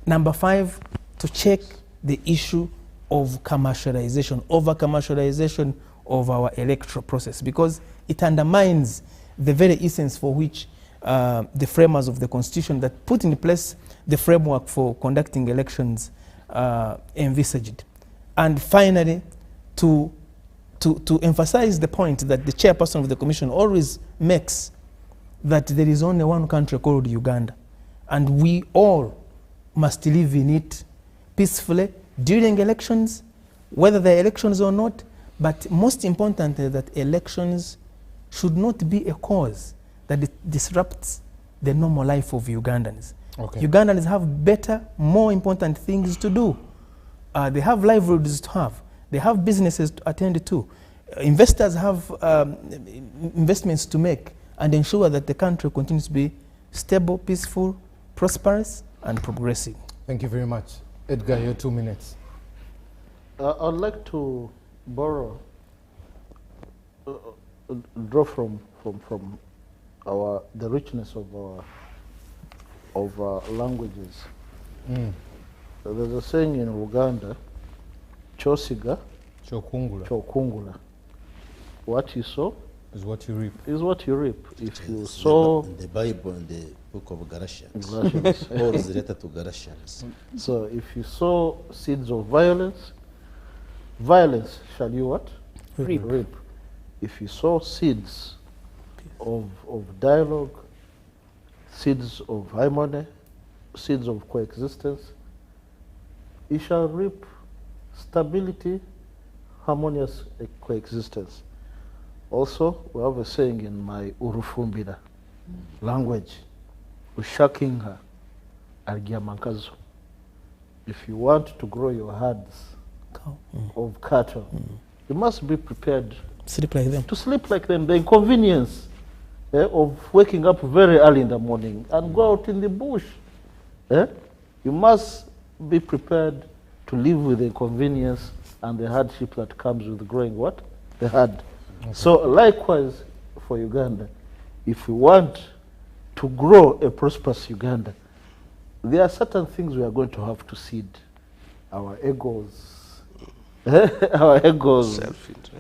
Number 5, to check the issue of commercialization, over-commercialization of our electoral process, because it undermines the very essence for which the framers of the Constitution that put in place the framework for conducting elections envisaged. And finally, to emphasize the point that the chairperson of the Commission always makes, that there is only one country called Uganda, and we all must live in it peacefully during elections whether there are elections or not, but most importantly that elections should not be a cause that disrupts the normal life of Ugandans. Okay. Ugandans have better, more important things to do. They have livelihoods to have. They have businesses to attend to. Investors have investments to make and ensure that the country continues to be stable, peaceful, prosperous, and progressive. Thank you very much. Edgar, your 2 minutes. I'd like to borrow, draw from the richness of our languages. There's a saying in Uganda, Chosiga, Chokungula. What you sow is what you reap. Is what you reap. If you sow in the Bible, in the book of Galatians, Galatians. Paul is related to Galatians. So if you sow seeds of violence, violence shall you what? Reap. If you sow seeds of dialogue, seeds of harmony, seeds of coexistence, you shall reap stability, harmonious coexistence. Also, we have a saying in my Urufumbira language, Ushakinga Argiamankazo. If you want to grow your herds of cattle, you must be prepared sleep like them. To sleep like them. The inconvenience of waking up very early in the morning and go out in the bush. You must be prepared to live with the inconvenience and the hardship that comes with growing what? The herd. Okay. So likewise for Uganda, if we want to grow a prosperous Uganda, there are certain things we are going to have to cede. Our egos, our egos,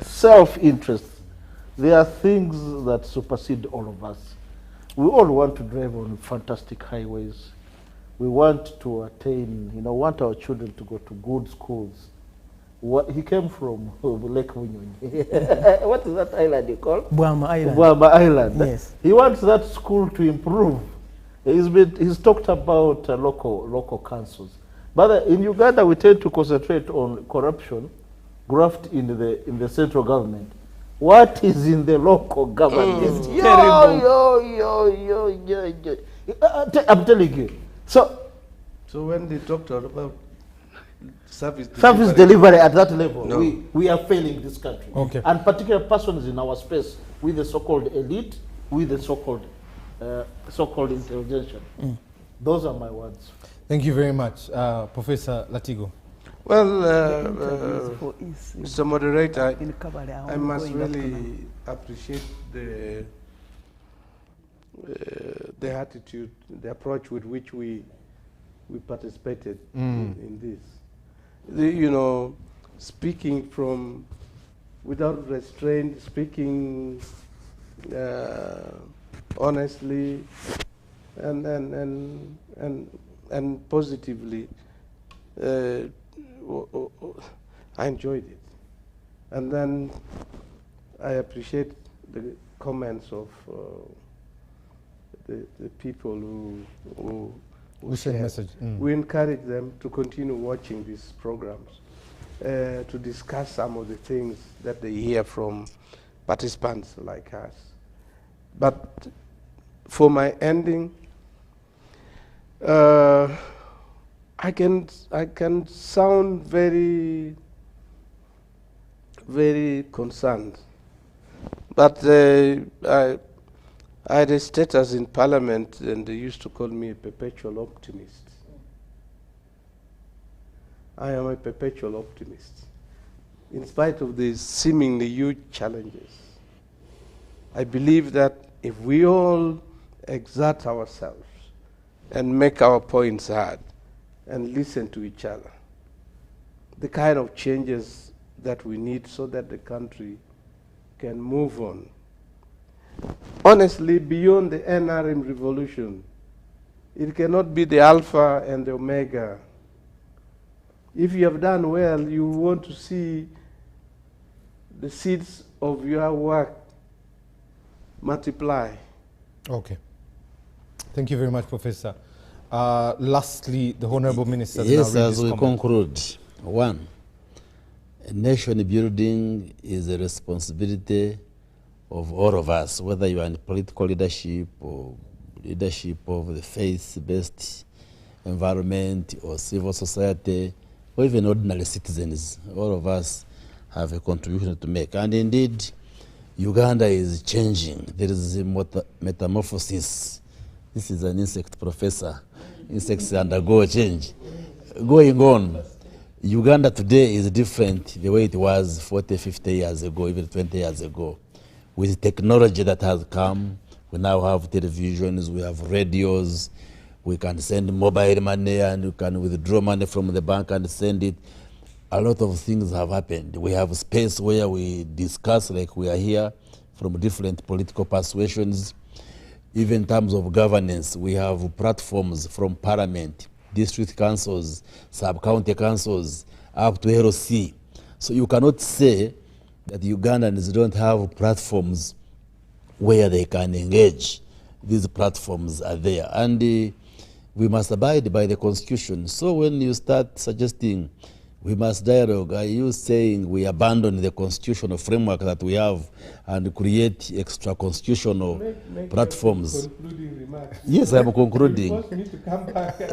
self-interest. There are things that supersede all of us. We all want to drive on fantastic highways. We want to attain, want our children to go to good schools. He came from Lake Bunyonyi. What is that island you call? Bwama Island. Bwama Island. Yes. He wants that school to improve. He's talked about local councils. But in Uganda, we tend to concentrate on corruption, graft in the central government. What is in the local government? I'm telling you. So when they talked about service delivery at that level, no. we are failing this country. Okay. And particular persons in our space with the so-called elite, with the so-called intelligentsia. Those are my words. Thank you very much, Professor Latigo. Well, Mr. Moderator, I must really appreciate the attitude, the approach with which we participated in this. Speaking from without restraint, speaking honestly and positively. I enjoyed it. And then I appreciate the comments of the people who send message. We encourage them to continue watching these programs, to discuss some of the things that they hear from participants like us. But for my ending, I can sound very, very concerned, but I had a status in Parliament, and they used to call me a perpetual optimist. I am a perpetual optimist, in spite of the seemingly huge challenges. I believe that if we all exert ourselves and make our points heard, and listen to each other, the kind of changes that we need so that the country can move on. Honestly, beyond the NRM revolution, it cannot be the alpha and the omega. If you have done well, you want to see the seeds of your work multiply. Okay. Thank you very much, Professor. Lastly, the Honorable Minister. Yes, as we conclude, one, Nation building is a responsibility of all of us, whether you are in political leadership or leadership of the faith-based environment or civil society, or even ordinary citizens. All of us have a contribution to make. And indeed, Uganda is changing. There is a metamorphosis. This is an insect professor. Insects undergo change. Going on, Uganda today is different the way it was 40, 50 years ago, even 20 years ago. With technology that has come, we now have televisions, we have radios, we can send mobile money and you can withdraw money from the bank and send it. A lot of things have happened. We have space where we discuss, like we are here, from different political persuasions. Even in terms of governance, we have platforms from parliament, district councils, sub-county councils, up to LC. So you cannot say that Ugandans don't have platforms where they can engage. These platforms are there. And we must abide by the Constitution. So when you start suggesting we must dialogue, are you saying we abandon the constitutional framework that we have and create extra constitutional platforms? Yes, I'm concluding.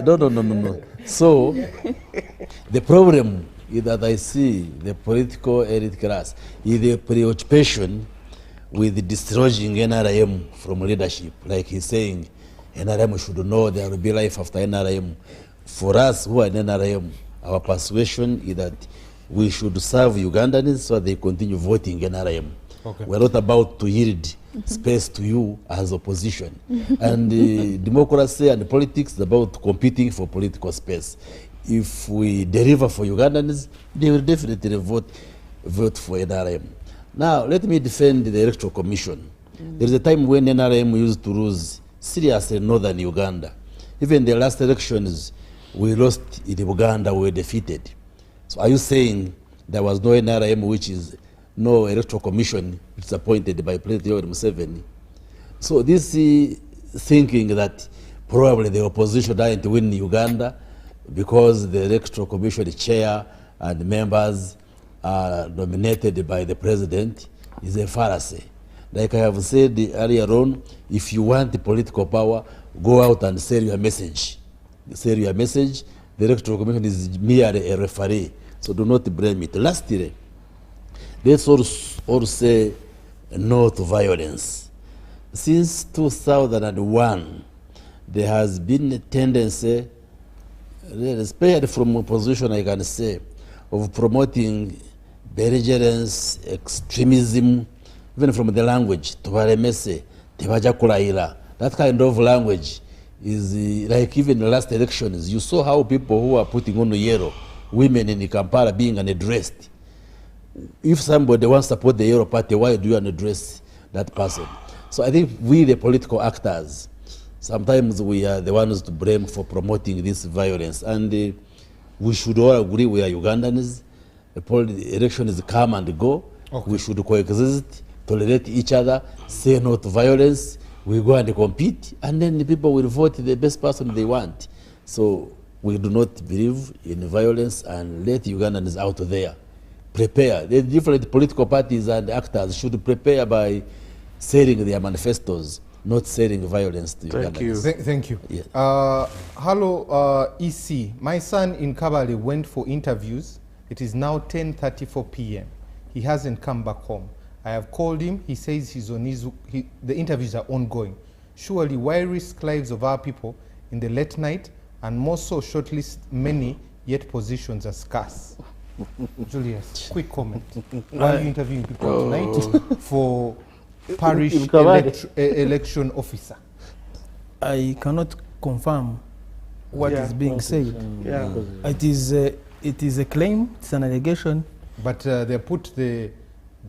No. So the problem is that I see the political elite class is the preoccupation with dislodging NRM from leadership. Like he's saying, NRM should know there will be life after NRM. For us who are in NRM, our persuasion is that we should serve Ugandans so they continue voting NRM. Okay. We're not about to yield space to you as opposition. And democracy and politics is about competing for political space. If we deliver for Ugandans, they will definitely vote for NRM. Now, let me defend the Electoral Commission. There is a time when NRM used to lose seriously in northern Uganda. Even the last elections, we lost in Uganda, we were defeated. So are you saying there was no NRM, which is no Electoral Commission, which is appointed by President Yoweri Museveni? So this thinking that probably the opposition didn't win Uganda because the Electoral Commission chair and members are nominated by the president is a fallacy. Like I have said earlier on, if you want political power, go out and sell your message. Sell your message. The Electoral Commission is merely a referee, so do not blame it. Lastly, let's also say no to violence. Since 2001, there has been a tendency, especially from opposition, I can say, of promoting belligerence, extremism, even from the language, tubaremese, tebajakulaira. That kind of language is like even the last elections. You saw how people who are putting on yellow, women in Kampala being unaddressed. If somebody wants to support the Yellow Party, why do you unaddress that person? So I think we, the political actors, sometimes we are the ones to blame for promoting this violence. And we should all agree we are Ugandans. The elections come and go. Okay. We should coexist, tolerate each other, say no to violence. We go and compete, and then the people will vote the best person they want. So we do not believe in violence, and let Ugandans out there prepare. The different political parties and actors should prepare by selling their manifestos, not selling violence to Ugandans. Thank you. Yeah. Hello, EC. My son in Kabale went for interviews. It is now 10:34 p.m. He hasn't come back home. I have called him. He says he's on the interviews are ongoing. Surely, why risk lives of our people in the late night, and more so shortlist many, yet positions are scarce? Julius, quick comment. Why are you interviewing people tonight for parish election officer? I cannot confirm what is being said. Yeah. It is a claim, it's an allegation. But they put the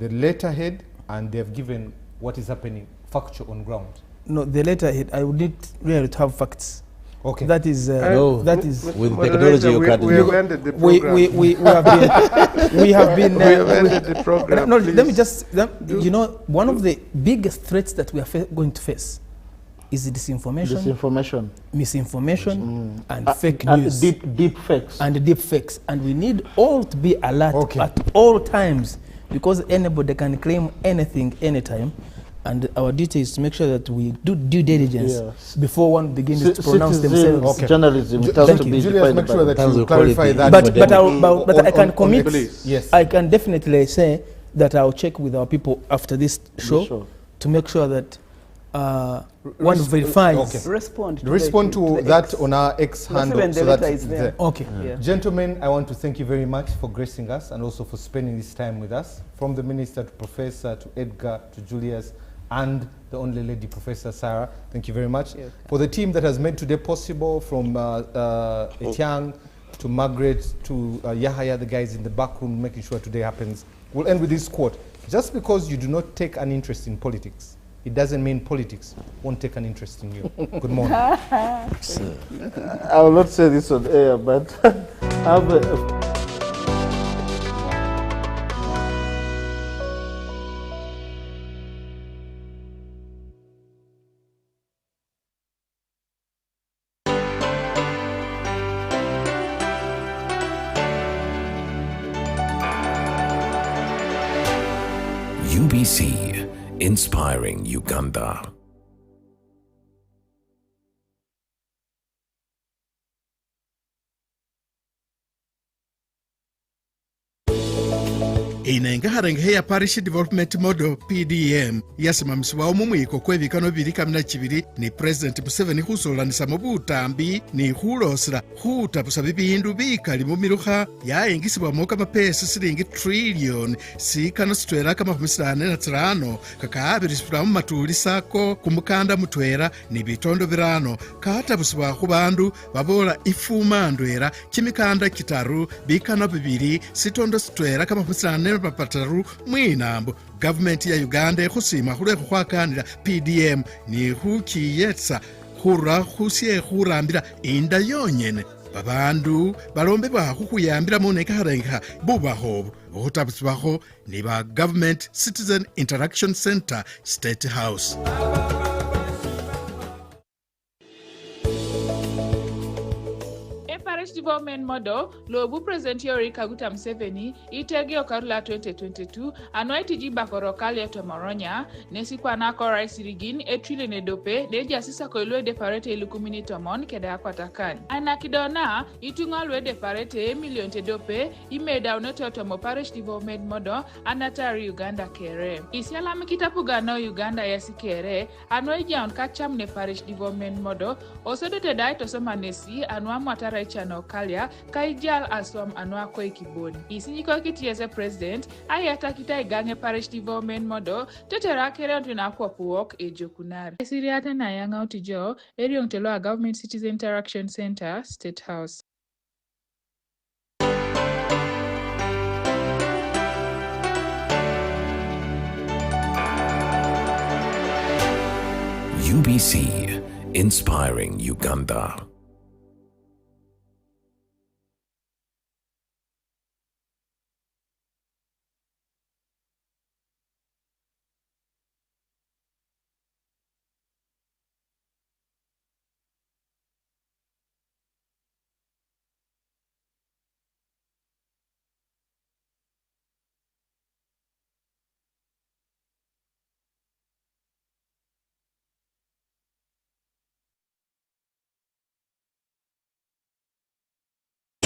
letterhead and they've given what is happening factual on ground. No, the letterhead, I would need really to have facts. Okay. That is no, that is with technology you can't we have ended the program. We have been we have ended the program. No, let me just you know, one of the biggest threats that we are going to face is disinformation, misinformation, and fake news. And deep fakes. And deep fakes. And we need all to be alert at all times, because anybody can claim anything, anytime. And our duty is to make sure that we do due diligence before one begins to pronounce themselves. Journalism, it has to be Julius, make sure that you clarify that. But I can commit, I can definitely say that I'll check with our people after this show to make sure that one verifies. Respond to that on our X handle. So that is there. Okay. Gentlemen, I want to thank you very much for gracing us and also for spending this time with us. From the Minister to Professor to Edgar to Julius and the only lady, Professor Sarah, thank you very much. For the team that has made today possible, from Etiang to Margaret to Yahaya, the guys in the back room making sure today happens. We'll end with this quote. Just because you do not take an interest in politics, it doesn't mean politics won't take an interest in you. Good morning. I will not say this on air, but I have UBC, inspiring Uganda. inenga harengehe ya Parish Development Model PDM yasimamisiwawo mu mwiko kw'ebikano 2012 ni President Museveni khusolanisa mu butambi ni khulosela khutapusa bibindu bikali mu miluha yayengisibwamo kamapesa silingi trillion sikano sitwela kamahumisirane na tsirano kakaabirisibwa mu matulisako kumukanda mutwela ni bitondo birano katapusibwa khu bandu babola ifuma ndwela kimikanda kitaru bikano bibili sitondo sitwela kamahumisirane papataru mwinambo. Government ya Uganda ekhusima khulwe khukhwakanila PDM ni khukiyetsa khura khusye khurambila inda yonyene babandu balombebwa khukhuyambila muneka harenga bubahobo okhutapusibwakho ni ba Government Citizen Interaction Center State House. Parish Development Model, Lobu President Yoweri Kaguta Museveni, Itege Okarula 2022, Anwaiti Jibakoro Kalia Tomoronya, Nesikwa Nako Rice Rigin, Etrile Nedope, Deja Sisa Koilwe de Parete Ilukumini Tomon, Keda Akwatakan. Anakidona, Itungalwe de Parete, Million Tedope, Imeda Unoto Tomo Parish Development Model, Anatari Uganda Kere. Isiala Mikitapugano Uganda Yasi Kere, Anwaija on Kacham ne Parish Development Model, Osodo Tedai Tosomanesi, Anwamu Atara no Kalia, Kaijal Aswam Anwako Ikiboni. Isinyiko kiti as a president, ayata kita igange Parish Development Model, tetera kere tunakwa puwok ejokunari. Esiriata na yanga utijo, eriong teloa Government Citizen Interaction Center, State House. UBC, inspiring Uganda.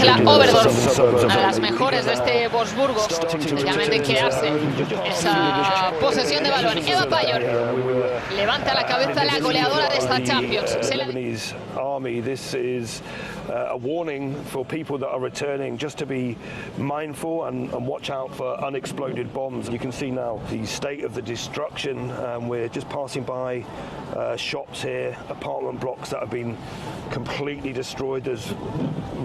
La Oberdorf, una de las mejores de este Wolfsburgo, especialmente en quedarse esa posesión de balón. Eva Payor levanta la cabeza la goleadora de esta Champions. This is a warning for people that are returning just to be mindful and watch out for unexploded bombs. You can see now the state of the destruction. We're just passing by shops here, apartment blocks that have been completely destroyed. There's